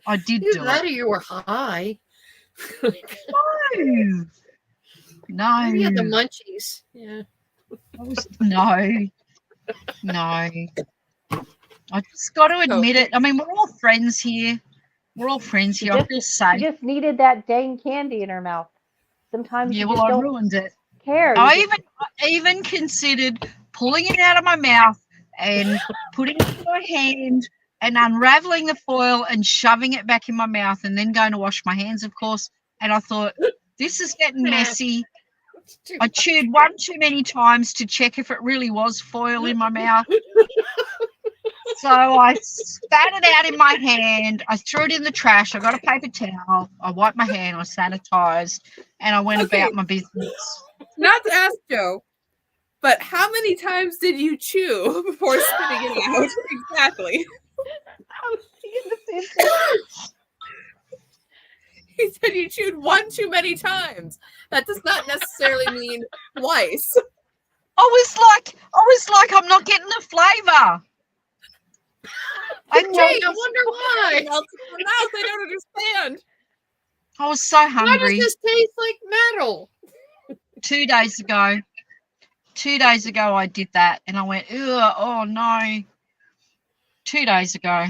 I did Either do that it. or you were high. No. No. Maybe had the munchies. Yeah. No. I just got to admit it. I mean, we're all friends here. We're all friends here. I feel She safe. just needed that dang candy in her mouth. Sometimes Yeah, you well, just I don't ruined it. care. I even considered pulling it out of my mouth and putting it in my hand and unraveling the foil and shoving it back in my mouth and then going to wash my hands, of course. And I thought, this is getting messy. I chewed one too many times to check if it really was foil in my mouth. So I spat it out in my hand. I threw it in the trash. I got a paper towel. I wiped my hand. I sanitized, and I went about my business. Not to ask Joe, but how many times did you chew before spitting it out? Exactly. I was thinking the same thing. He said you chewed one too many times. That does not necessarily mean twice. I was like, I'm not getting the flavor. Jay, I wonder why. Mouth, I don't understand. I was so Why does hungry. this taste like metal? 2 days ago. 2 days ago, I did that, and I went, ugh, oh no. 2 days ago.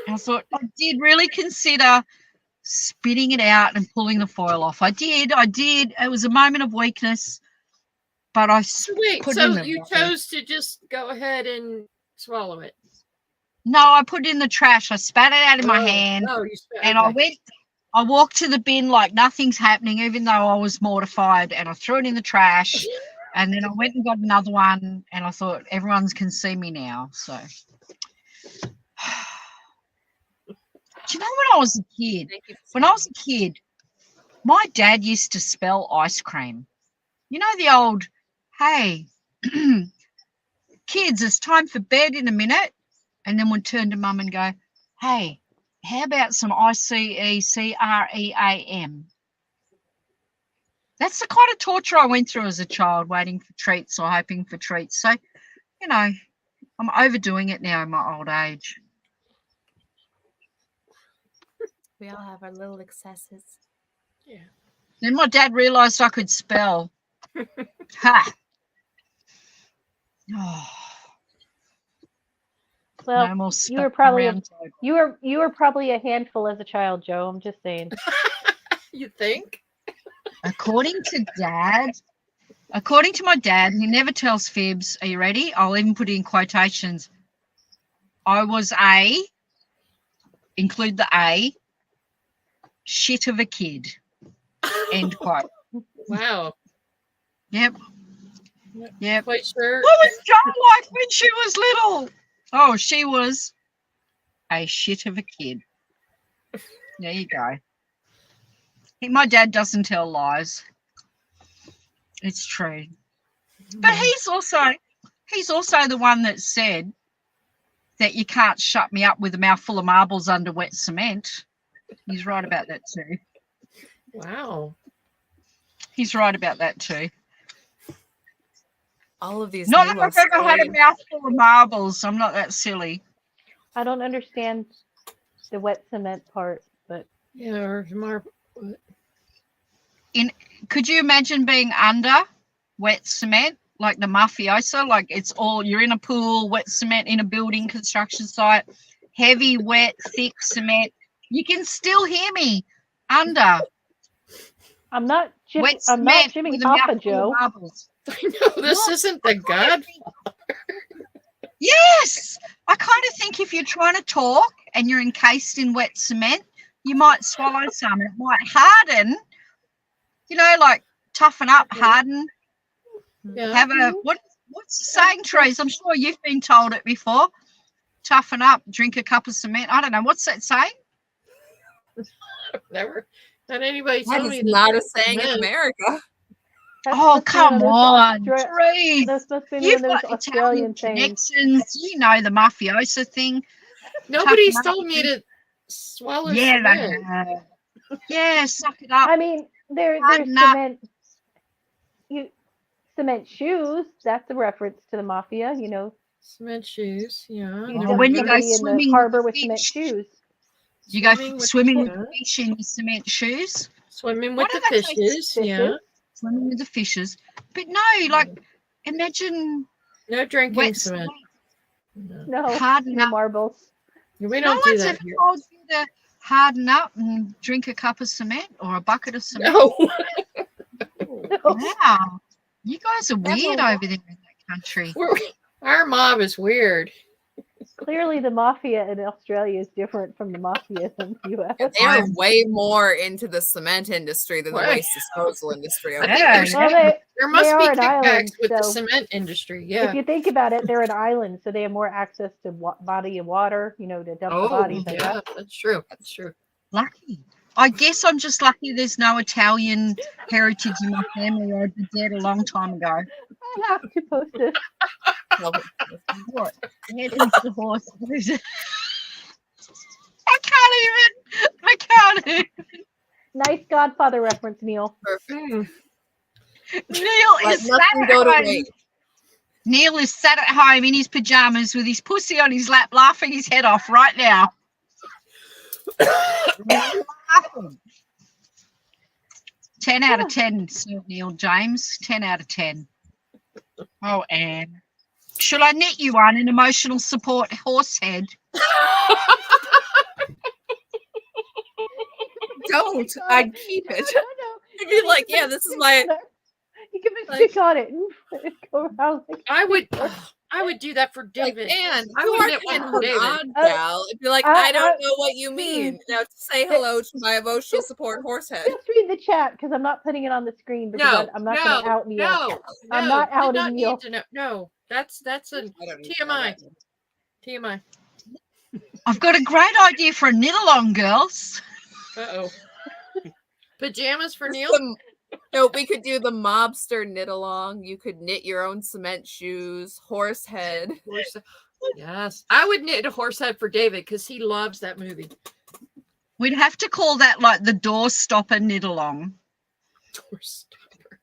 And I thought, I did really consider spitting it out and pulling the foil off. I did. It was a moment of weakness, but I Wait, put it so in the you chose to just go ahead and swallow it? No, I put it in the trash. I spat it out in my hand, you spat, and I walked to the bin like nothing's happening, even though I was mortified, and I threw it in the trash. And then I went and got another one, and I thought everyone can see me now. So, do you know when I was a kid? When I was a kid, my dad used to spell ice cream. You know the old, hey, kids, it's time for bed in a minute. And then we'd turn to mum and go, hey, how about some ICECREAM? That's the kind of torture I went through as a child, waiting for treats or hoping for treats. So, you know, I'm overdoing it now in my old age. We all have our little excesses. Yeah. Then my dad realised I could spell. Ha! Oh. Well, No more you were probably a handful as a child, Joe. I'm just saying. You think? According to my dad, he never tells fibs. Are you ready? I'll even put it in quotations. I was include the A, shit of a kid. End quote. Wow. Yep. Quite sure. What was Jo like when she was little? Oh, she was a shit of a kid. There you go. My dad doesn't tell lies. It's true. But he's also the one that said that you can't shut me up with a mouthful of marbles under wet cement. He's right about that too. Wow. He's right about that too. All of these. Not that I've ever had a mouthful of marbles. I'm not that silly. I don't understand the wet cement part, but Yeah, or more. Could you imagine being under wet cement, like the mafioso? Like it's all, you're in a pool, wet cement in a building construction site, heavy, wet, thick cement. You can still hear me under. I'm not Wet I'm not cement Jimmy with a Hoffa, mouthful of Joe. marbles. I know this isn't the God. Yes, I kind of think if you're trying to talk and you're encased in wet cement, you might swallow some. It might harden, like toughen up, harden. Yeah. Have a what's the saying, Therese? I'm sure you've been told it before. Toughen up, drink a cup of cement. I don't know, what's that saying? Never had anybody That tell me is that not a that's saying in meant. America. Oh, come on, That Therese. must be one You've of those got Australian Italian things. connections. You know the mafioso thing. Nobody's Toughen up. told me to swallow Yeah, cement. yeah, suck it up. I mean, there's Harden up. cement shoes. That's a reference to the mafia. Cement shoes. Yeah. You Well, dump when you go somebody in the swimming harbor with with cement fish. shoes. You go Swimming with swimming the with the fish in your cement shoes. Swimming Why with the don't they say fishes. Yeah. swimming with the fishes. But no, like, imagine No drinking wet cement. cement. No. No, Harden no up. marbles. We No don't do one's that ever here. told you to harden up and drink a cup of cement or a bucket of cement. No. No. Wow. You guys are That's weird a- over there in that country. Our mob is weird. Clearly, the mafia in Australia is different from the mafia in the U.S. They are way more into the cement industry than the Right. waste disposal industry. I over think Yeah, there's, Well, there must they be are an kickbacks island, with the so- cement industry. Yeah. If you think about it, they're an island, so they have more access to body of water, to dump the Oh, bodies. I yeah, guess. that's true. That's true. Lucky. I guess I'm just lucky there's no Italian heritage in my family. I'd be dead a long time ago. I have to post it. What? Head is the horse. I can't even. Nice Godfather reference, Neil. Mm. Neil Let is sat nothing at go to home. waste. Neil is sat at home in his pajamas with his pussy on his lap, laughing his head off right now. Laughing. 10 out of 10, Sir Neil James. 10 out of 10. Oh, Anne. Should I knit you one, an emotional support horse head? Don't. I'd keep it. No. I'd be like, yeah, this is my. You can stick on it and go around. Like, I would do that for Like, David. and I you would are knit one kind for of an David. odd gal. It'd be like, I don't know what you mean. Now to say hello to my emotional support horse head. just read the chat because I'm not putting it on the screen because No, I'm not going to out Neil. no, I'm not did not outing need Neil. to know. No, that's a I don't need to know TMI. that. TMI. I've got a great idea for a knit-along, girls. Uh-oh. Pajamas for Neil? No, we could do the mobster knit along. You could knit your own cement shoes, horse head. Yes. I would knit a horse head for David because he loves that movie. We'd have to call that like the door stopper knit-along. Door stopper.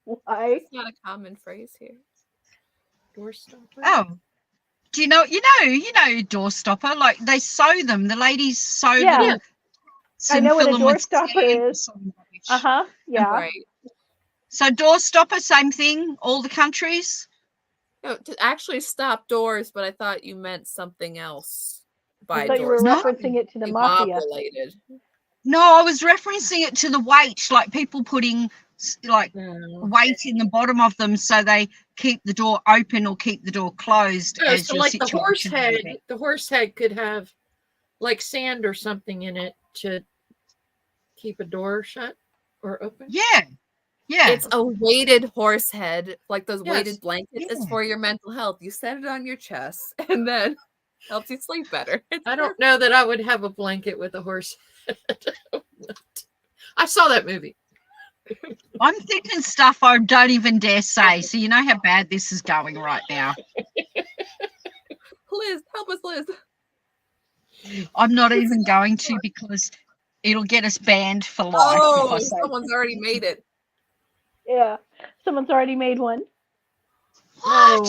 Why? It's not a common phrase here. Door stopper? Oh. Do you know door stopper? Like they sew them. The ladies sew Yeah. them. I know what a door filament stopper stamps is. or some rubbish. Uh-huh. Yeah. Right. So door stopper, same thing, all the countries. No, to actually stop doors, but I thought you meant something else by I thought you were doors. No. referencing it to the Mob mafia. related. No, I was referencing it to the weight, like people putting like weight in the bottom of them so they keep the door open or keep the door closed. Oh, as so your like the horse situation head, may be. the horse head could have like sand or something in it to keep a door shut or open. Yeah. Yeah. It's a weighted horse head, like those Yes. weighted blankets. It's Yeah. for your mental health. You set it on your chest and then helps you sleep better. It's I don't know that I would have a blanket with a horse head. I saw that movie. I'm thinking stuff I don't even dare say. So you know how bad this is going right now. Liz, help us, Liz. I'm not even going to because it'll get us banned for life. Oh, if I say someone's already made it. Yeah. Someone's already made one. what?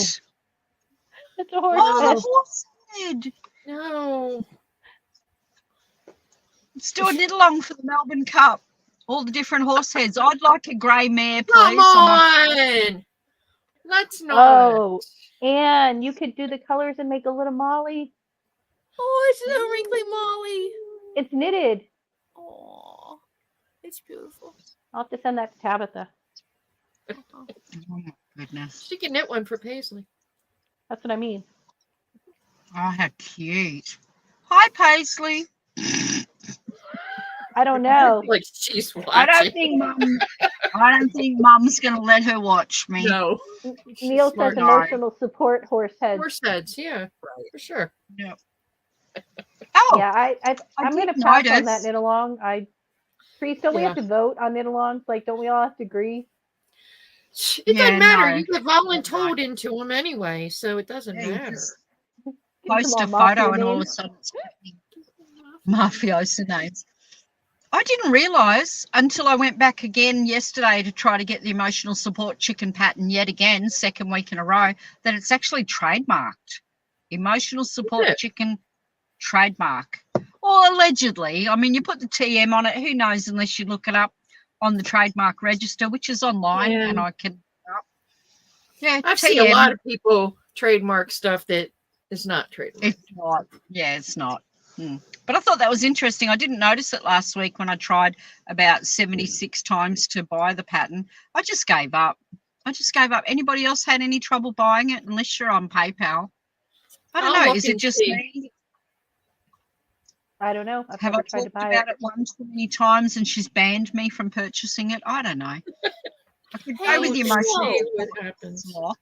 It's a horse Oh, head. the horse head. No. Let's do a knit along for the Melbourne Cup. All the different horse heads. I'd like a grey mare, please. Come on. Let's not. Oh, and you could do the colors and make a little Molly. Oh, it's a wrinkly Molly. It's knitted. Oh, it's beautiful. I'll have to send that to Tabitha. Oh my goodness. She can knit one for Paisley. That's what I mean. Oh, how cute. Hi, Paisley. I don't know. Like she's watching. I don't think Mum's gonna let her watch me. No. Neil says smart. emotional support horse heads. Horse heads, yeah, for sure. Oh, Yeah, I'm did gonna pass on notice. that knit along. Priest, don't we have to vote on knit alongs? Like, don't we all have to agree? It Yeah, doesn't matter. no. You get voluntold into them anyway, so it doesn't Yeah, you matter. just Give post them a all photo mafia and all of a names. sudden it's mafioso names. I didn't realise until I went back again yesterday to try to get the emotional support chicken pattern yet again, second week in a row, that it's actually trademarked. Emotional support it? chicken trademark. Well, allegedly. I mean, you put the TM on it. Who knows unless you look it up. on the trademark register, which is online, Yeah. and I can. Yeah, I've seen a lot of people trademark stuff that is not trademarked. It's not. Yeah, it's not. But I thought that was interesting. I didn't notice it last week when I tried about 76 times to buy the pattern. I just gave up. Anybody else had any trouble buying it unless you're on PayPal? I don't I'll know. look Is it and just see. me? I don't know. I've Have I never tried to talked buy about it. it one too many times and she's banned me from purchasing it? I don't know. I could go with the emotional. See what happens. It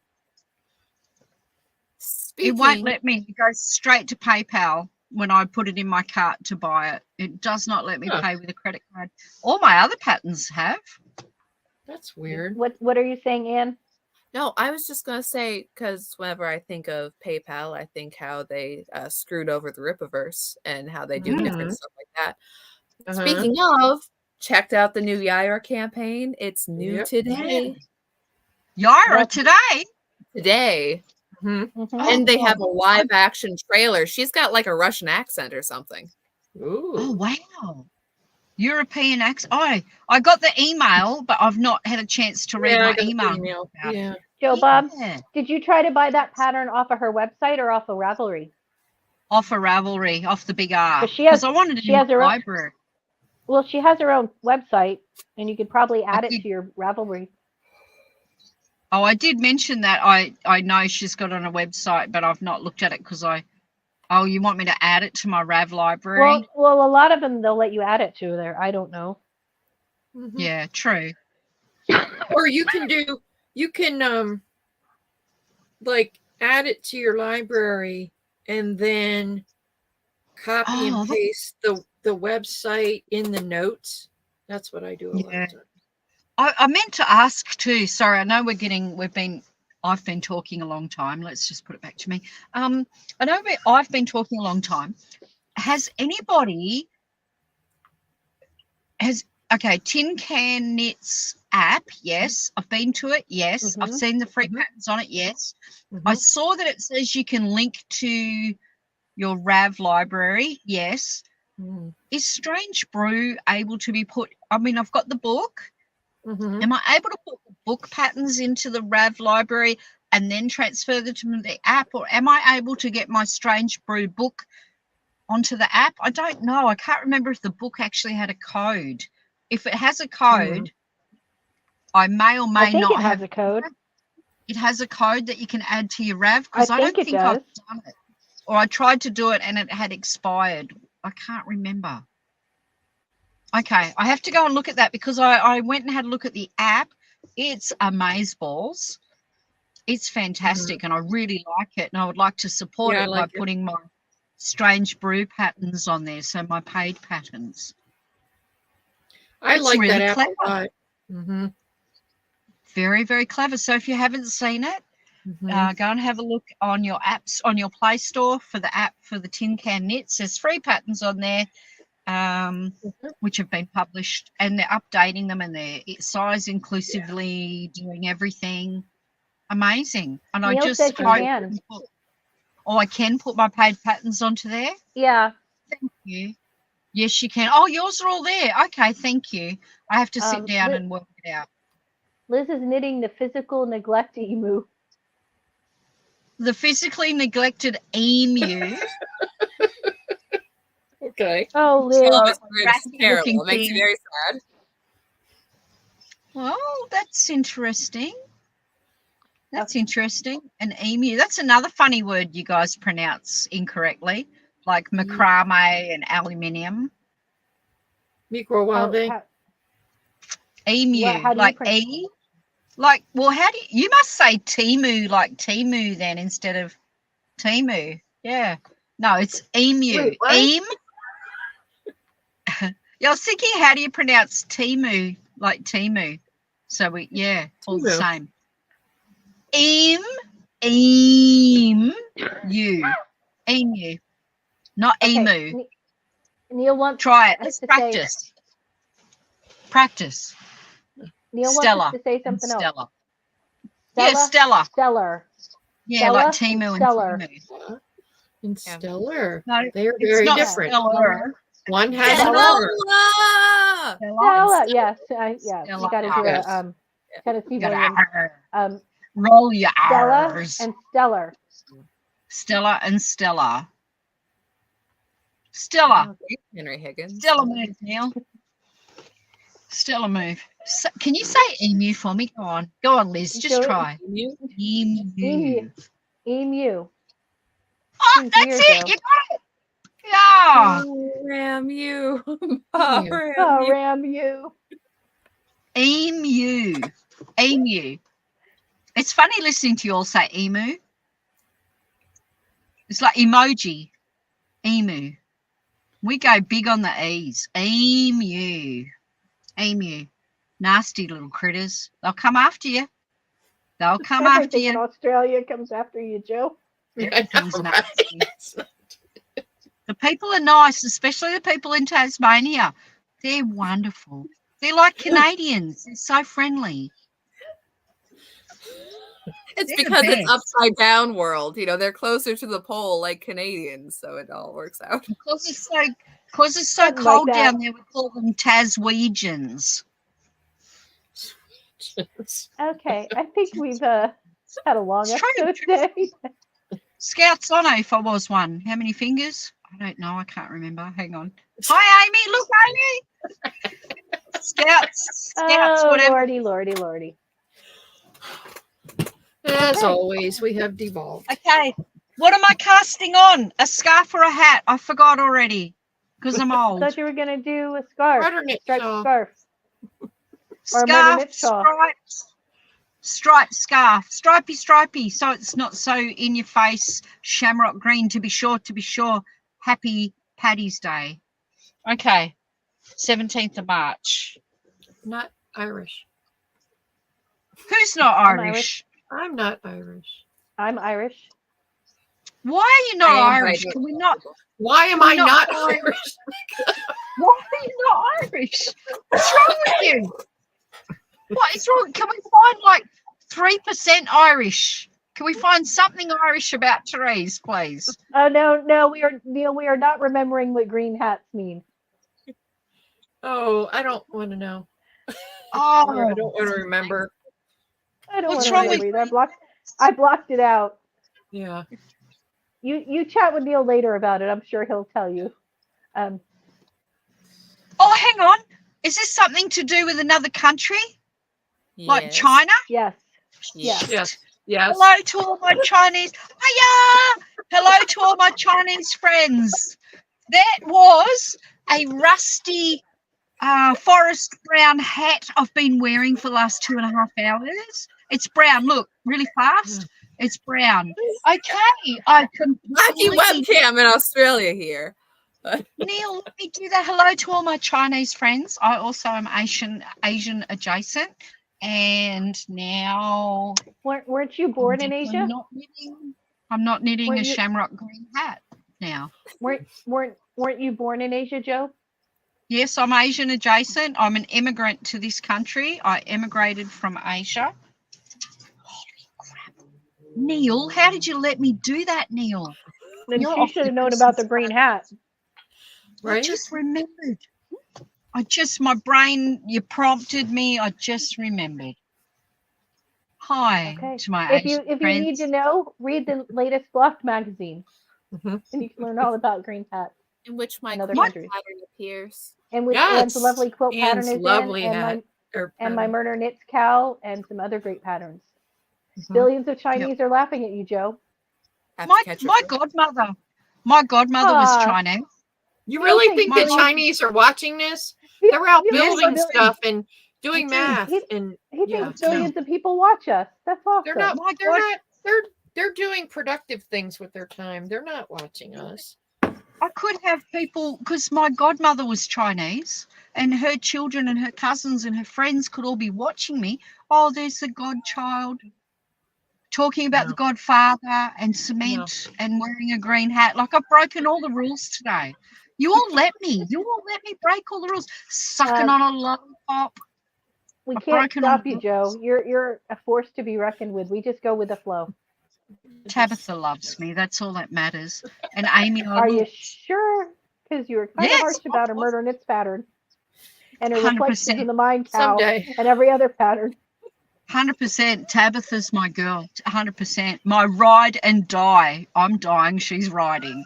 Speaking, won't let me go straight to PayPal when I put it in my cart to buy it. It does not let me pay with a credit card. All my other patterns have. That's weird. What are you saying, Anne? no, I was just gonna say, because whenever I think of PayPal, I think how they screwed over the Rippaverse and how they do different stuff like that. Uh-huh. Speaking of, checked out the new Yair campaign. It's new Yep. Yaira today. Yep. Today. Mhm. Mhm. And they have a live action trailer. She's got like a Russian accent or something. Ooh. Oh, wow. European accent. I got the email, but I've not had a chance to read Yeah, I my got the email. email. about it. Yeah. Joe Bob, Yeah. did you try to buy that pattern off of her website or off of Ravelry? Off of Ravelry, off the big R. 'Cause she has- Because I wanted it she in has the her own- library. Well, she has her own website, and you could probably add it did. to your Ravelry. Oh, I did mention that. I know she's got it on a website, but I've not looked at it because Oh, you want me to add it to my Rav library? Well, a lot of them they'll let you add it to there. I don't know. Mhm. Yeah, true. Or you can like add it to your library and then copy Oh, and paste the website in the notes. That's what I do a lot Yeah. of times. I meant to ask too. Sorry, I know I've been talking a long time. Let's just put it back to me. I know I've been talking a long time. Has anybody Tin Can Knits app? Yes. I've been to it. Yes. I've Mhm. seen the free Mhm. patterns on it. Yes. Mhm. I saw that it says you can link to your Rav library. Yes. Mhm. Is Strange Brew able to be put? I mean, I've got the book. Mhm. Am I able to put the book patterns into the Rav library and then transfer them to the app, or am I able to get my Strange Brew book onto the app? I don't know. I can't remember if the book actually had a code. If it has a code, I may or may I think not it has a code. It has a code that you can add to your Rav, I because I think don't it think I've does. done it. Or I tried to do it and it had expired. I can't remember. Okay, I have to go and look at that because I went and had a look at the app. It's amazeballs. It's fantastic and I really like it, and I would like to support Yeah, I it like by it. putting my Strange Brew patterns on there, so my paid patterns. I It's like really that app clever. a lot. Mm-hmm. Very, very clever. So if you haven't seen it, go and have a look on your apps, on your Play Store for the app for the Tin Can Knits. There's free patterns on there, which have been published, and they're updating them and they're size inclusively doing everything. Amazing. And I Neil just says you hope can. I can put my paid patterns onto there. Yeah. Thank you. Yes, you can. Oh, yours are all there. Okay, thank you. I have to sit down and work it out. Liz is knitting the physical neglect emu. The physically neglected emu. Okay. Oh, Liz. It's terrible. It makes you very sad. Well, that's interesting. That's interesting. An emu. That's another funny word you guys pronounce incorrectly, like macrame and aluminium. Microwave. Emu, how do like you E. Like, well, how do you must say Timu, like Timu then instead of Timu. Yeah. No, it's emu. Wait, what? Yeah, I was thinking, how do you pronounce Timu? Like Timu. So all the same. Emu. Not emu. Neil wants Try it. Let's practice. Practice. Neil Stella. wants us to say something else. Stella. Yeah, Stella. Stellar. Yeah, Stella like Timu and Stellar. Timu. And stellar. No, they're very different. Stellar. One has Stella. an R. Stella. Yes. Yeah. Stella. You got to do Yes. a Tennessee You gotta Williams. roll your Stella R's. and Stellar. Stella and Stella. Stella. Henry Higgins. Stella move, Neil. Stella move. So, can you say emu for me? Go on, Liz. Just Do it. try. Emu? Emu. Emu. Oh, Seems that's weird, it. though. You got it. Yeah. Oh, ram you. Oh, ram Oh, you. ram you. Emu. Emu. It's funny listening to you all say emu. It's like emoji. Emu. We go big on the E's. Emu. Emu. Nasty little critters. They'll come after you. They'll come after Everything in you. Australia comes after you, Joe. Everything's I know, nasty. right? The people are nice, especially the people in Tasmania. They're wonderful. They're like Canadians. They're so friendly. It's They're the because it's best. upside down world. You know, they're closer to the pole like Canadians, so it all works out. Because it's so Something like cold that. down there, we call them Taswegians. Okay, I think we've had a long It's true, episode true. today. Scouts on if I was one. How many fingers? I don't know. I can't remember. Hang on. Hi, Amy. Look, Amy. Scouts, Oh, whatever. lordy. As Okay. always, we have devolved. Okay. What am I casting on? A scarf or a hat? I forgot already because I'm I old. thought you were going to do a scarf. Rudder knit Striped shawl. scarf. Or a murder knit shawl. Striped scarf. Stripey. So it's not so in your face. Shamrock green, to be sure. Happy Paddy's Day. Okay. 17th of March. Not Irish. Who's not I'm Irish? I'm not Irish. I'm Irish. Why are you not I am Irish? Irish. Can we not? Why am We're I not not Irish. Irish? Why are you not Irish? What's wrong with you? What is wrong? Can we find like 3% Irish? Can we find something Irish about Therese, please? Oh, no, we are not remembering what green hats mean. Oh, I don't want to know. Oh, I don't want to remember. I don't What's want wrong to with remember either. I blocked it out. Yeah. You chat with Neil later about it. I'm sure he'll tell you. Oh, hang on. Is this something to do with another country? Like Yes. China? Yes. Yes. Yes. Hello to all my Chinese. Hiya! Hello to all my Chinese friends. That was a rusty forest brown hat I've been wearing for the last 2.5 hours. It's brown. Look, really fast. It's brown. Okay, I Wacky completely. webcam in Australia here. Neil, let me do that. Hello to all my Chinese friends. I also am Asian adjacent. And now Weren't you born in Asia? I'm not knitting Weren't a you- shamrock green hat now. Weren't you born in Asia, Joe? Yes, I'm Asian adjacent. I'm an immigrant to this country. I emigrated from Asia. Holy crap. Neil, how did you let me do that, Neil? Then You're she off should have the known about the Christmas green hat. I Right? just remembered. My brain, you prompted me. I just remembered. Hi Okay. to my If Asian you friends. need to know, read the latest Blocked magazine, Mhm. and you can learn all about green hats In which my in other quilt countries. pattern appears. And which Yes. one's the lovely quilt pattern Anne's is lovely in, hat. and my murder knits cow, and some other great patterns. Mhm. Billions of Chinese are laughing at you, Joe. Have to My catch her godmother. My godmother was Ah. Chinese. You really think think the my- Chinese are watching this? They're out You think building billions- stuff and doing I do. math, He- and He yeah, thinks billions of people watch us. That's awesome. they're not. My They're God. not. They're doing productive things with their time. They're not watching us. I could have people, because my godmother was Chinese, and her children and her cousins and her friends could all be watching me. Oh, there's the godchild talking about the No. godfather and cement and wearing a green hat. Like, I've broken all the rules today. You all let me break all the rules. Sucking on a lollipop. We I've can't broken all stop the you, Joe. You're a force to be reckoned with. We just go with the flow. Tabitha loves me. That's all that matters. And Amy, I Are will- you sure? Because you were kind of Yes, harsh of about her course. murder knits pattern. and her reflections 100%. in the mind cow Someday. and every other pattern. 100%. Tabitha's my girl. 100%. My ride and die. I'm dying. She's riding.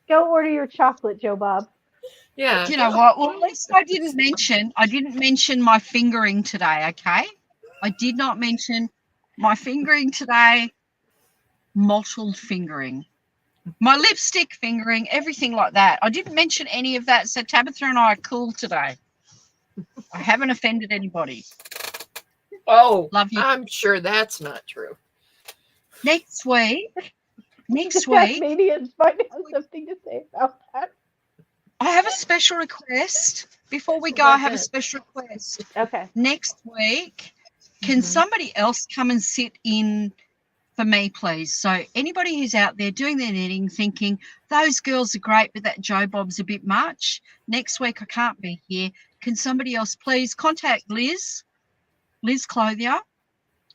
Go order your chocolate, Joe Bob. Yeah. You know what? Well, at least I didn't mention my fingering today, okay? I did not mention my fingering today, mottled fingering, my lipstick fingering, everything like that. I didn't mention any of that. So Tabitha and I are cool today. I haven't offended anybody. Oh, Love you. I'm sure that's not true. Next week, The Tasmanians might have something to say about that. I have a special request. Before we go, What's I have a that? special request. Okay. Next week, can somebody else come and sit in for me, please? So anybody who's out there doing their knitting, thinking, those girls are great, but that Joe Bob's a bit much. Next week, I can't be here. Can somebody else please contact Liz Clothier,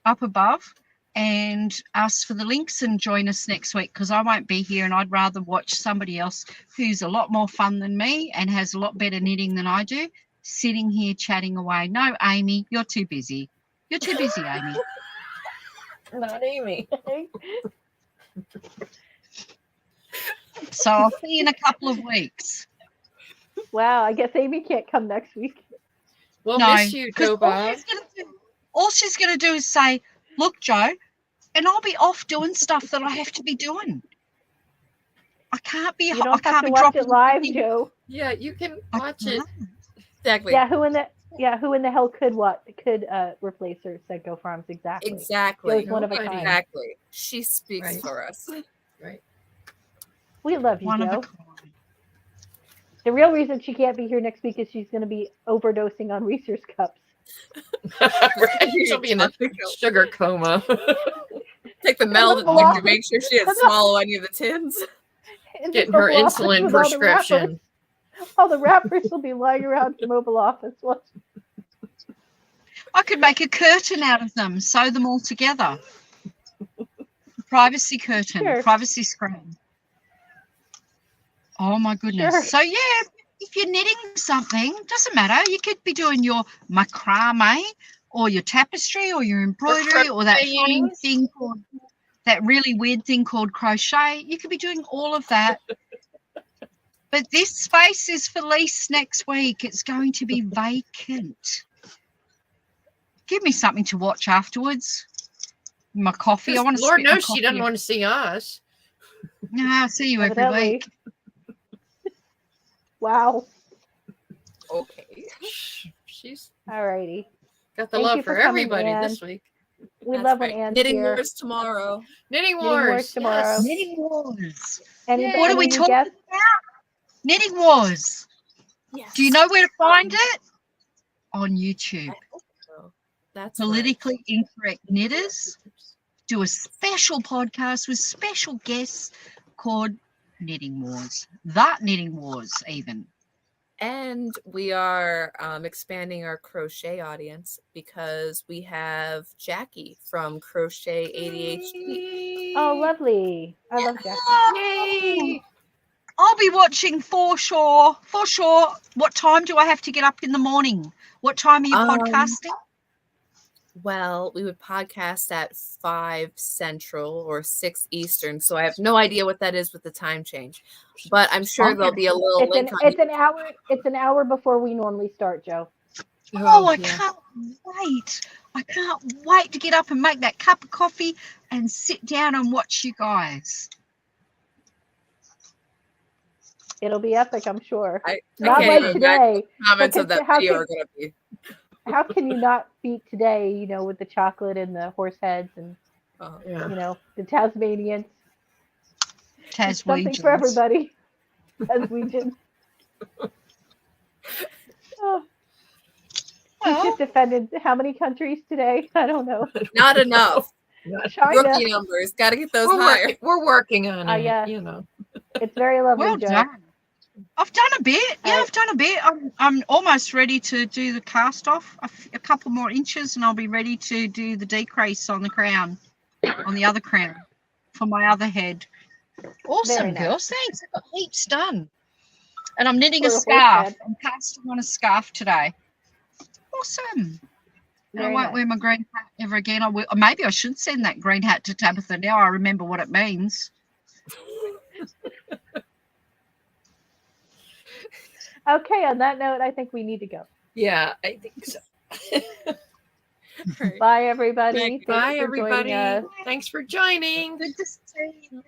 up above, and ask for the links and join us next week, because I won't be here and I'd rather watch somebody else who's a lot more fun than me and has a lot better knitting than I do, sitting here chatting away. No, Amy, you're too busy. You're too busy, Amy. Not Amy. So I'll see you in a couple of weeks. Wow, I guess Amy can't come next week. We'll No, miss you, 'cause Joe Bob. all she's going to do is say, look, Joe, and I'll be off doing stuff that I have to be doing. I can't be. You I don't have can't to be watch dropping it live, everything. Joe. Yeah, you can I watch it. can't. Exactly. Yeah, who in the hell could replace her? Said Go Farms. Exactly. Exactly. Joe's one of a Nobody. kind. Exactly. She speaks Right. for us. Right. We love you, One of a Joe. kind. The real reason she can't be here next week is she's going to be overdosing on Reese's cups. Right. She'll be in a sugar coma. Take the metal detector, make sure she didn't swallow any of the tins. In the Getting her Oval Office insulin with all the wrappers. prescription. All the wrappers will be lying around the Oval Office. I could make a curtain out of them, sew them all together. Privacy curtain, Sure. privacy screen. Oh my goodness. Sure. So yeah, if you're knitting something, doesn't matter. You could be doing your macrame or your tapestry or your embroidery or that funny thing called, that really weird thing called crochet. You could be doing all of that. But this space is for lease next week. It's going to be vacant. Give me something to watch afterwards. My coffee. I want to. Lord spit my knows she doesn't coffee. want to see us. No, I'll see you every Evidently. week. Wow. Okay. She's Alrighty. got the Thank love you for for coming, everybody Ann. this week. We That's love when right. Anne's Knitting here. wars tomorrow. Knitting Knitting Wars Wars tomorrow. yes. Knitting Wars. Any, Yay. What are we any new talking guests? about? Knitting Wars. Yes. Do you know where to find it? On YouTube. That's Politically Incorrect Knitters do a special podcast with special guests called Knitting Wars. That Knitting Wars, even. And we are expanding our crochet audience because we have Jackie from Crochet ADHD. Oh, lovely. I love Jackie. Yay! I'll be watching for sure. For sure. What time do I have to get up in the morning? What time are you podcasting? Well, we would podcast at 5 Central or 6 Eastern, so I have no idea what that is with the time change. But I'm sure there'll be a little link on It's an hour. It's an hour before we normally start, Joe. Oh, I yeah. can't wait. I can't wait to get up and make that cup of coffee and sit down and watch you guys. It'll be epic, I'm sure. I Not can't like even today. imagine the comments of because that how video can- are going to be. How can you not beat today? You know, with the chocolate and the horse heads and Yeah. you know the Tasmanians. It's something Taswegians. for everybody. Taswegians. Oh. We Well, just defended how many countries today? I don't know. Not enough. China. Rookie numbers. Got to get those higher. We're working on it. yeah. You know. It's very lovely, well Joe. done. I've done a bit. Yeah, I- I've done a bit. I'm almost ready to do the cast off. A couple more inches, and I'll be ready to do the decrease on the crown, on the other crown, for my other head. Awesome, Very nice. girls. Thanks. I got heaps done. And I'm knitting a For a horse scarf. head. I'm casting on a scarf today. Awesome. And I Very won't nice. wear my green hat ever again. Maybe I should send that green hat to Tabitha now. I remember what it means. Okay, on that note, I think we need to go. Yeah, I think so. All right. Bye, everybody. Thanks Bye, for everybody. joining us. Thanks for joining. Good to see you.